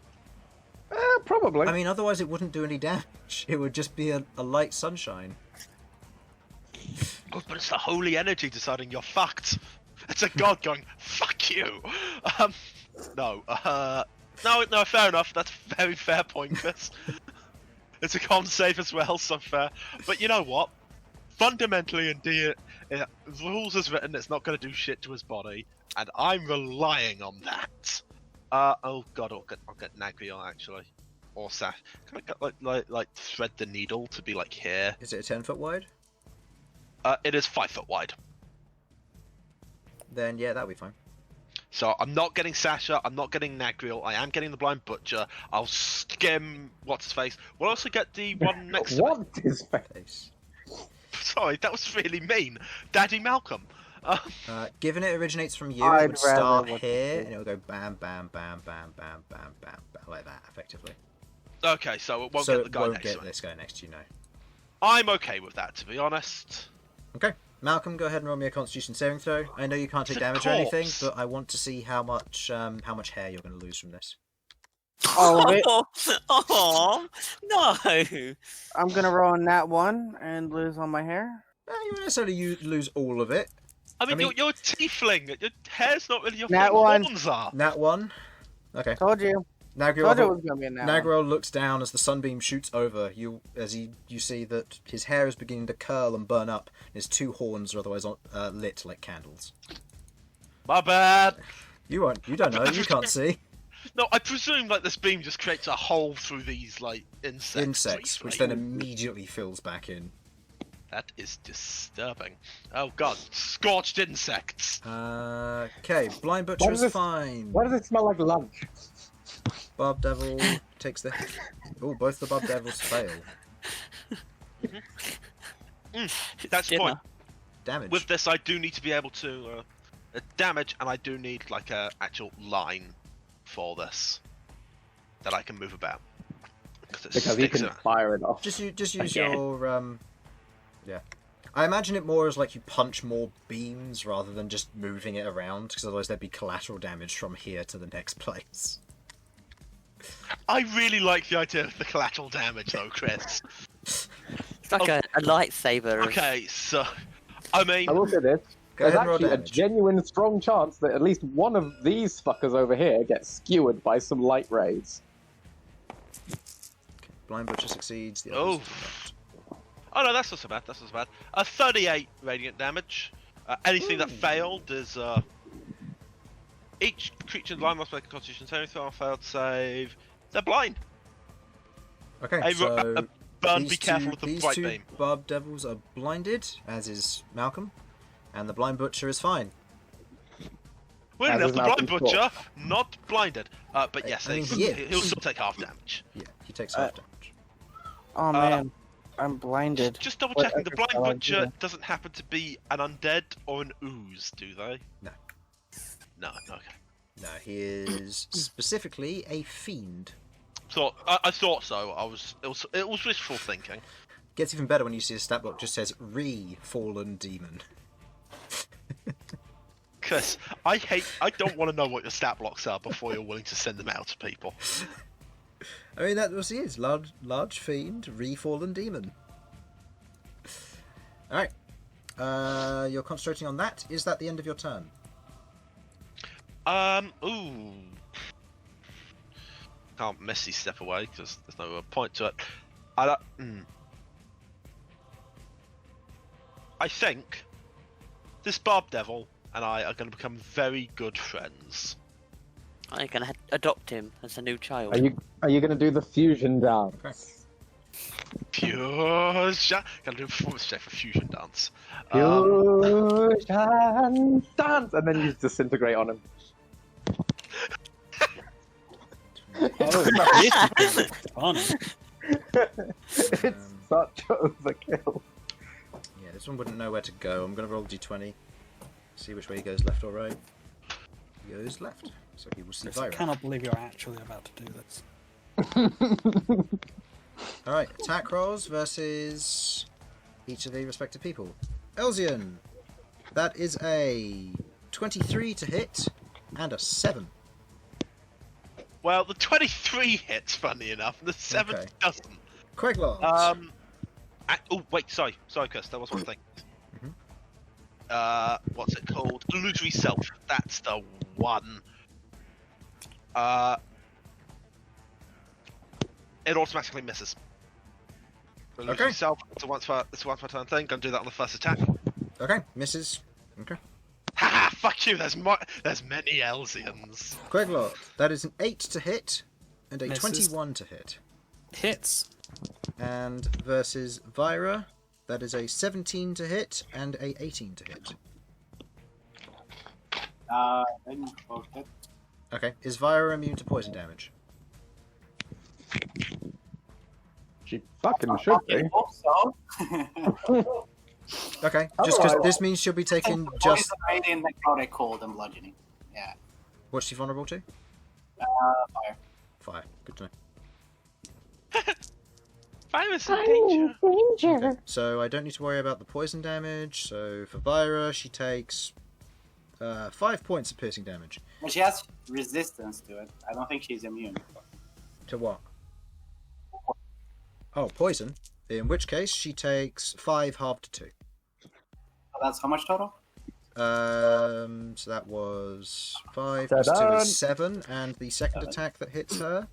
Probably. I mean, otherwise it wouldn't do any damage. It would just be a light sunshine. Oh, but it's the holy energy deciding you're fucked. It's a god going, fuck you. No, fair enough. That's a very fair point, Chris. It's a con save as well, so fair. But you know what? Fundamentally, indeed, the rules as written, it's not going to do shit to his body, and I'm relying on that. Oh god, I'll get Nagriel actually, or Sasha. Can I get like thread the needle to be like here? Is it a 10 foot wide? It is 5 foot wide. Then yeah, that'll be fine. So I'm not getting Sasha, I'm not getting Nagriel, I am getting the Blind Butcher. I'll skim what's his face. We'll also get the one next to What's his face? Sorry, that was really mean. Daddy Malcolm. Given it originates from you, I'd it would start rather here, and it will go bam, bam, bam, bam, bam, bam, bam, bam, like that, effectively. Okay, so it won't So get the it guy won't next get to him. this guy next to you, no. I'm okay with that, to be honest. Okay, Malcolm, go ahead and roll me a Constitution saving throw. I know you can't take It's a damage or anything, corpse. but I want to see how much hair you're going to lose from this. All of it. Oh, no. I'm gonna roll on that one and lose all my hair. You won't necessarily lose all of it. I mean, you're a tiefling. Your hair's not really your That thing. one. Horns are. Nat 1. Okay. Told you. Told you it Nagriel, was gonna be a nat one. Nagriel looks down as the sunbeam shoots over. You see that his hair is beginning to curl and burn up. His two horns are otherwise lit like candles. My bad. You don't know. You can't see. No, I presume like this beam just creates a hole through these like insects. Which briefly. then immediately fills back in. That is disturbing. Oh god, scorched insects. Okay, Blind Butcher Why does is it- fine. Why does it smell like lunch? Barbed Devil takes the... Oh, both the Barbed Devils fail. That's the dinner. point. Damage. With this, I do need to be able to damage, and I do need like a actual line for this that I can move about. It Because he sticks can around. fire it off. Just use Again. your... Yeah. I imagine it more as like you punch more beams rather than just moving it around, because otherwise there'd be collateral damage from here to the next place. I really like the idea of the collateral damage, though, Chris. It's like a lightsaber. Okay, so I mean, I will say this. Go There's ahead and roll actually a damage. genuine strong chance that at least one of these fuckers over here gets skewered by some light rays. Blind Butcher succeeds, the Oh. others do not. oh no, that's not so bad. That's not so bad. 38 radiant damage. Anything that failed is each creature in the line must make a Constitution saving throw. Failed save. They're blind. Okay, Hey, so... Bern, these be careful with the these bright two beam. Barbed Devils are blinded, as is Malcolm, and the Blind Butcher is fine. Weird As enough, is the blind Malcolm's butcher not blinded. But yes, I mean, he'll still take half damage. Yeah, he takes half damage. Oh man, I'm blinded. Just double checking, the Whatever blind shall I butcher do? doesn't happen to be an undead or an ooze, do they? No. No, okay. No, he is specifically a fiend. So I thought so. It was wishful thinking. Gets even better when you see his stat block just says Fallen Demon. Chris, I don't want to know what your stat blocks are before you're willing to send them out to people. I mean, that was he is. Large fiend, Fallen Demon. Alright. You're concentrating on that. Is that the end of your turn? Ooh. Can't messy step away because there's no point to it. I think this Barbed Devil and I are going to become very good friends. I'm gonna adopt him as a new child. Are you going to do the fusion dance? Fusion. Gotta do a performance check for fusion dance. Fusion dance, and then you disintegrate on him. Funny. It's such overkill. Yeah, this one wouldn't know where to go. I'm going to roll d20. See which way he goes, left or right. He goes left. So he will see Chris, I Vyra. cannot believe you're actually about to do this. Alright, attack rolls versus each of the respective people. Elsyan! That is a 23 to hit and a 7. Well, the 23 hits, funny enough, and the 7 Okay. doesn't. Queglod! Oh, wait, sorry, Chris, that was one thing. What's it called? Illusory Self. That's the one. It automatically misses. Illusory Okay. Self. It's a once per turn thing. Gonna do that on the first attack. Okay, misses. Okay. Haha! Fuck you. There's many Elsyans. Queglod, that is an 8 to hit and a Misses. 21 to hit. Hits. And versus Vyra, that is a 17 to hit and a 18 to hit. Okay. Okay, is Vyra immune to poison damage? She fucking should be. I hope so. Okay, just because this means she'll be taking just... Poison, radiant, necrotic, cold, and bludgeoning. Yeah. What's she vulnerable to? Fire. Fire. Good to know. Virus in danger. Okay, so I don't need to worry about the poison damage. So for Vyra, she takes 5 points of piercing damage. But she has resistance to it. I don't think she's immune. To what? Oh, poison. In which case, she takes 5 halved to 2. So that's how much total? So that was 5 plus 2 Ta-da! is 7, and the second attack that hits her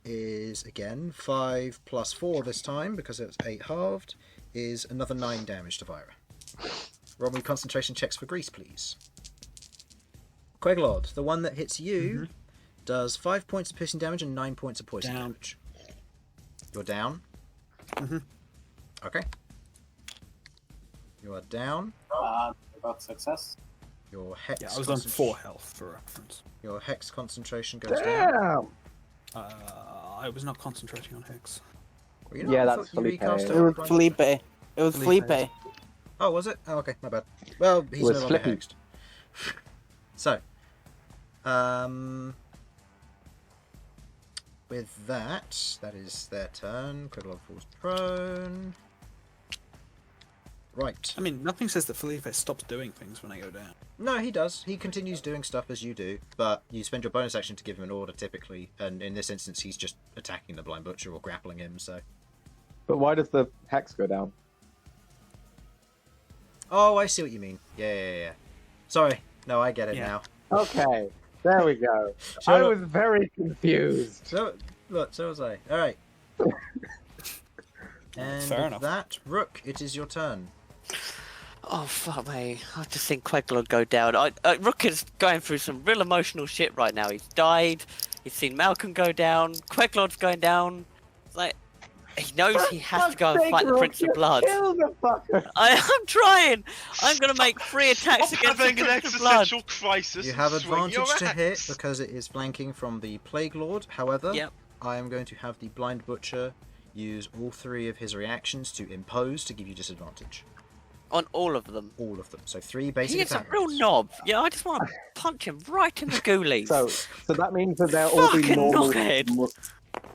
is again 5 plus 4 this time because it's 8 halved, is another 9 damage to Vyra. Roll me concentration checks for grease, please. Queglod, the one that hits you, does 5 points of piercing damage and 9 points of poison Down. damage. You're down? Mhm. Okay. You are down. About success. Your hex. Yeah, I was on 4 health for reference. Your hex concentration goes down. Damn! I was not concentrating on Hex. Well, you know, Yeah, I that's thought you Felipe. recast It over was Brian. Felipe. It was Felipe. Oh, was it? Oh, okay, my bad. Well, he's was no longer Flippy. hexed. So, with that is their turn. Queglod falls prone. Right. I mean, nothing says that Felipe stops doing things when I go down. No, he does. He continues doing stuff as you do, but you spend your bonus action to give him an order typically, and in this instance, he's just attacking the blind butcher or grappling him. So. But why does the hex go down? Oh, I see what you mean. Yeah. Sorry. No, I get it Yeah. now. Okay, there we go. Sure. I was very confused. So, look, so was I. All right. And Fair with enough. that, Rook, it is your turn. Oh, fuck me. I just think Queglod go down. Rook is going through some real emotional shit right now. He's died. He's seen Malcom go down. Queglod's going down. Like, he knows he has to go and fight the Prince of Blood. Kill the fucker. I'm trying. I'm going to make 3 attacks Stop against the having an Prince of Blood. existential crisis. You and have swing your advantage to hit axe. because it is flanking from the Plague Lord. However, Yep. I am going to have the Blind Butcher use all 3 of his reactions to impose to give you disadvantage. On all of them. All of them. So 3 basic He is a attack real rolls. knob. Yeah, I just want to punch him right in the ghoulies. So that means that they'll all be Fucking normal. knockhead.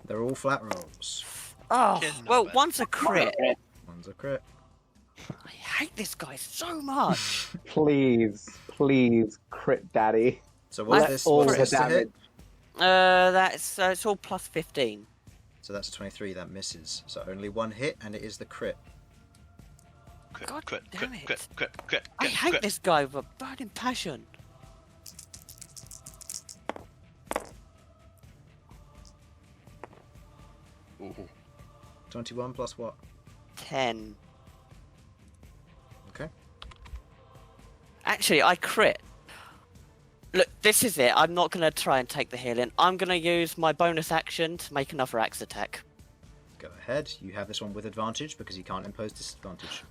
They're all flat rolls. Oh, Fucking well, knob it. one's a crit. One's a crit. I hate this guy so much. Please, crit daddy. So what's That's this? all What's the this to damage. hit? That's it's all plus 15. So that's a 23. That misses. So only 1 hit, and it is the crit. Crit, God crit, damn crit, it. crit, I hate crit. this guy with a burning passion. Ooh. 21 plus what? 10. Okay. Actually, I crit. Look, this is it. I'm not going to try and take the healing. I'm going to use my bonus action to make another axe attack. Go ahead. You have this one with advantage because you can't impose disadvantage.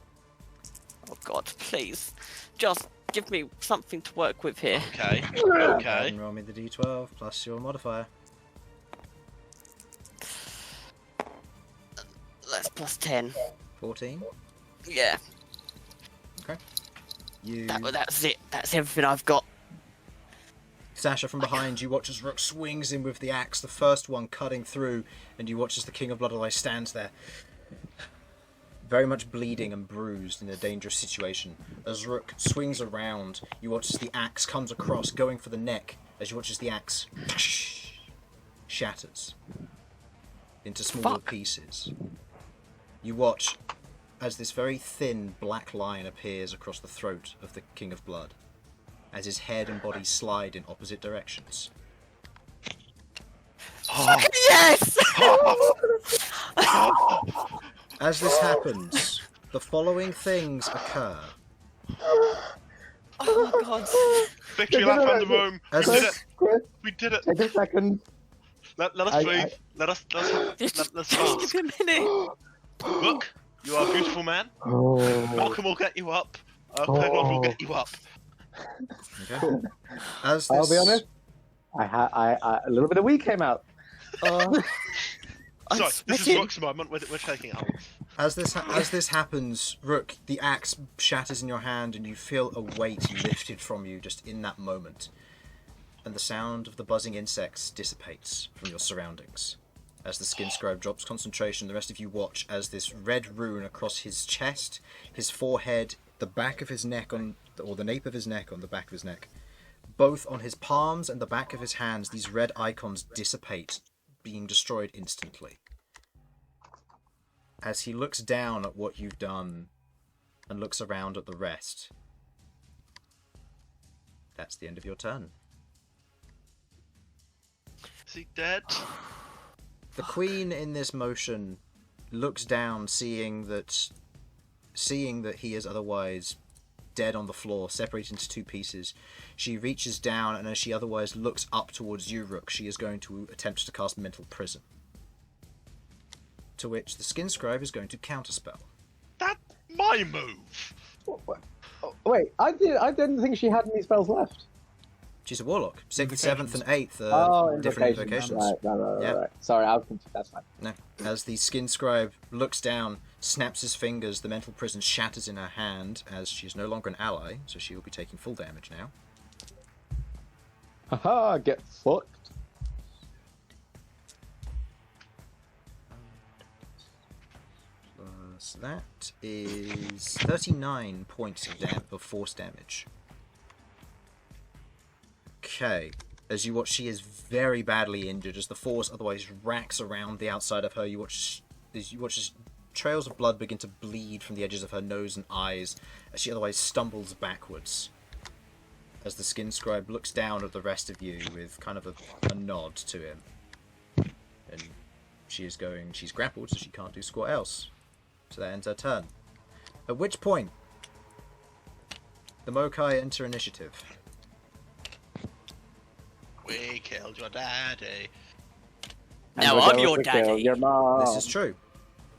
Oh god, please. Just give me something to work with here. Okay, okay. And roll me the d12 plus your modifier. That's plus 10. 14. Yeah. You, That's it. That's everything I've got. Sasha, from behind, you watch as Rook swings in with the axe, the first one cutting through, and you watch as the King of Blood stands there, very much bleeding and bruised in a dangerous situation. As Rook swings around, you watch as the axe comes across, going for the neck, as you watch as the axe shatters into smaller pieces. You watch as this very thin black line appears across the throat of the King of Blood, as his head and body slide in opposite directions. Yes! As this happens, the following things occur. Oh my god. Victory lap on the room. As We did this- it. Chris, We did it. take a second. Let us breathe. Let's Just fast. give me a minute. Look, you are a beautiful man. Oh, Malcom will get you up. Queglod will get you up. Okay. As this, I'll be honest. I a little bit of weed came out. I'm Sorry, this is sweating. Rook's moment. We're taking it out. As this happens, Rook, the axe shatters in your hand, and you feel a weight lifted from you just in that moment. And the sound of the buzzing insects dissipates from your surroundings. As the skin scribe drops concentration, the rest of you watch as this red rune across his chest, his forehead, the back of his neck or the nape of his neck on the back of his neck, both on his palms and the back of his hands, these red icons dissipate, being destroyed instantly. As he looks down at what you've done and looks around at the rest, that's the end of your turn. Is he dead? The Queen in this motion looks down, seeing that he is otherwise dead on the floor, separated into two pieces. She reaches down, and as she otherwise looks up towards you, Rook, she is going to attempt to cast Mental Prison. To which the Skin Scribe is going to counterspell. That's my move. Wait, I didn't think she had any spells left. She's a Warlock. 6th, 7th, and 8th Oh, are different invocations. Right. Yeah. Sorry, I was confused. That's fine. No. As the Skin Scribe looks down, snaps his fingers, the Mental Prison shatters in her hand, as she is no longer an ally, so she will be taking full damage now. Haha, get fucked. Plus that is 39 points of force damage. Okay. As you watch, she is very badly injured as the force otherwise racks around the outside of her. You watch as trails of blood begin to bleed from the edges of her nose and eyes as she otherwise stumbles backwards. As the Skin Scribe looks down at the rest of you with kind of a nod to him. And she's grappled, so she can't do squat else. So that ends her turn. At which point, the Mokai enter initiative. We killed your daddy. Now I'm your daddy. Your mom. This is true.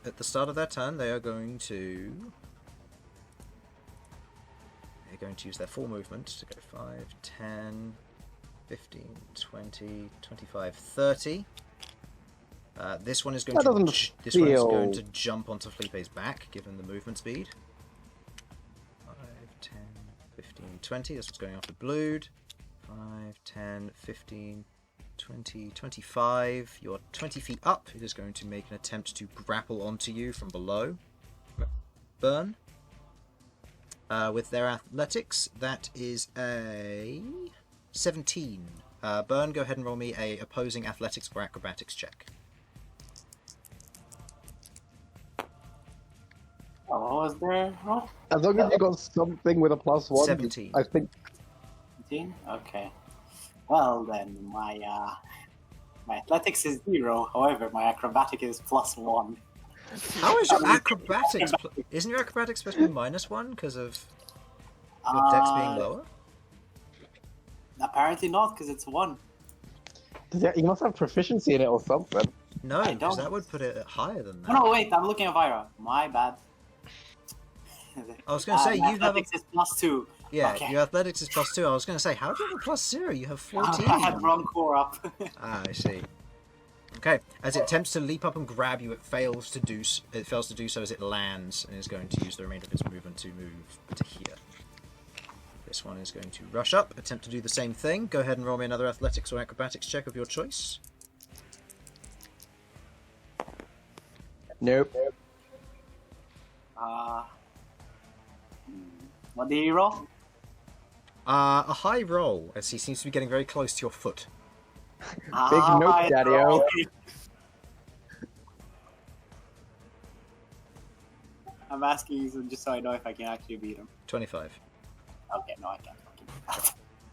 At the start of their turn, they are going to... They're going to use their full movement to go 5, 10, 15, 20, 25, 30. This one is going to jump onto Felipe's back, given the movement speed. 5, 10, 15, 20. This one's going after Blood. 5, 10, 15, 20, 25. You're 20 feet up. It is going to make an attempt to grapple onto you from below. Bern. With their athletics, that is a 17. Bern, go ahead and roll me a opposing athletics or acrobatics check. Oh, was there? Oh, As long as you got something with a +1. 17. I think. 17? Okay. Well then, my athletics is 0. However, my acrobatic is +1. How is your acrobatics? Isn't your acrobatics supposed to be -1 because of your dex being lower? Apparently not, because it's 1. You must have proficiency in it or something. No, I because don't. that would put it at higher than that. Oh, no, wait, I'm looking at Vyra. My bad. I was going to say, my you have a... athletics is +2. Yeah, Okay. your athletics is +2. I was going to say, how do you have a +0? You have 14. I had wrong core up. Ah, I see. Okay, as it attempts to leap up and grab you, it fails to do so as it lands, and is going to use the remainder of its movement to move to here. This one is going to rush up, attempt to do the same thing. Go ahead and roll me another athletics or acrobatics check of your choice. Nope. What did you roll? A high roll, as he seems to be getting very close to your foot. Big nope, Daddy-o. I'm asking you just so I know if I can actually beat him. 25. Okay, no, I can't.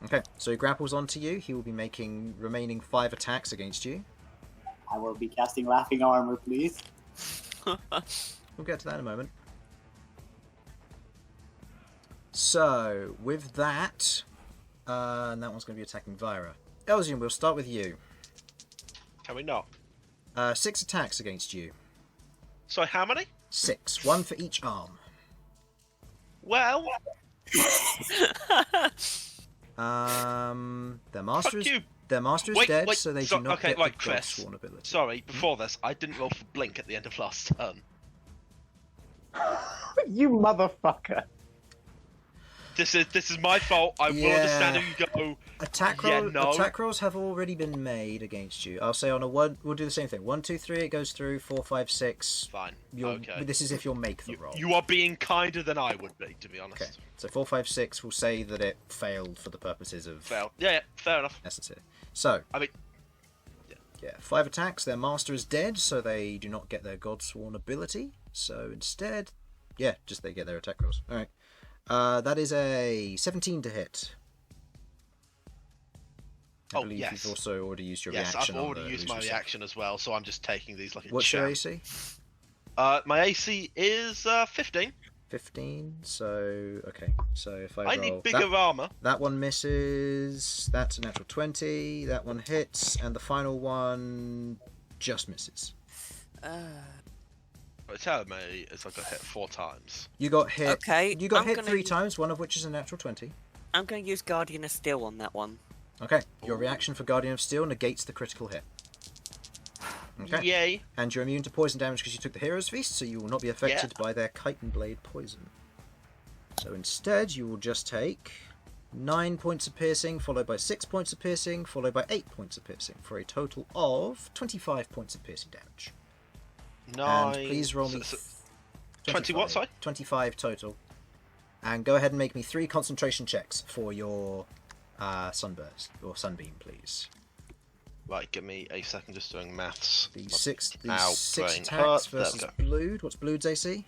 Okay, so he grapples onto you. He will be making remaining 5 attacks against you. I will be casting Laughing Armor, please. We'll get to that in a moment. So, with that, and that one's going to be attacking Vyra. Elsyan, we'll start with you. Can we not? 6 attacks against you. Sorry, how many? 6, 1 for each arm. Well, Their master fuck is you. their master is Wait, dead, wait, so they so- do not okay, get right, the Chris. Godsworn ability. Sorry, before this, I didn't roll for blink at the end of last turn. You motherfucker. This is my fault. I will understand if you go. Attack Yeah, roll, no. attack rolls have already been made against you. I'll say on a 1, we'll do the same thing. 1, 2, 3, it goes through. 4, 5, 6. Fine. You'll, Okay. This is if you'll make the You, roll. you are being kinder than I would be, to be honest. Okay. So 4, 5, 6 will say that it failed for the purposes of Fail. Yeah, fair enough. essence here. So I mean, yeah, 5 attacks. Their master is dead, so they do not get their Godsworn ability. So instead, yeah, just they get their attack rolls. All right. That is a 17 to hit. I believe yes. you've also already used your yes, reaction. I've on already the used my illusory reaction as well, so I'm just taking these like a stuff. What's champ. your AC? My AC is 15. 15. So okay. So if I I roll need bigger armor. that one misses. That's a natural 20. That one hits, and the final one just misses. What it's telling me is I got hit 4 times. You got hit. Okay, You got I'm hit gonna 3 times. One of which is a natural 20. I'm going to use Guardian of Steel on that one. Okay. Your reaction for Guardian of Steel negates the critical hit. Okay. Yay. And you're immune to poison damage because you took the Hero's Feast, so you will not be affected by their Chitin Blade poison. So instead, you will just take 9 points of piercing, followed by 6 points of piercing, followed by 8 points of piercing, for a total of 25 points of piercing damage. 9. And please roll me 20 what, sorry? 25 total. And go ahead and make me 3 concentration checks for your sunburst, or sunbeam, please. Right, give me a second just doing maths. The My 6 brain attacks hurt. versus There we Blood. What's Blood's AC?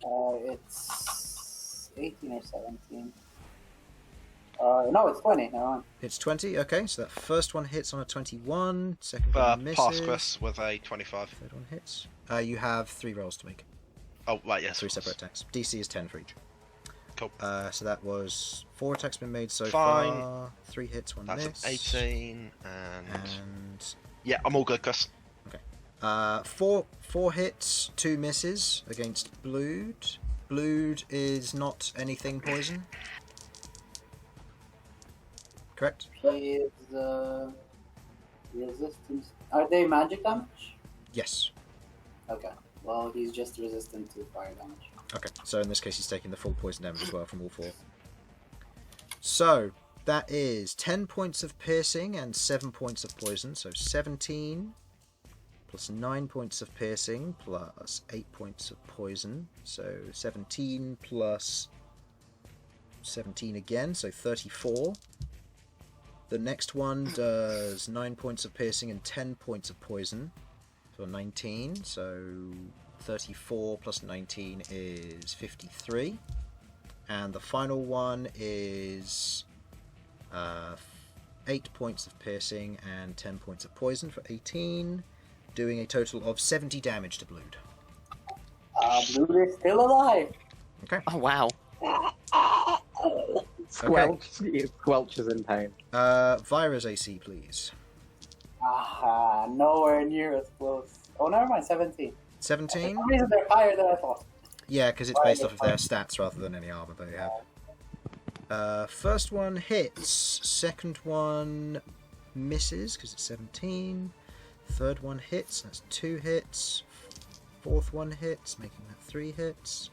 It's 18 or 17. No, it's 20. Never mind. It's 20, okay, so that first one hits on a 21, second go. one misses, Pass Chris with a 25. third one hits. You have 3 rolls to make, Oh, right, yes. 3 of course. separate attacks. DC is 10 for each. Cool. So that was 4 attacks been made so Fine. far, 3 hits, 1 That's miss. an 18, and... And Yeah, I'm all good, Chris. 4 hits, 2 misses against Blood. Blood is not anything poison. Correct? He is resistance. Are they magic damage? Yes. Okay. Well, he's just resistant to fire damage. Okay, so in this case he's taking the full poison damage as well from all 4. So, that is 10 points of piercing and 7 points of poison, so 17 plus 9 points of piercing plus 8 points of poison, so 17 plus 17 again, so 34. The next one does 9 points of piercing and 10 points of poison, for 19, so 34 plus 19 is 53. And the final one is 8 points of piercing and 10 points of poison for 18, doing a total of 70 damage to Blood. Blood is still alive. Okay. Oh, wow. Squelches in pain. Vyra's AC, please. Nowhere near as close. Oh, never mind, 17. 17? For some reason they're higher than I thought. Yeah, because it's based off of their stats rather than any armor they have. First one hits. Second one misses because it's 17. Third one hits. That's 2 hits. Fourth one hits, making that 3 hits.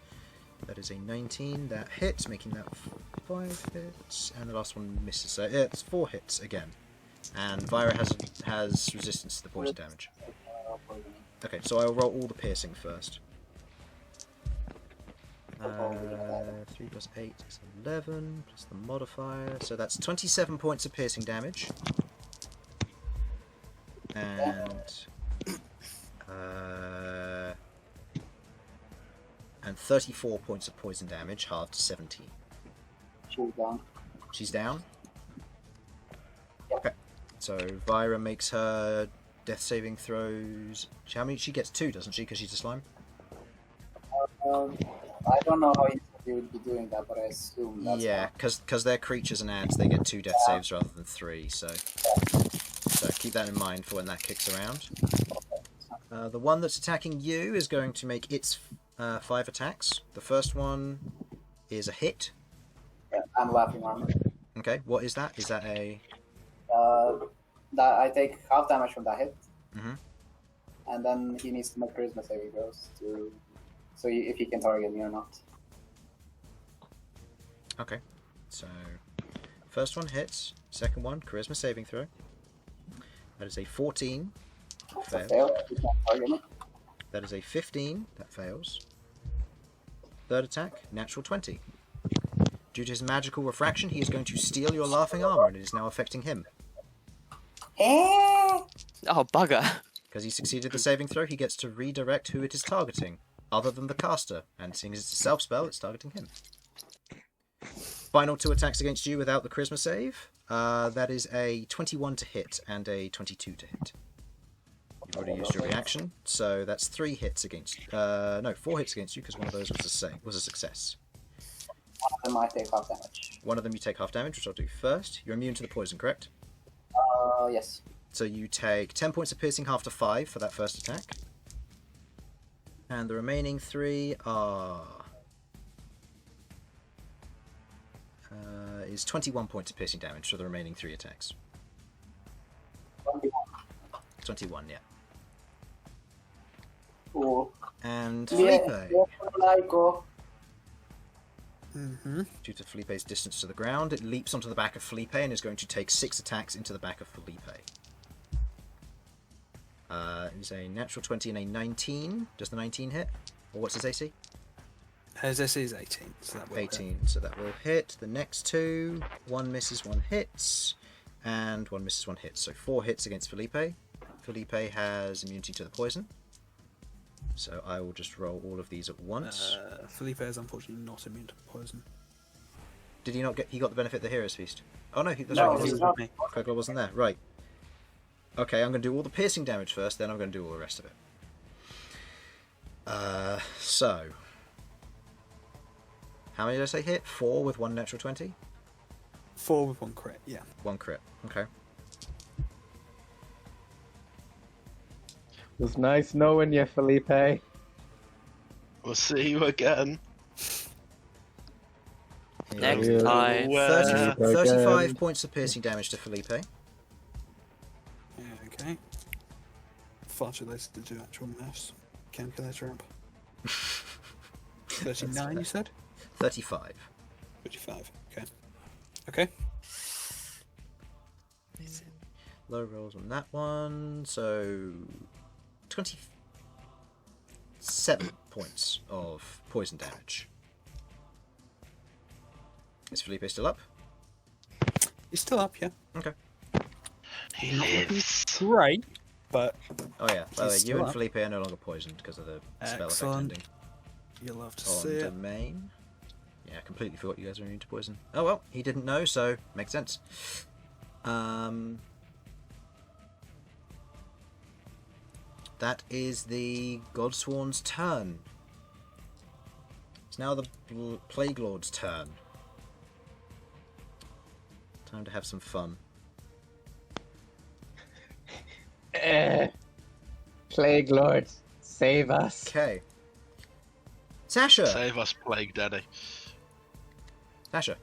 That is a 19. That hits, making that 5 hits. And the last one misses. So it's 4 hits again. And Vira has resistance to the poison damage. Okay, so I'll roll all the piercing first. 3 plus 8 is 11, plus the modifier. So that's 27 points of piercing damage. And 34 points of poison damage, halved to 17. She's down. She's down? Okay. So Vira makes her death saving throws. How many? She gets 2, doesn't she? Because she's a slime? I don't know how you would be doing that, but I assume that's Yeah, because they're creatures and ants, they get 2 death saves rather than 3, so keep that in mind for when that kicks around. The one that's attacking you is going to make its 5 attacks. The first one is a hit. Yeah, I'm laughing armor. Okay, what is that? Is that a... That I take half damage from that hit. Mm-hmm. And then he needs to make charisma saving throws to... So if he can target me or not. Okay, so first one hits, second one, charisma saving throw. That is a 14. Fails. Fail. He can't target me. That is a 15. That fails. Third attack, natural 20. Due to his magical refraction, he is going to steal your laughing armor, and it is now affecting him. Oh, bugger. Because he succeeded the saving throw, he gets to redirect who it is targeting, other than the caster. And seeing as it's a self spell, it's targeting him. Final 2 attacks against you without the charisma save. That is a 21 to hit and a 22 to hit. You've already used your reaction, so that's 3 hits against. No, 4 hits against you because one of those was a success. One of them I take half damage. One of them you take half damage, which I'll do first. You're immune to the poison, correct? Yes. So you take 10 points of piercing, half to 5 for that first attack. And the remaining 3 are... is 21 points of piercing damage for the remaining 3 attacks. 21, yeah. Cool. And Yeah, Felipe. go. Mm-hmm. Due to Felipe's distance to the ground, it leaps onto the back of Felipe and is going to take 6 attacks into the back of Felipe. It is a natural 20 and a 19. Does the 19 hit? Or what's his AC? His AC is 18, so that will 18, so that will hit. The next 2, 1 misses, 1 hits, and 1 misses, 1 hits. So 4 hits against Felipe. Felipe has immunity to the poison. So I will just roll all of these at once. Felipe is unfortunately not immune to poison. Did he not get? He got the benefit of the Hero's Feast. Oh no, that's No, right. he's He not. Queglod wasn't there. Right. Okay, I'm going to do all the piercing damage first, then I'm going to do all the rest of it. So... How many did I say hit? 4 with 1 natural 20? 4 with 1 crit, yeah. 1 crit, okay. It was nice knowing you, Felipe. We'll see you again. Next Yeah. time. 35 points of piercing damage to Felipe. Yeah, okay. Far too late to do actual maths. Calculator up. 39, you said? 35. 55, okay. Okay. Low rolls on that one, so 27 points of poison damage. Is Felipe still up? He's still up, yeah. Okay. He lives. Great, but Oh yeah, by the way, He's you still and up. Felipe are no longer poisoned because of the spell effect Excellent. ending. you'll love to On see it. domain. Yeah, I completely forgot you guys were immune to poison. Oh well, he didn't know, so makes sense. That is the Godsworn's turn. It's now the Plague Lord's turn. Time to have some fun. Plague Lord, save us. Okay. Sasha! Save us, Plague Daddy. Sasha.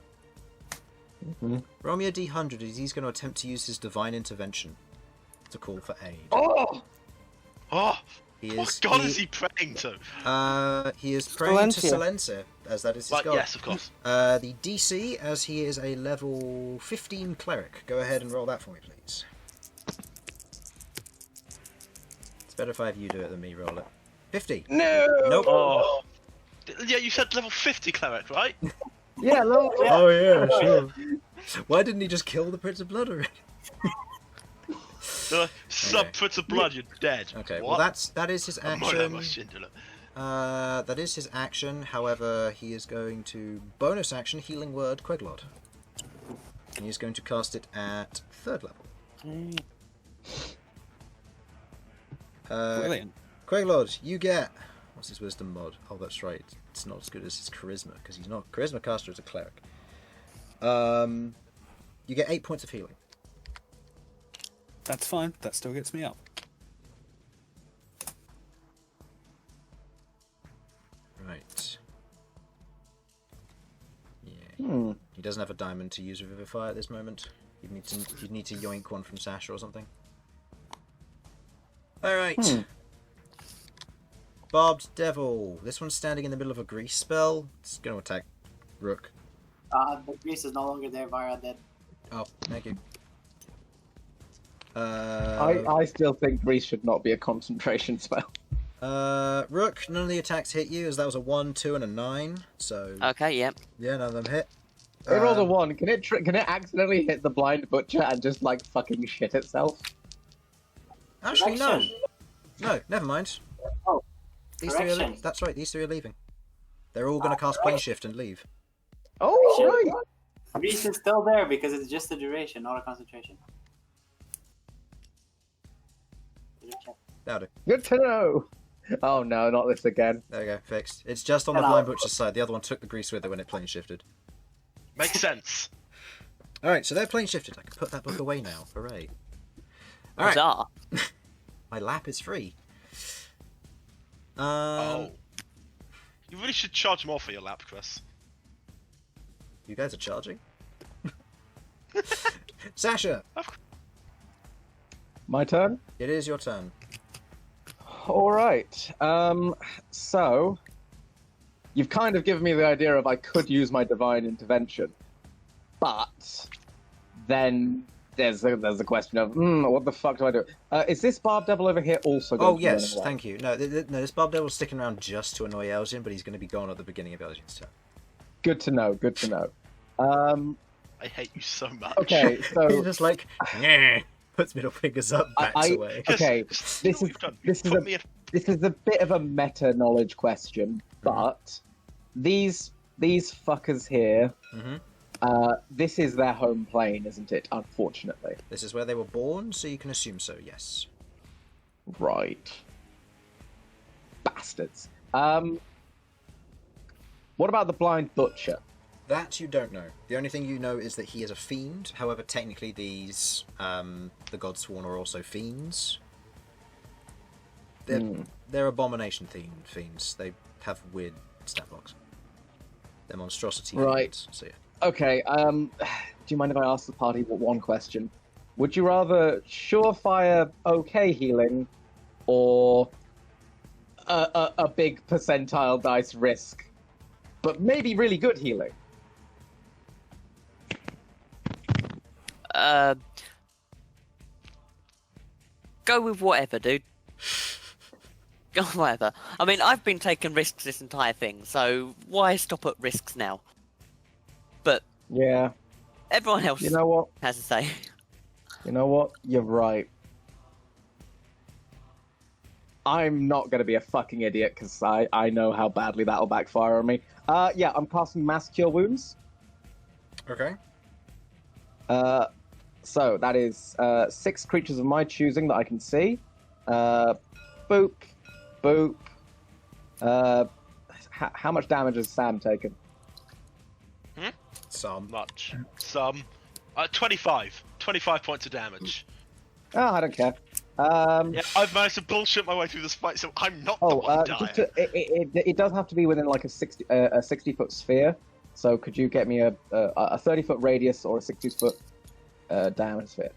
Mhm. Roll me a D100 as he's going to attempt to use his Divine Intervention to call for aid. Oh! Oh! He What is, god is he praying to? He is praying to Silencia. Silencia. as that is his Right, god. yes, of course. The DC, as he is a level 15 cleric. Go ahead and roll that for me, please. It's better if I have you do it than me roll it. 50. No. Nope. Oh. Yeah, you said level 50 cleric, right? Yeah, look. Oh yeah, sure. Why didn't he just kill the Prince of Blood already? Sub Prince of Blood, you're dead. Okay, What? well that is his action. That That is his action. However, he is going to bonus action Healing Word Queglod, and he's going to cast it at 3rd level. Brilliant. Queglod, you get what's his Wisdom mod? Oh, that's right. It's not as good as his Charisma because he's not Charisma caster as a cleric. You get 8 points of healing. That's fine. That still gets me up. Right. Yeah. He doesn't have a diamond to use Revivify at this moment. You'd need to yoink one from Sasha or something. Alright. Barbed Devil. This one's standing in the middle of a grease spell. It's going to attack Rook. The grease is no longer there, Vira dead. Oh, thank you. I still think grease should not be a concentration spell. Rook, none of the attacks hit you, as that was a 1, 2, and a 9. So Okay, yep. yeah, none of them hit. It rolled a 1. Can it accidentally hit the blind butcher and just like fucking shit itself? Actually, no. Correction. No, never mind. Oh, These three are correction. that's right. These three are leaving. They're all going to cast Plane Shift and leave. Oh, Shit. right. Grease is still there because it's just a duration, not a concentration. That'll do. Good to know. Oh no, not this again. There we go, fixed. It's just on the Blind Butcher's side. The other one took the grease with it when it plane shifted. Makes sense. Alright, so they're plane shifted. I can put that book away now. Hooray. Alright, Huzzah. my lap is free. Oh. You really should charge more for your lap, Chris. You guys are charging? Sasha, My turn. it is your turn. All right. So you've kind of given me the idea of I could use my divine intervention, but then there's the question of what the fuck do I do? Is this Barbed Devil over here also going Oh to be yes, running away? thank you. No, no, this Barbed Devil's sticking around just to annoy Elsyan, but he's going to be gone at the beginning of Elsyan's turn. Good to know. Good to know. I hate you so much. Okay, He's so just like, "Nyeh," puts middle fingers up, backs away. okay. Chris, This you know is what you've done? this You've is put a me in- this is a bit of a meta knowledge question, but these fuckers here, this is their home plane, isn't it? Unfortunately, This is where they were born, so you can assume so, yes. right? Bastards. What about the blind butcher? That you don't know. The only thing you know is that he is a fiend. However, technically these, the Godsworn are also fiends. They're abomination fiends. They have weird stat blocks. They're monstrosity Right. fiends. So yeah. Okay. Do you mind if I ask the party one question? Would you rather surefire okay healing, or a big percentile dice risk, but maybe really good healing? Go with whatever, dude. Go with whatever. I mean, I've been taking risks this entire thing, so why stop at risks now? But Yeah. everyone else You know what? has to say. You know what? You're right. I'm not going to be a fucking idiot because I know how badly that'll backfire on me. Yeah, I'm casting Mass Cure Wounds. Okay. So that is 6 creatures of my choosing that I can see. Boop. Boop. How much damage has Sam taken? Some. Much. Some. 25. 25 points of damage. Oh, I don't care. Yeah, I've managed to bullshit my way through this fight, so I'm not the one dying. It does have to be within like a 60-foot sphere. So could you get me a 30-foot radius or a 60-foot diameter sphere?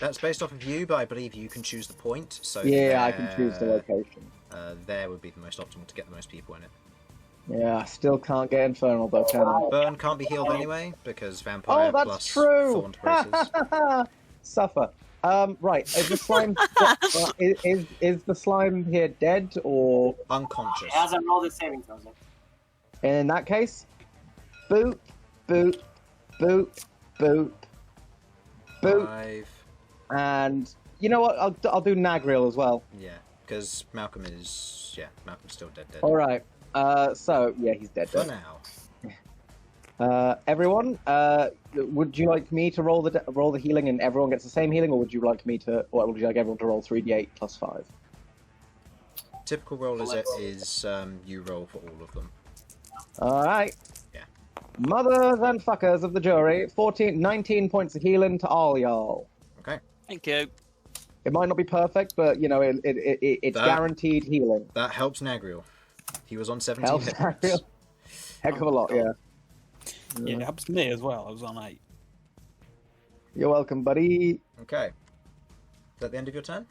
That's based off of you, but I believe you can choose the point. So Yeah, I can choose the location. there would be the most optimal to get the most people in it. Yeah, I still can't get Infernal though, can I? Bern can't be healed anyway because vampire Oh, that's plus true. thorn braces. Suffer. Right. Is the slime? is the slime here dead or Unconscious. It hasn't rolled its saving throws yet. in that case? Boop, boop, boop, boop, boop, 5. and you know what? I'll do Nagriel as well. Yeah, because Malcolm's still dead. All right. So yeah, he's dead. For now. Everyone, would you like me to roll the healing and everyone gets the same healing, or would you like everyone to roll 3d8 plus 5? Typical roll is you roll for all of them. All right. Yeah. Mothers and fuckers of the jury, 19 points of healing to all y'all. Okay. Thank you. It might not be perfect, but you know it's guaranteed healing. That helps Nagriel. He was on 17 Helps hit points. Nagriel. Heck of a lot, yeah. Yeah, it helps me as well. I was on 8. You're welcome, buddy. Okay. Is that the end of your turn?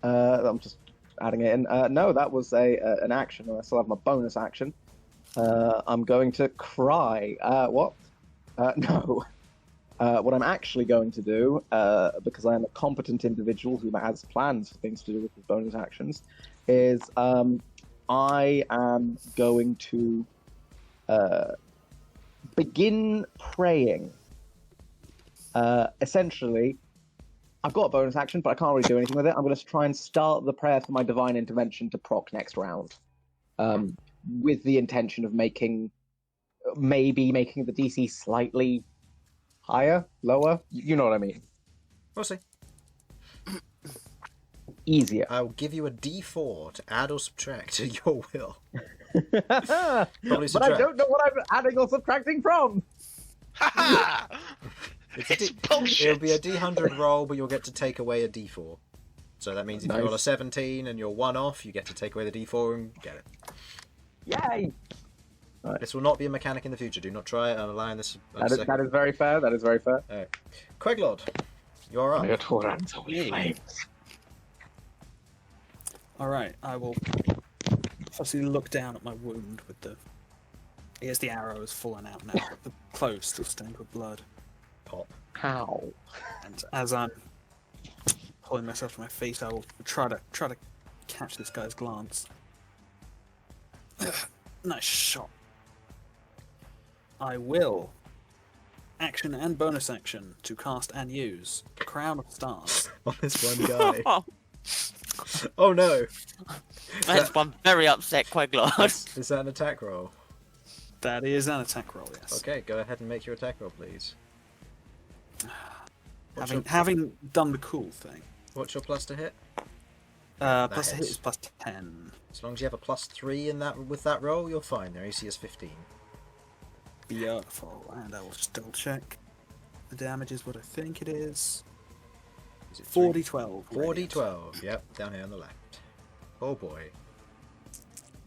I'm just adding it in. No, that was an action. I still have my bonus action. I'm going to cry. What? No. What I'm actually going to do, because I am a competent individual who has plans for things to do with his bonus actions, is I am going to begin praying. Essentially, I've got a bonus action, but I can't really do anything with it. I'm going to try and start the prayer for my divine intervention to proc next round, with the intention of maybe making the DC slightly higher, lower. You know what I mean? We'll see. Easier. I'll give you a D4 to add or subtract to your will. But I don't know what I'm adding or subtracting from. It's bullshit. It'll be a D100 roll, but you'll get to take away a D4. So that means if you roll a 17 and you're 1 off, you get to take away the D4 and get it. Yay! Right. This will not be a mechanic in the future. Do not try it. I'm allowing this. That is very fair. That is very fair. All right. Queglod, you're up. Alright, I will obviously look down at my wound with the... Here's the arrow has fallen out now. The clothes still stained with blood. Pop. How? And as I'm pulling myself to my feet, I will try to catch this guy's glance. Nice shot. I will action and bonus action to cast and use Crown of Stars. On this one guy. Oh no! That's one very upset Queglod. Is that an attack roll? That is an attack roll, yes. Okay, go ahead and make your attack roll, please. Having done the cool thing. What's your plus to hit? Plus to hit is plus 10. As long as you have a +3 in that with that roll, you're fine. Their AC is 15. Beautiful. And I will just double check. The damage is what I think it is. Is it 4d12. 4d12. Yep, down here on the left. Oh boy.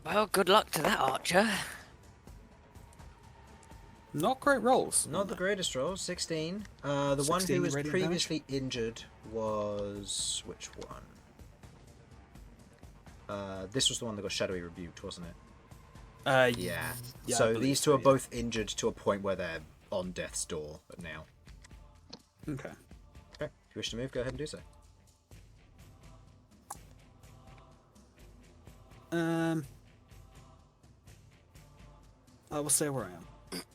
Well, good luck to that archer. Not great rolls. Not the greatest roll. 16. The 16 one who was radiant previously injured was which one? This was the one that got shadowy rebuked, wasn't it? Yeah. yeah, So I believe these two so, are yeah. both injured to a point where they're on death's door now. Okay. Okay. If you wish to move, go ahead and do so. I will stay where I am.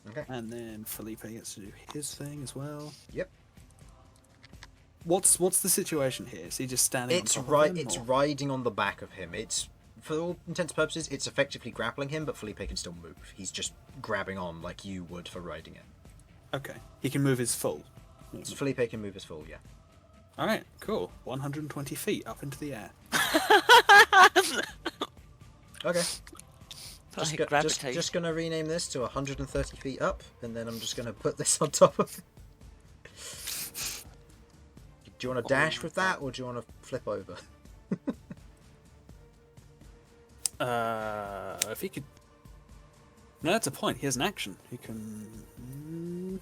Okay. And then Felipe gets to do his thing as well. Yep. What's the situation here? Is he just standing It's on top right. of him? It's or- riding on the back of him. It's for all intents and purposes, it's effectively grappling him, but Felipe can still move. He's just grabbing on like you would for riding it. Okay. He can move his full. So Felipe can move his full, yeah. Alright, cool. 120 feet up into the air. Okay. Like Just gravitation. gonna rename this to 130 feet up, and then I'm just gonna put this on top of it. Do you want to dash with that, or do you want to flip over? If he could... No, that's a point. He has an action. He can...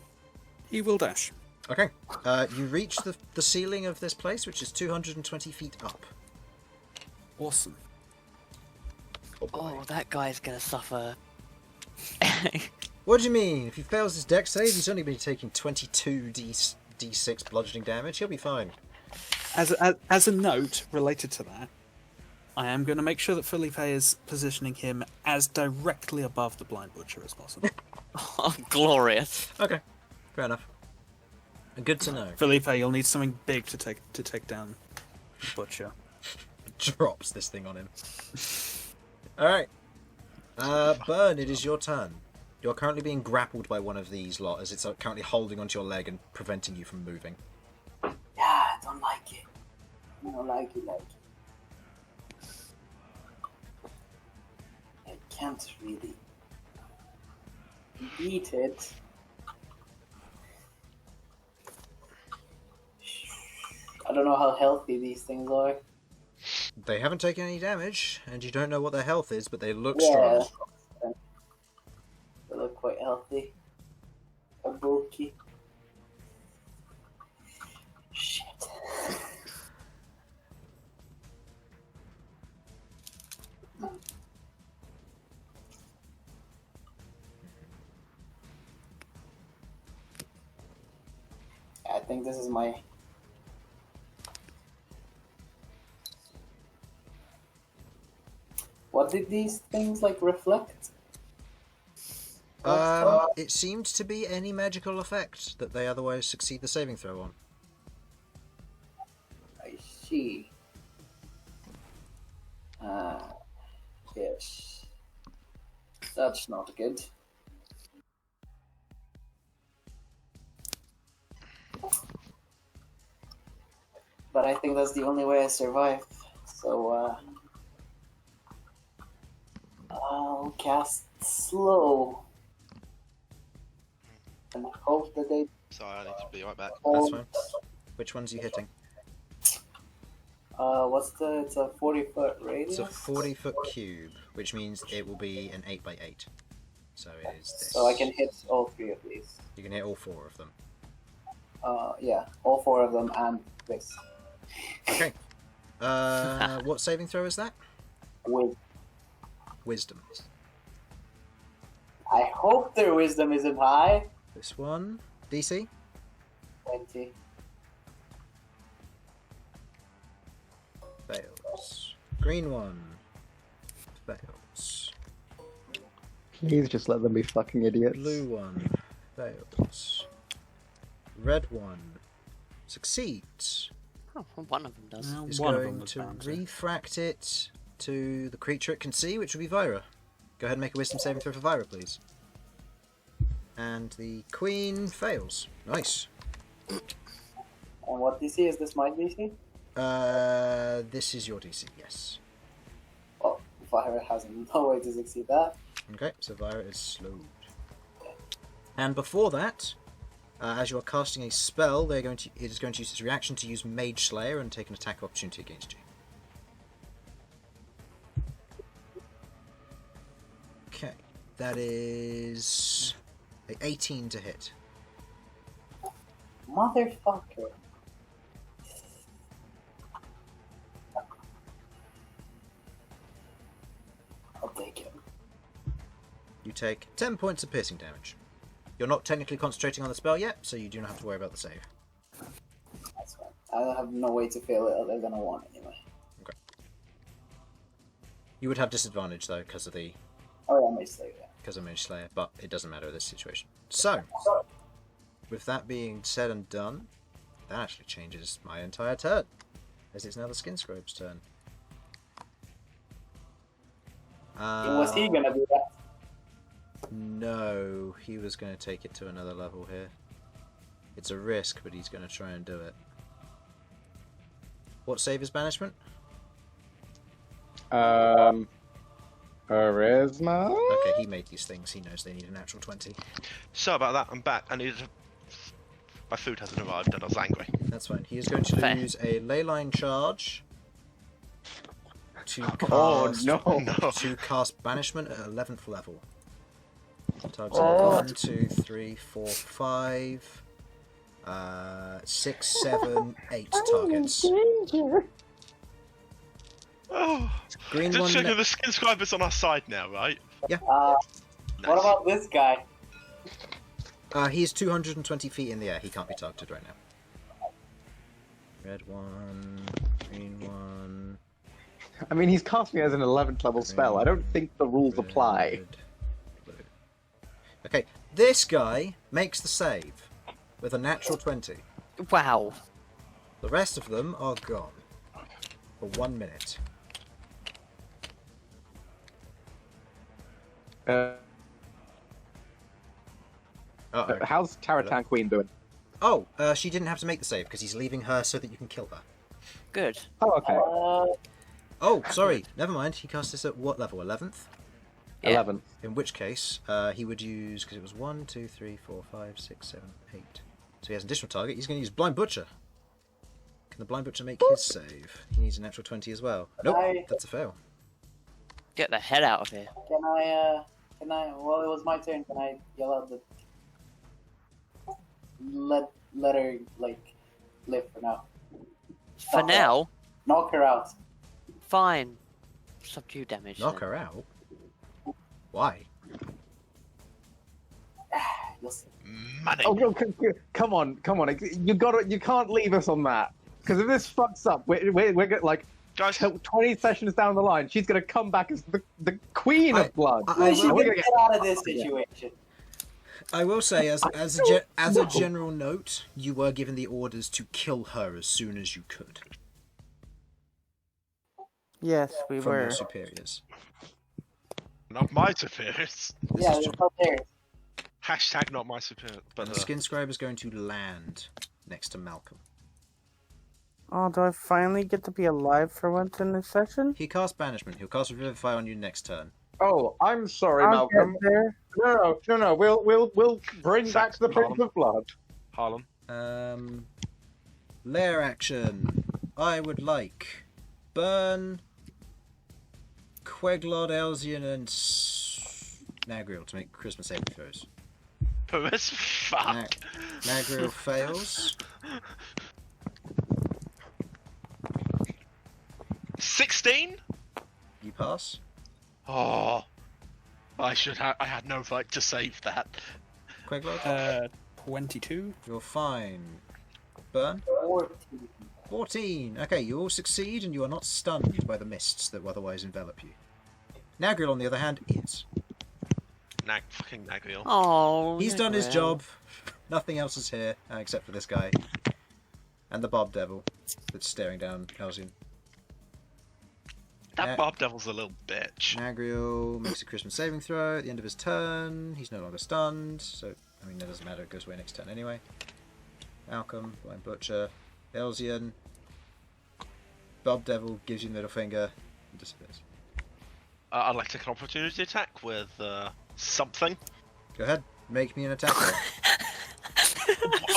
He will dash. Okay. You reach the ceiling of this place, which is 220 feet up. Awesome. Oh, that guy's gonna suffer. What do you mean? If he fails his dex save, he's only been taking 22 d6 bludgeoning damage. He'll be fine. As a note related to that, I am going to make sure that Felipe is positioning him as directly above the Blind Butcher as possible. Oh, glorious. Okay, fair enough. Good to know. Felipe, you'll need something big to take down the Butcher. Drops this thing on him. Alright. Bern, it is your turn. You're currently being grappled by one of these lot as it's currently holding onto your leg and preventing you from moving. Yeah, I don't like it. I don't like it. I can't really beat it. I don't know how healthy these things are. They haven't taken any damage, and you don't know what their health is, but they look Yeah. strong. They look quite healthy. Or bulky. Shit. I think this is my... What did these things like reflect? It seemed to be any magical effect that they otherwise succeed the saving throw on. I see. Yes. That's not good. But I think that's the only way I survive. So, I'll cast slow. And hope that they... Sorry, I need to be right back. That's fine. Which ones are you hitting? It's a 40-foot radius? It's a 40-foot cube, which means it will be an 8x8. So it is this. So I can hit all three of these. You can hit all 4 of them. Yeah, all 4 of them and this. Okay. What saving throw is that? With... Wisdom. I hope their wisdom isn't high. This one. DC? 20. Fails. Green one. Fails. Please just let them be fucking idiots. Blue one. Fails. Red one. Succeeds. Oh, well, one of them does. Well, Is one of them going was to bound to. refract it to the creature it can see, which will be Vyra. Go ahead and make a wisdom saving throw for Vyra, please. And the queen fails. Nice. And what DC is this? My DC? This is your DC, yes. Oh, Fire has no way to succeed that. Okay, so Vyra is slowed. And before that, as you are casting a spell, it is going to use its reaction to use Mage Slayer and take an attack opportunity against you. Okay, that is a 18 to hit. Motherfucker. I'll take it. You take 10 points of piercing damage. You're not technically concentrating on the spell yet, so you do not have to worry about the save. That's fine. I have no way to fail it other than a 1 anyway. Okay. You would have disadvantage though because of the Oh, yeah, Mage Slayer. because of Mage Slayer, but it doesn't matter in this situation. So, with that being said and done, that actually changes my entire turn, as it's now the Skin Scrobe's turn. Was he gonna do that? No, he was going to take it to another level here. It's a risk, but he's going to try and do it. What save is banishment? Charisma? Okay, he made these things. He knows they need a natural 20. Sorry about that, I'm back. I needed to... My food hasn't arrived and I was angry. That's fine. He is going to Fair. use a ley line charge to cast, Oh, no. to cast banishment at 11th level. Targets 1, 2, 3, 4, 5, 6, 7, 8 targets. Oh, Green just one. checking the skin scriber's on our side now, right? What about this guy? He's 220 feet in the air. He can't be targeted right now. Red one, green one. I mean, he's casting it as an 11th level spell. I don't think the rules apply. Red, blue. Okay, this guy makes the save with a natural 20. Wow. The rest of them are gone for 1 minute. How's Taratan Queen doing? Oh, she didn't have to make the save because he's leaving her so that you can kill her. Good. Oh, okay. Oh, sorry. Never mind. He cast this at what level? 11th? Yeah. 11. In which case, he would use, because it was 1, 2, 3, 4, 5, 6, 7, 8. So he has an additional target. He's going to use Blind Butcher. Can the Blind Butcher make his save? He needs a natural 20 as well. Nope, that's a fail. Get the head out of here. Can I, well, it was my turn. Can I yell out the... Let her, like, live for now. For now, Knock her out. fine. Subdue damage. Knock then. her out? Why? You'll see. Money. Oh, come on. You can't leave us on that. Because if this fucks up, we're like, Guys, 20 sessions down the line, she's going to come back as the Queen of Blood. We should will get out of this situation. I will say, as a general note, you were given the orders to kill her as soon as you could Yes, we from were. your superiors. not my superiors. This Yeah, is we're true. not there. Hashtag not my superior. But The Skin Scribe is going to land next to Malcom. Oh, do I finally get to be alive for once in this session? He casts Banishment. He'll cast Revivify on you next turn. Oh, I'm sorry, I'll Malcolm. get there. No. We'll bring back the Prince of Blood. Harlan. Lair action. I would like Bern, Queglod, Elsyan, and Nagriel to make Christmas saving throws. Puris? Fuck. Nagriel fails. 16? You pass. Oh. I had no right to save that. Queglod, 22. you're fine. Bern, 14. 14. Okay, you all succeed and you are not stunned by the mists that otherwise envelop you. Nagriel, on the other hand, is. Fucking Nagriel. Oh. He's done his Nagriel. job. Nothing else is here except for this guy. And the Barbed Devil that's staring down Elsyan. That Barbed Devil's a little bitch. Nagriel makes a Christmas saving throw at the end of his turn. He's no longer stunned, so, I mean, that doesn't matter. It goes away next turn anyway. Malcom, Blind Butcher, Elsyan. Barbed Devil gives you the middle finger and disappears. I'd like to take an opportunity attack with something. Go ahead, make me an attack roll.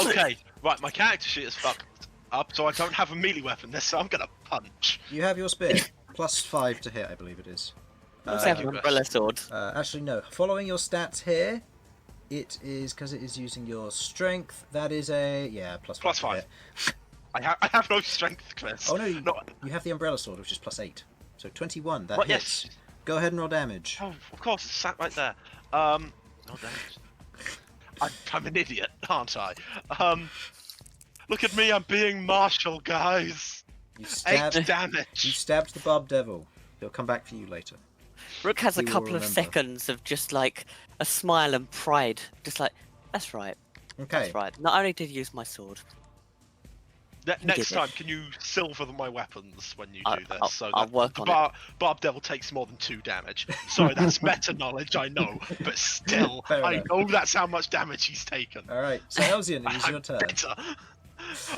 Okay, right, my character sheet is fucked up, so I don't have a melee weapon this, so I'm gonna punch. You have your spear. +5 to hit, I believe it is. Let's have an umbrella sword. Actually, no. Following your stats here, it is, because it is using your strength, that is a, yeah, +5. Plus to 5. hit. I have no strength, Chris. Oh no, you No. have the umbrella sword, which is +8. So 21, that Right, hits. yes. Go ahead and roll damage. Oh, of course, it's sat right there. No damage. I'm an idiot, aren't I? Look at me, I'm being martial, guys. You 8 stabbed, damage. you stabbed the Barbed Devil. He'll come back for you later. Rook has a He will couple of remember. seconds of just like a smile and pride. Just like, that's right. Okay. That's right. Not only did you use my sword. Next did time, can you silver my weapons when you do this? So I'll that work the on Barbed Devil takes more than 2 damage. Sorry, that's meta knowledge, I know, but still, Fair I enough. know that's how much damage he's taken. Alright, so Elsyan, it is I'm your turn. better.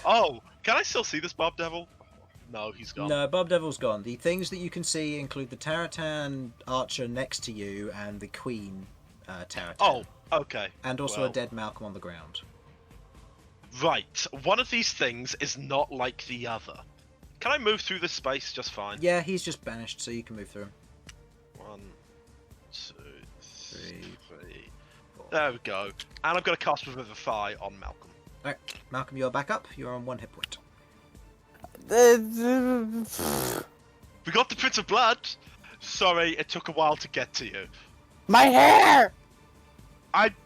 Oh, can I still see this Barbed Devil? No, he's gone. No, Barbed Devil's gone. The things that you can see include the Taratan archer next to you and the Queen Taratan. Oh, okay. And also well. a dead Malcom on the ground. Right, one of these things is not like the other. Can I move through this space just fine? Yeah, he's just banished, so you can move through him. 1, 2, 3, 3. There we go. And I'm going to cast Revivify on Malcom. Alright, Malcom, you're back up. You're on 1 hit point. We We got the Prince of Blood. Sorry, it took a while to get to you. My hair!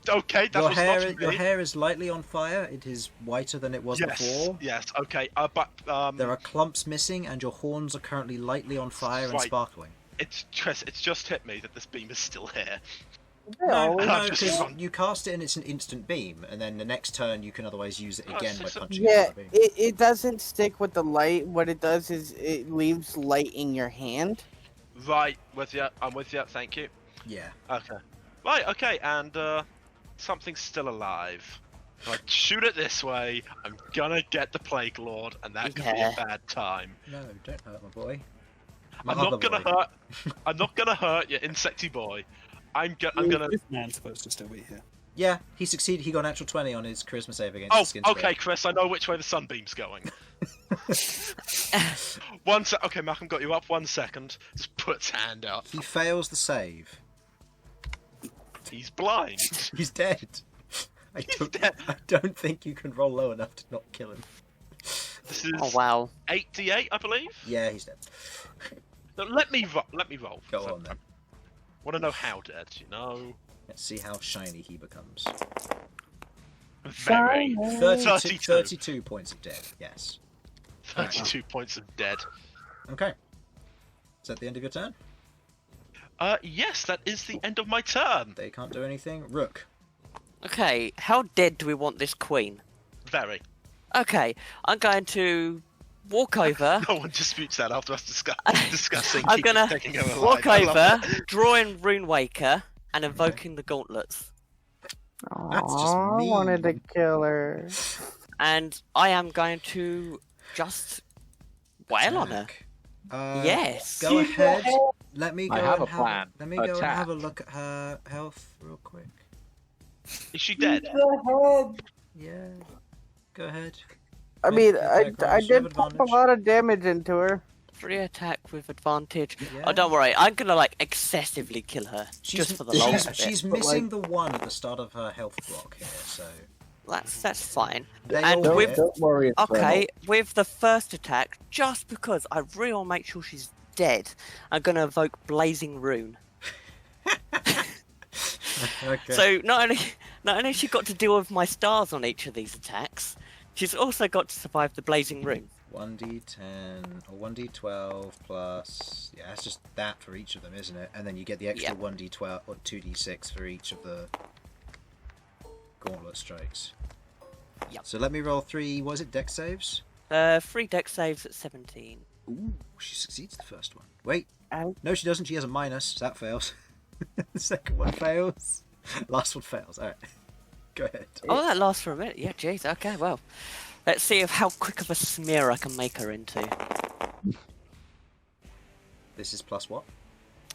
Okay, that was not me. Your hair is lightly on fire. It is whiter than it was before. Yes, okay. But there are clumps missing, and your horns are currently lightly on fire and sparkling. It's just hit me that this beam is still here. No, I've because just- you cast it and it's an instant beam, and then the next turn you can otherwise use it again by punching Yeah, it. it doesn't stick with the light. What it does is it leaves light in your hand. Right, with you. I'm with you. Thank you. Yeah. Okay. Right. Okay. And something's still alive. If I shoot it this way, I'm gonna get the Plague Lord, and that could be a bad time. No, don't hurt my boy. I'm not gonna hurt. I'm not gonna hurt you, insecty boy. I'm gonna. This man's supposed to still be here. Yeah, he succeeded. He got a natural 20 on his charisma save against the skin Oh, okay, spirit. Chris. I know which way the sunbeam's going. Okay, Malcolm got you up. 1 second. Just put its hand out. He fails the save. He's blind. He's dead. I don't think you can roll low enough to not kill him. This is Oh wow. 8d8, I believe. Yeah, he's dead. No, let me roll. Go on then. Want to know how dead? You know. Let's see how shiny he becomes. Very. 32 points of dead. Yes. 32 points of dead. Okay. Is that the end of your turn? Yes, that is the end of my turn. They can't do anything. Rook. Okay, how dead do we want this queen? Very. Okay, I'm going to walk over. No one disputes that after us discussing. I'm gonna taking her walk alive. I love over, that. drawing Rune Waker, and invoking the gauntlets. That's just I mean. wanted to kill her. And I am going to just wail on her. Yes. Go ahead. Let me go. I have and a plan. Let me go and Attack. have a look at her health real quick. Is she dead? Yeah. Go ahead. I mean, Attack I rolls, you have did pump a advantage. lot of damage into her. Free attack with advantage. Yeah. Oh, don't worry. I'm gonna like excessively kill her just for the lulz of it. She's missing the one at the start of her health block here, so That's fine. they And all with- hit. Don't worry. It's Okay, with the first attack, just because I really want to make sure she's dead, I'm gonna evoke Blazing Rune. Okay. So not only has she got to deal with my stars on each of these attacks, she's also got to survive the Blazing Rune. 1d10 or 1d12 plus it's just that for each of them, isn't it? And then you get the extra Yep. 1d12 or 2d6 for each of the gauntlet strikes. Yep. So let me roll 3. What is it? Dex saves. 3 dex saves at 17. Ooh, she succeeds the first one. Wait, And no, she doesn't. She has a minus. So that fails. The second one fails. Last one fails. All right, go ahead. Oh, that lasts for a minute. Yeah, jeez. Okay, well, let's see how quick of a smear I can make her into. This is plus what?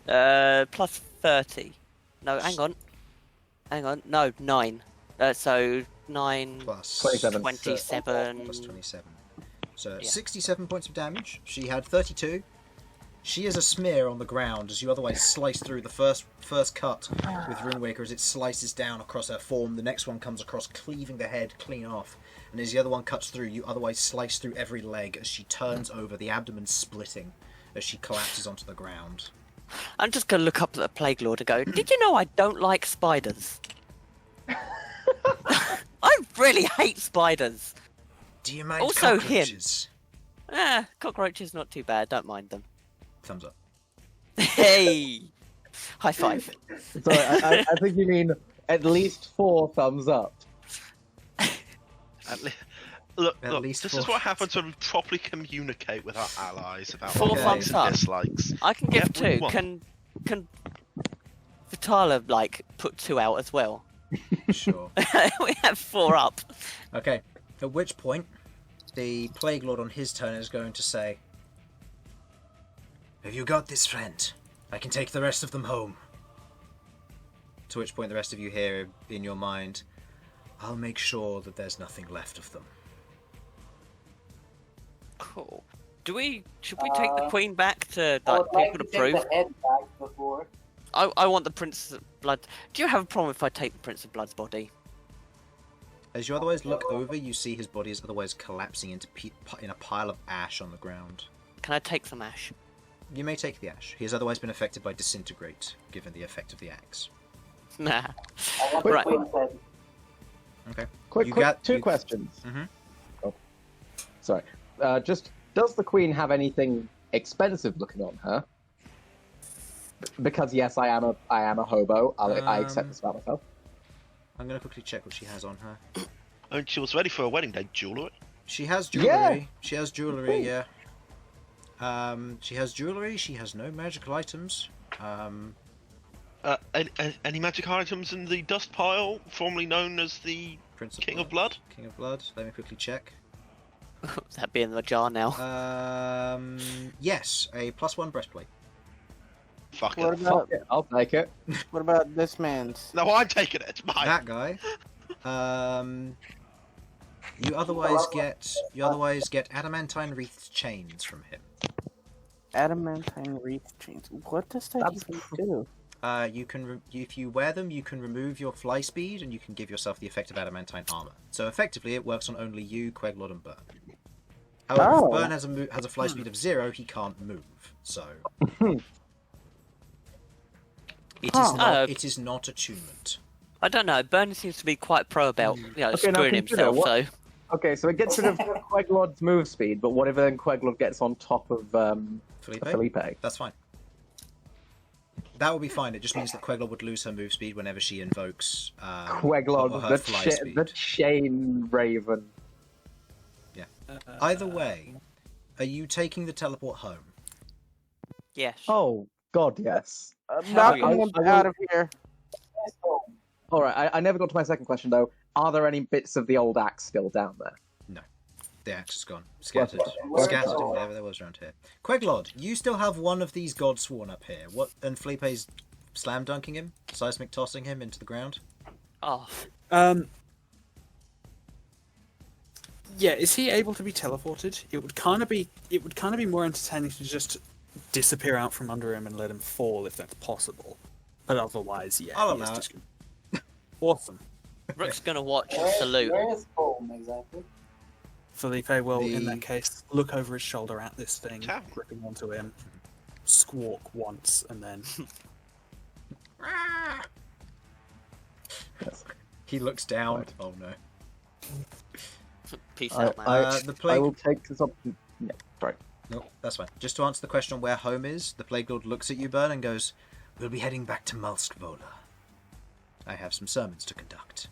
Plus 30. No, hang on. No, 9. So 9. Plus 27. 27. Plus 27. So Yeah. 67 points of damage. She had 32. She is a smear on the ground as you otherwise slice through the first cut with Runewaker as it slices down across her form. The next one comes across, cleaving the head clean off. And as the other one cuts through, you otherwise slice through every leg as she turns over, the abdomen splitting as she collapses onto the ground. I'm just going to look up at the Plague Lord and go, did you know I don't like spiders? I really hate spiders. Do you mind Also him. cockroaches? Cockroaches not too bad, don't mind them. Thumbs up. Hey! High five. Sorry, I think you mean at least 4 thumbs up. Look, At least this 4 is what happens when we properly communicate with our allies about 4 our thumbs likes up. and dislikes. I can give Get what you 2. want. Can Vitala, like, put 2 out as well? Sure. We have 4 up. Okay, at which point, the Plague Lord on his turn is going to say, "Have you got this, friend? I can take the rest of them home." To which point the rest of you hear in your mind, "I'll make sure that there's nothing left of them." Cool. Should we take the Queen back to, I like, would like people to to prove? take the head back before. I want the Prince of Blood. Do you have a problem if I take the Prince of Blood's body? As you otherwise look over, you see his body is otherwise collapsing into in a pile of ash on the ground. Can I take some ash? You may take the ash. He has otherwise been affected by disintegrate, given the effect of the axe. Nah. I got Right. the queen said. Okay. Quick, You quick, got- two you- questions. Mhm. Oh, sorry. Just does the queen have anything expensive looking on her? Because yes, I am a hobo. I accept this about myself. I'm going to quickly check what she has on her. I mean, she was ready for a wedding day, jewelry. She has jewelry. Yeah. She has jewelry, yeah. She has jewelry. She has no magical items. Any magic items in the dust pile, formerly known as the Prince of King of Blood? King of Blood. Let me quickly check. That be in the jar now. Yes, a +1 breastplate. Fuck What it. about I'll take it. what about this man's? No, I'm taking it. It's mine. That guy. You otherwise get adamantine wreathed chains from him. Adamantine wreath chains. What does that That's even do? You can if you wear them, you can remove your fly speed, and you can give yourself the effect of adamantine armor. So effectively, it works on only you, Queglod, and Bern. However, Oh. if Bern has a fly speed of 0, he can't move. So it is not attunement. I don't know. Bern seems to be quite pro about Okay, now screwing consider himself. what- So Okay, so it gets rid of Queglod's move speed, but what if then Queglod gets on top of Felipe? That's fine. That will be fine. It just means that Queglod would lose her move speed whenever she invokes Queglod, or her fly speed. the chain raven. Either way, are you taking the teleport home? yes. Oh God, yes. Malcolm I- wants I will- out of here. All right, I never got to my second question though. Are there any bits of the old axe still down there? The axe is gone. Scattered. Worth it. Scattered in whatever there was around here. Queglod, you still have one of these gods sworn up here. What? And Felipe's slam dunking him, seismic tossing him into the ground. Oh, Yeah, is he able to be teleported? It would kind of be more entertaining to just disappear out from under him and let him fall if that's possible. But otherwise, yeah, I'll he is allow just awesome. Rook's gonna watch and salute. Where is home exactly? Felipe will, in The- that case, look over his shoulder at this thing, Ciao. gripping onto him, squawk once, and then He looks down. Oh no. Peace out, man. The I plague. will take this opportunity. Yeah, sorry. No, that's fine. Just to answer the question on where home is, the Plague Lord looks at you, Bern, and goes, "We'll be heading back to Malskvola. I have some sermons to conduct.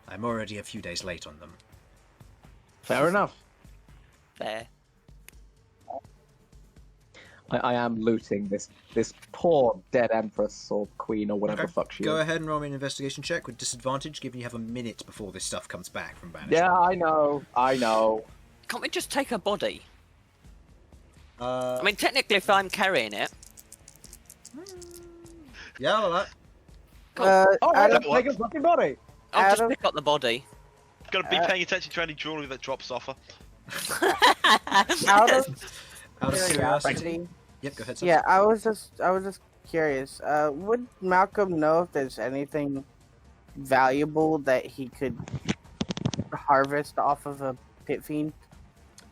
I'm already a few days late on them." Fair enough. There. I am looting this poor dead empress or queen or whatever the fuck she Go is. ahead and roll me an investigation check with disadvantage, given you have a minute before this stuff comes back from banishment. Yeah, I know. Can't we just take her body? Uh, I mean, technically, if I'm carrying it, yeah, all right. Oh, Adam, take a fucking body. I'll just Adam? pick up the body. Gotta be paying attention to any jewelry that drops off her. out of Out of curiosity. curiosity. Yep, go ahead. Sasha. Yeah, I was just curious. Would Malcolm know if there's anything valuable that he could harvest off of a pit fiend?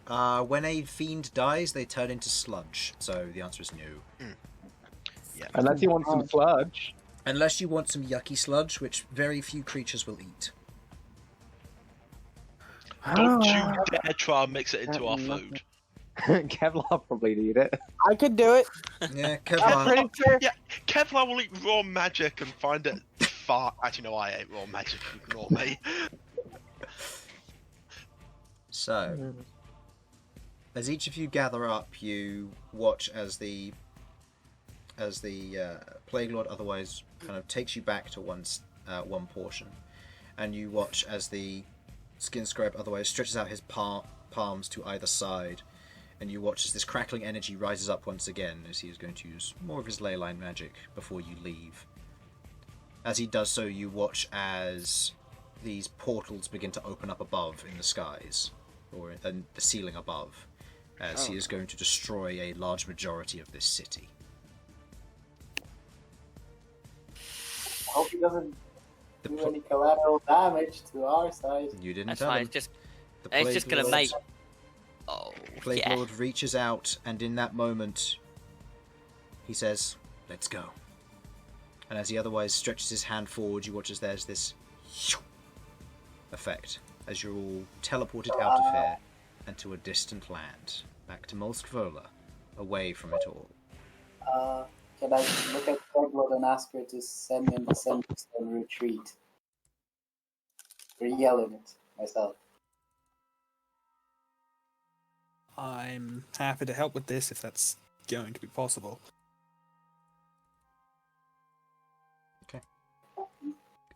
When a fiend dies, they turn into sludge. So the answer is no. Yeah. Unless you want some sludge. Unless you want some yucky sludge, which very few creatures will eat. Don't you dare try and mix it into our Nothing. food. Kevlar probably need it. I could do it. Yeah, I'm Kevlar. pretty sure. Yeah, Kevlar will eat raw magic and find it far. Actually, no, I ate raw magic. Ignore me. So, as each of you gather up, you watch as the Plague Lord otherwise kind of takes you back to one portion, and you watch as the Skin Scribe otherwise stretches out his palms to either side, and you watch as this crackling energy rises up once again as he is going to use more of his ley line magic before you leave. As he does so, you watch as these portals begin to open up above in the skies, or in the ceiling above, as he is going to destroy a large majority of this city. I hope he doesn't The do pl- any collateral damage to our side. you didn't That's tell fine. him. It's The it's just gonna Lord- make. Oh, Plague yeah. Lord reaches out, and in that moment, he says, "Let's go." And as he otherwise stretches his hand forward, you watch as there's this effect as you're all teleported out of here and to a distant land, back to Molskvola, away from it all. Can I look at Queglod and ask her to send in the Sandstone retreat? Or yell at it myself. I'm happy to help with this if that's going to be possible. Okay.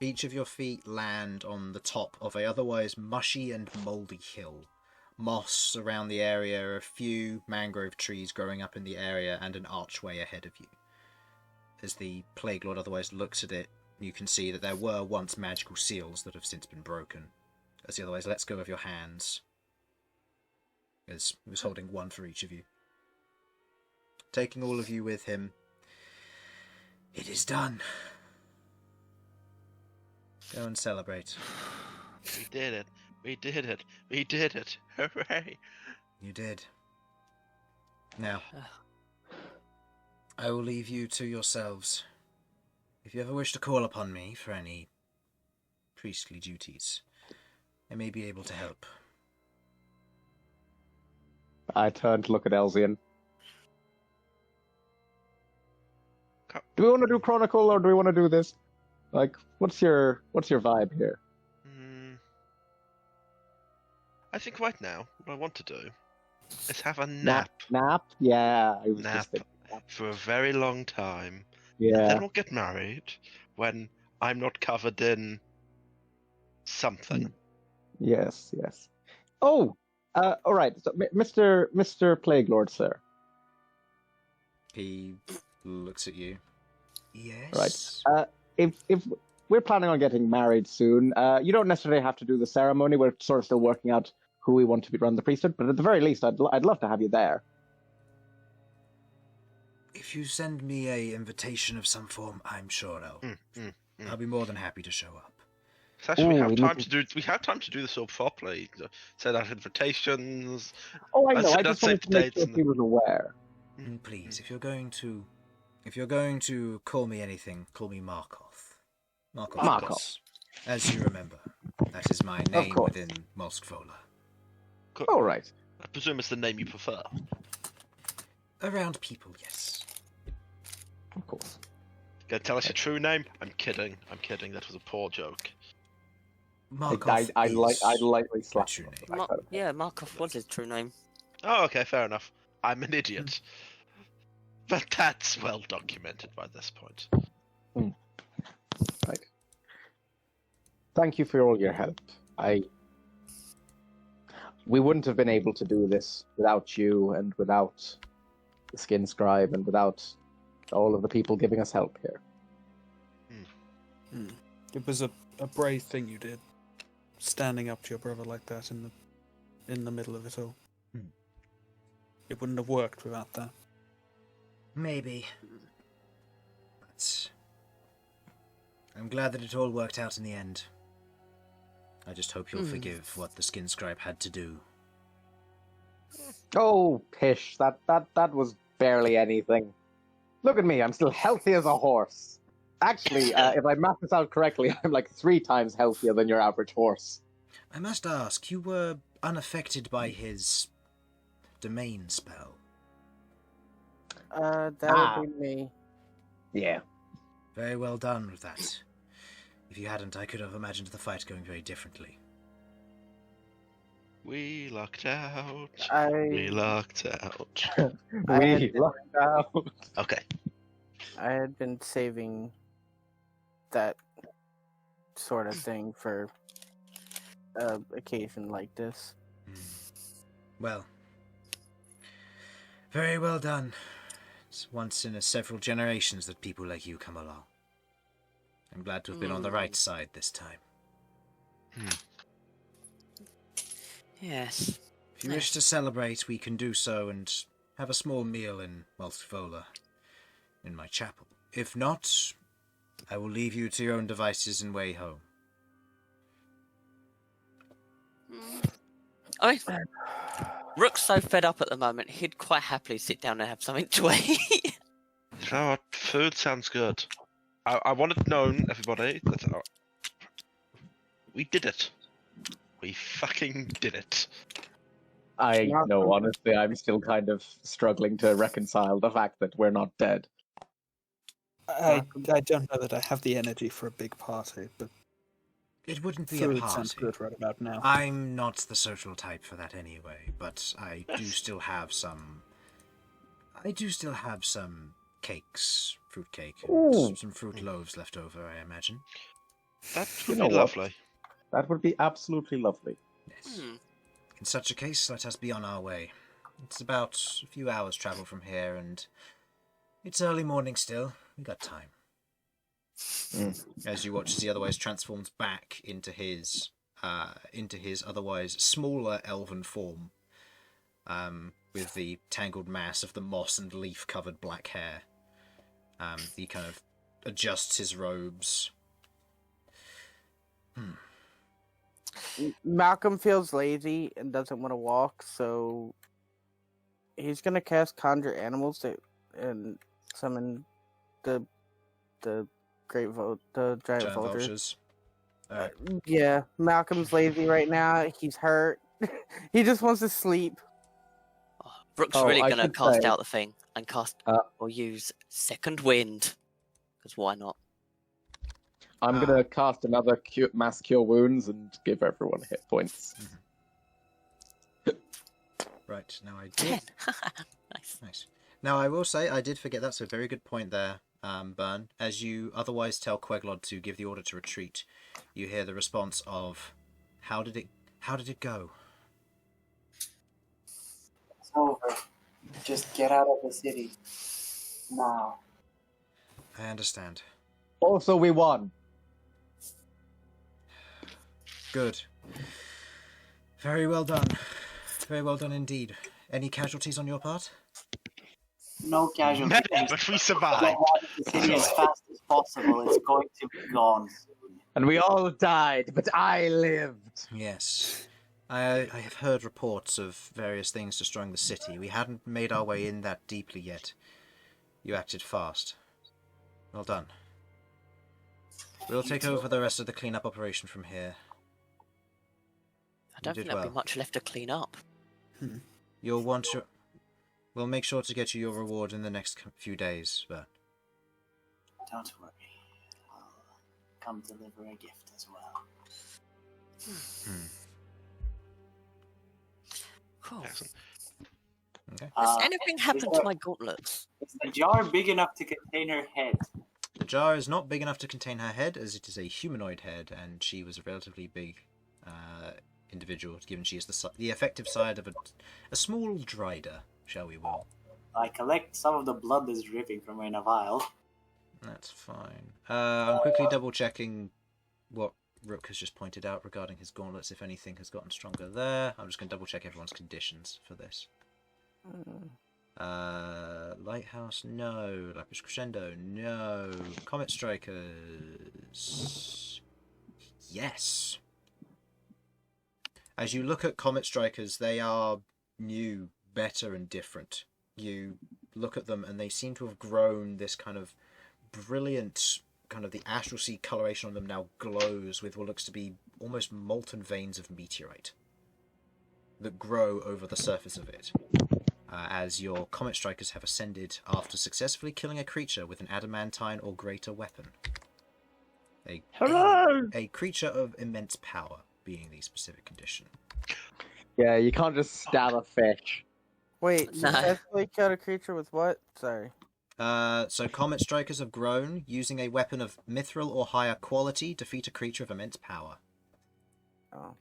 Each of your feet land on the top of a otherwise mushy and mouldy hill. Moss around the area, a few mangrove trees growing up in the area, and an archway ahead of you. As the Plague Lord otherwise looks at it, you can see that there were once magical seals that have since been broken. As he otherwise lets go of your hands, as he was holding one for each of you. Taking all of you with him, it is done. Go and celebrate. We did it. We did it. We did it. Hooray. You did. Now, I will leave you to yourselves. If you ever wish to call upon me for any priestly duties, I may be able to help. I turn to look at Elsyan. Do we want to do Chronicle or do we want to do this? Like, what's your vibe here? I think right now, what I want to do is have a nap. Nap? Yeah. I was Nap just thinking that. for a very long time. Yeah. And then we'll get married when I'm not covered in something. Yes. Oh! Alright, so Mr. Plague Lord, sir. He looks at you. Yes. Right. If we're planning on getting married soon, you don't necessarily have to do the ceremony. We're sort of still working out who we want to run the priesthood, but at the very least, I'd love to have you there. If you send me a invitation of some form, I'm sure I'll be more than happy to show up. Sasha, we have time to do this all properly. Send out invitations. Oh, I know. I Send out just wanted save to make dates. sure he was aware. Please, if you're going to call me anything, call me Markov. Markov. As you remember, that is my name course. within Molskvola. All right. I presume it's the name you prefer. Around people, yes. Of course. Gonna tell us your true name? I'm kidding. That was a poor joke. Markov I'd lightly my slap true him. name. Yeah, Markov was his true name. Oh, okay, fair enough. I'm an idiot. But that's well documented by this point. Right. Thank you for all your help. We wouldn't have been able to do this without you and without the Skin Scribe and without all of the people giving us help here. It was a brave thing you did, standing up to your brother like that in the middle of it all. It wouldn't have worked without that. Maybe. But I'm glad that it all worked out in the end. I just hope you'll forgive what the Skin Scribe had to do. Oh, pish! That was barely anything. Look at me, I'm still healthy as a horse. Actually, if I map this out correctly, I'm like 3 times healthier than your average horse. I must ask, you were unaffected by his domain spell? That would be me. Yeah. Very well done with that. If you hadn't, I could have imagined the fight going very differently. We lucked out. I We lucked out. We lucked out. Okay. had been saving that sort of thing for an occasion like this. Well, very well done. It's once in several generations that people like you come along. I'm glad to have been on the right side this time. Yes. If you wish to celebrate, we can do so and have a small meal in Molskvola, in my chapel. If not, I will leave you to your own devices and way home. I mean, Rook's so fed up at the moment, he'd quite happily sit down and have something to eat. You know what? Food sounds good. I want it known, everybody, that we did it. We fucking did it. I know, honestly, I'm still kind of struggling to reconcile the fact that we're not dead. I don't know that I have the energy for a big party, but It wouldn't be food a sounds party. good right about now. I'm not the social type for that anyway, but I do still have some. I do still have some cakes, fruit cake, and some fruit loaves left over, I imagine. That You would know be what? lovely. That would be absolutely lovely. Yes. In such a case, let us be on our way. It's about a few hours' travel from here, and it's early morning still. We got time. As you watch as he otherwise transforms back into his otherwise smaller elven form, with the tangled mass of the moss and leaf-covered black hair. He kind of adjusts his robes. Malcolm feels lazy and doesn't want to walk, so he's gonna cast Conjure Animals and summon the giant vultures. Alright. Yeah, Malcolm's lazy right now. He's hurt. He just wants to sleep. Rook's Oh, really I gonna should cast say- out the thing and cast or use Second Wind, because why not? I'm gonna cast another mass cure wounds and give everyone hit points. Right, now I 10. did. Nice. Now I will say I did forget. That's a very good point there, Bern. As you otherwise tell Queglod to give the order to retreat, you hear the response of, "How did it go?" It's over. Just get out of the city. Now. I understand. Also, we won. Good. Very well done. Very well done indeed. Any casualties on your part? No casualties. Many, but we Get survived. out of the city as fast as possible. It's going to be gone soon. And we all died, but I lived. Yes. I have heard reports of various things destroying the city. We hadn't made our way in that deeply yet. You acted fast. Well done. We'll take over the rest of the cleanup operation from here. I don't did think there'll well. be much left to clean up. You'll want your... We'll make sure to get you your reward in the next few days, but... Don't worry. I'll come deliver a gift as well. Cool. Excellent. Okay. Has anything happened is to my gauntlets? Is the jar big enough to contain her head? The jar is not big enough to contain her head, as it is a humanoid head, and she was a relatively big individual, given she is the effective side of a small drider, shall we will. I collect some of the blood that's dripping from her in a vial. That's fine. I'm quickly double-checking what Rook has just pointed out regarding his gauntlets, if anything has gotten stronger there. I'm just going to double-check everyone's conditions for this. Lighthouse, no. Lapis Crescendo, no. Comet Strikers, yes. As you look at Comet Strikers, they are new, better, and different. You look at them and they seem to have grown this kind of brilliant, kind of the astral sea coloration on them now glows with what looks to be almost molten veins of meteorite that grow over the surface of it. As your Comet Strikers have ascended after successfully killing a creature with an adamantine or greater weapon. A creature of immense power being the specific condition. Yeah, you can't just stab a fish. Wait, No. successfully killed a creature with what? Sorry. So Comet Strikers have grown. Using a weapon of mithril or higher quality, defeat a creature of immense power. Oh.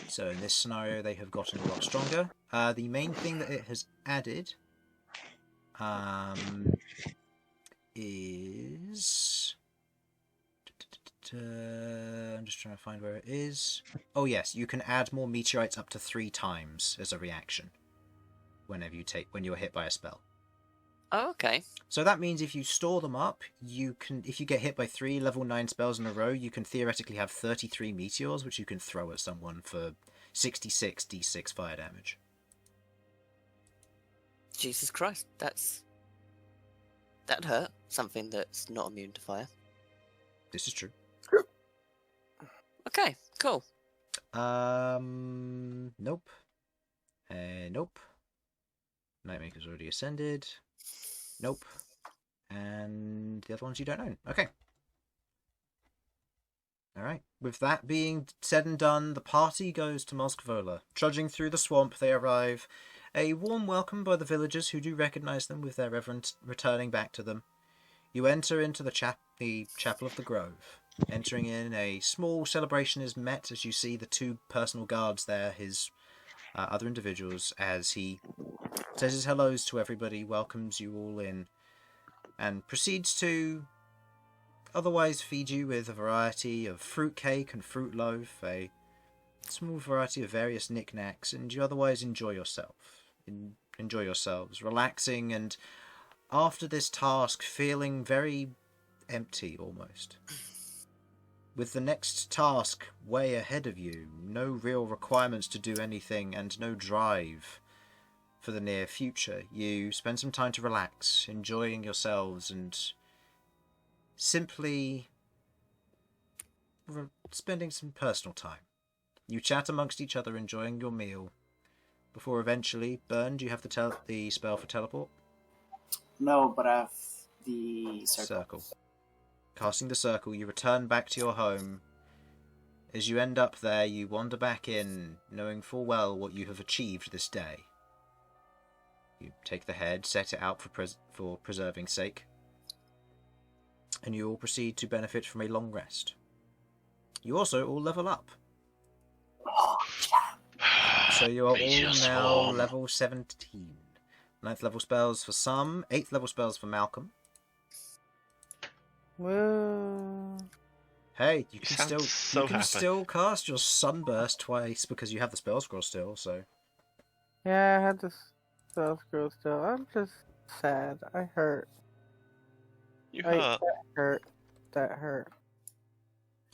So in this scenario, they have gotten a lot stronger. The main thing that it has added is... I'm just trying to find where it is. Oh yes, you can add more meteorites up to 3 times as a reaction when you're hit by a spell. Oh, okay. So that means if you store them up, you can. If you get hit by 3 level 9 spells in a row, you can theoretically have 33 meteors, which you can throw at someone for 66 d6 fire damage. Jesus Christ, that's That hurt. Something that's not immune to fire. This is true. Okay, cool. Nope. Nope. Nightmaker's already ascended. Nope. And the other ones you don't own. Okay. Alright. With that being said and done, the party goes to Moskvola. Trudging through the swamp, they arrive. A warm welcome by the villagers who do recognise them with their reverence returning back to them. You enter into the Chapel of the Grove. Entering in, a small celebration is met as you see the two personal guards there, his other individuals, as he says his hellos to everybody, welcomes you all in, and proceeds to otherwise feed you with a variety of fruit cake and fruit loaf, a small variety of various knickknacks, and you otherwise enjoy yourselves, relaxing, and after this task feeling very empty almost. With the next task way ahead of you, no real requirements to do anything and no drive for the near future, you spend some time to relax, enjoying yourselves and simply spending some personal time. You chat amongst each other, enjoying your meal, before eventually, Bern, do you have the spell for teleport? No, but I have the circle. Casting the circle, you return back to your home. As you end up there, you wander back in, knowing full well what you have achieved this day. You take the head, set it out for preserving sake, and you all proceed to benefit from a long rest. You also all level up. So you are all now level 17. 9th level spells for some, 8th level spells for Malcom. Well, Hey, you can happy. still cast your Sunburst twice because you have the spell scroll still, so... yeah, I had the spell scroll still. I'm just sad. I hurt. You Wait, hurt. that hurt. That hurt.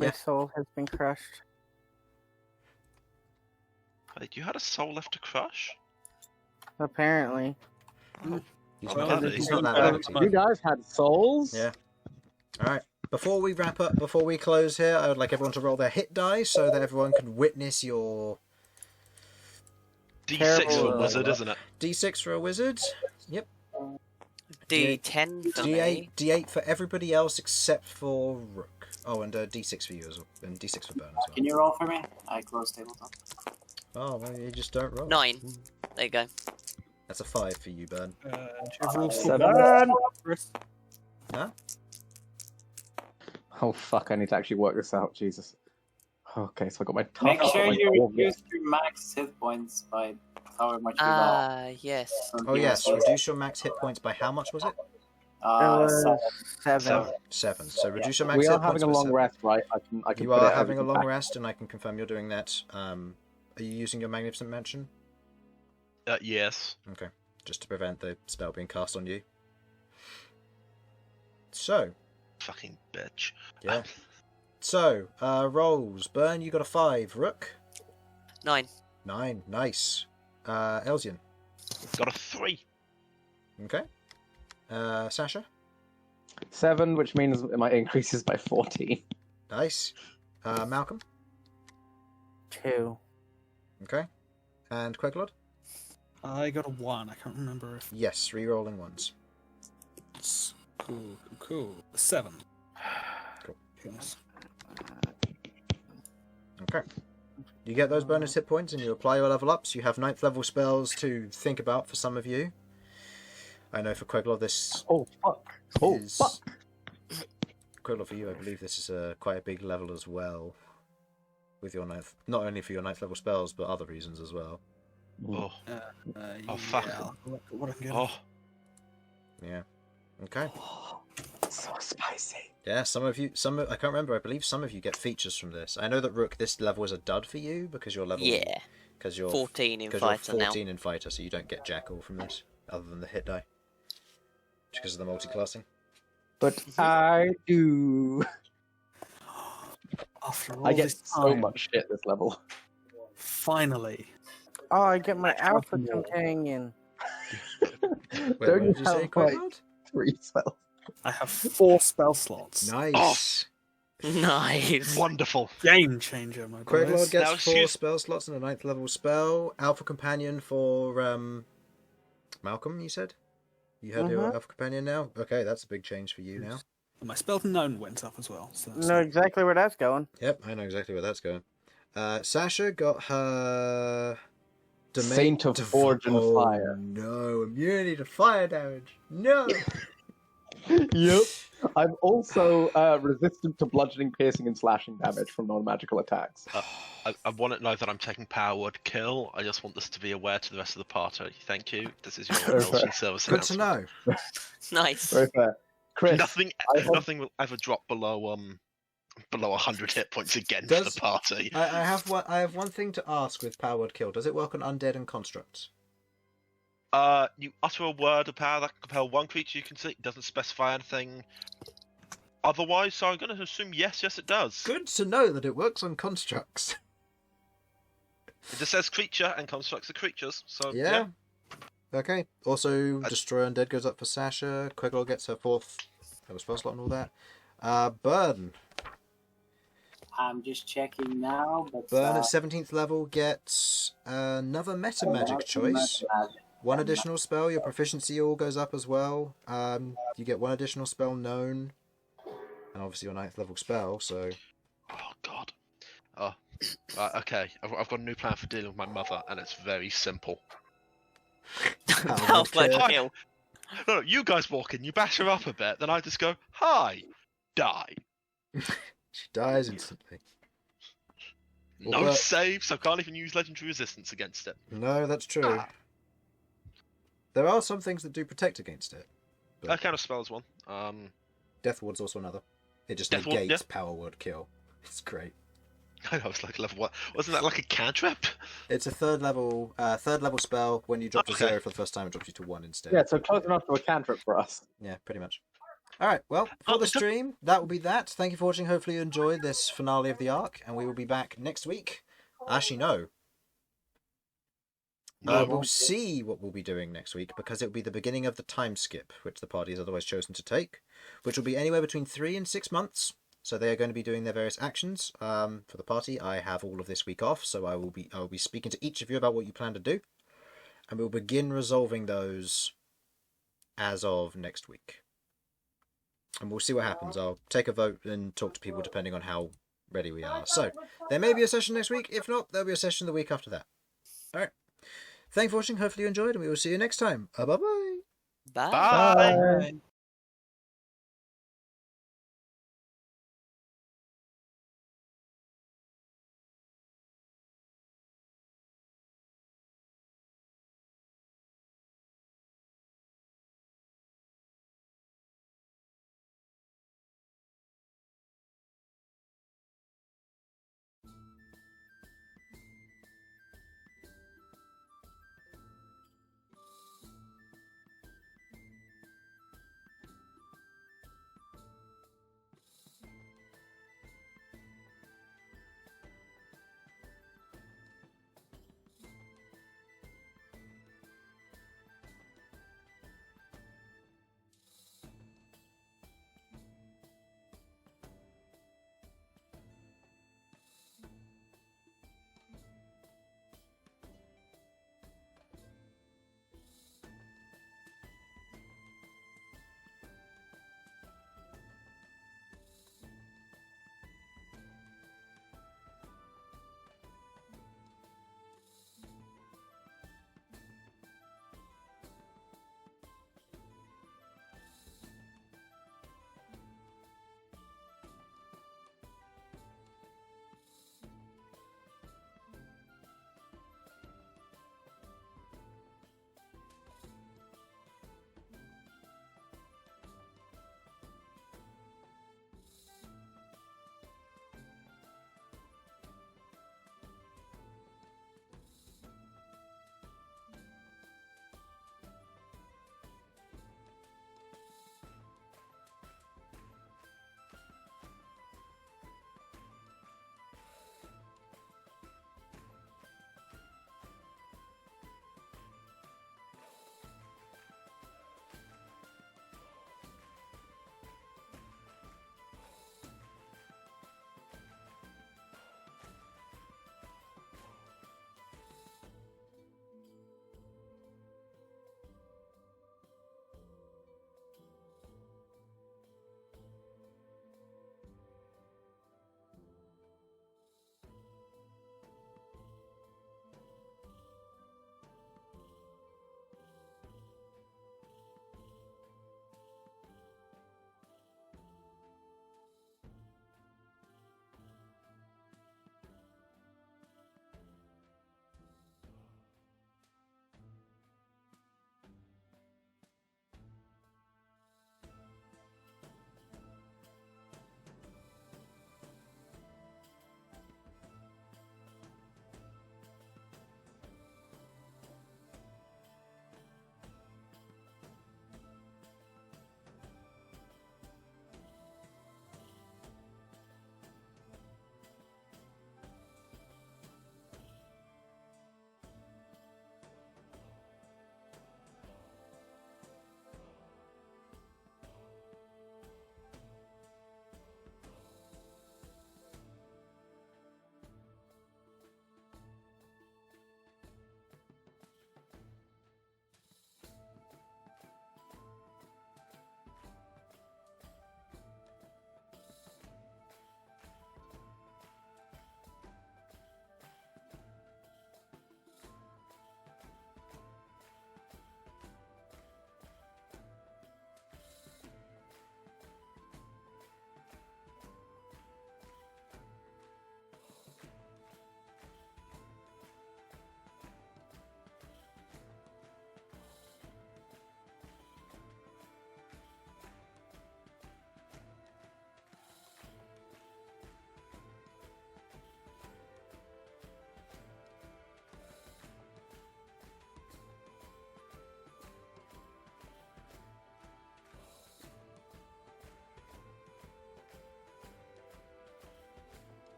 My Yeah. soul has been crushed. Wait, you had a soul left to crush? Apparently. He's Well, not, that he's is- not that that bad. is You guys had souls? Yeah. Alright, before we wrap up, before we close here, I would like everyone to roll their hit die so that everyone can witness your D6 Terrible. for a wizard, isn't it? D6 for a wizard. Yep. D10 for D8, me. D8 for everybody else except for Rook. Oh, and D6 for you as well, and D6 for Bern as Can well. you roll for me? I closed tabletop. Oh, well, you just don't roll. 9. There you go. That's a 5 for you, Bern. Do you have rules for Seven. Chris? Huh? Oh fuck! I need to actually work this out. Jesus. Okay, so I got my. Make sure you Oh, yeah. reduce your max hit points by however much you got. Yes. Oh, yes, reduce your max hit points by how much was it? It was 7. Seven. 7. So reduce your max We hit are points having a by long 7. rest, right? I can. You put are it having a everything long back. rest, and I can confirm you're doing that. Are you using your Magnificent Mansion? Yes. Okay, just to prevent the spell being cast on you. So, Fucking bitch. yeah. So, rolls. Bern, you got a 5. Rook? 9. 9. Nice. Elsyan? Got a 3. Okay. Sasha? 7, which means it might increases by 14. Nice. Malcom? 2. Okay. And Queglod? I got a 1. I can't remember if Yes, re-rolling ones. it's cool. 7. Cool. Yes. Okay. You get those bonus hit points and you apply your level ups. You have 9th level spells to think about for some of you. I know for Queglod this Oh fuck! Oh is... fuck! Queglod, for you, I believe this is quite a big level as well. With your 9th... Not only for your 9th level spells, but other reasons as well. Oh. Oh fuck. Yeah, I'll look at what I can get. Oh. Yeah. Okay. So spicy. Yeah, I can't remember, I believe some of you get features from this. I know that Rook, this level is a dud for you because you're level... Yeah. Because you're 14 in because fighter you're now. 14 in fighter, so you don't get Jackal from this, other than the hit die. Just because of the multi-classing. But I do. After all I get this so time, much shit this level. finally. Oh, I get my alpha companion. Wait, Don't what did you say, have, like, Queglod? 3 spells. I have 4 spell slots. Nice. Nice. Wonderful. Game changer, my Queglod boys. gets Now, 4 excuse- spell slots and a 9th level spell. Alpha Companion for Malcom, you said? You had your Alpha Companion now? Okay, that's a big change for you now. And my spell to known went up as well. So that's Know exactly where that's going. Yep, I know exactly where that's going. Sasha got her... Saint of Forge and Fire. No, immunity to fire damage. No! Yep. I'm also resistant to bludgeoning, piercing, and slashing damage from non-magical attacks. I want to know that I'm taking power word kill. I just want this to be aware to the rest of the party. Thank you. This is your indulgent service Good to announcement. know. Nice. Very fair. Chris, Nothing will ever drop below 100 hit points again for the party. I have one thing to ask with power word kill. Does it work on undead and constructs? You utter a word of power that can compel one creature you can see. It doesn't specify anything otherwise, so I'm going to assume yes, it does. Good to know that it works on constructs. It just says creature, and constructs are creatures, so Yeah. Okay. Also, destroy undead goes up for Sasha. Queglod gets her 4th level spell slot and all that. Bern. I'm just checking now, but Bern at 17th level gets another meta magic choice. One additional spell. Your proficiency all goes up as well. You get 1 additional spell known, and obviously your 9th level spell. So. Oh God. Okay. I've got a new plan for dealing with my mother, and it's very simple. Half-Life kill. No, you guys walk in, you bash her up a bit, then I just go, "Hi, die." She dies instantly. No Well, save, so I can't even use legendary resistance against it. No, that's true. There are some things that do protect against it. That kind of spells one. Death Ward's also another. It just Death Ward, negates power word kill. It's great. I know, it's like level 1. Wasn't that like a cantrip? It's a third level spell. When you drop to Okay. 0 for the first time, it drops you to 1 instead. Yeah, so close enough to a cantrip for us. Yeah, pretty much. Alright, well, for the stream, that will be that. Thank you for watching. Hopefully you enjoyed this finale of the arc, and we will be back next week. Actually, no. We'll see what we'll be doing next week, because it will be the beginning of the time skip, which the party has otherwise chosen to take, which will be anywhere between 3 and 6 months. So they are going to be doing their various actions for the party. I have all of this week off, so I will be speaking to each of you about what you plan to do, and we'll begin resolving those as of next week. And we'll see what happens. I'll take a vote and talk to people depending on how ready we are. So there may be a session next week. If not, there'll be a session the week after that. All right. Thanks for watching. Hopefully you enjoyed, and we will see you next time. Bye-bye. Bye. Bye. Bye.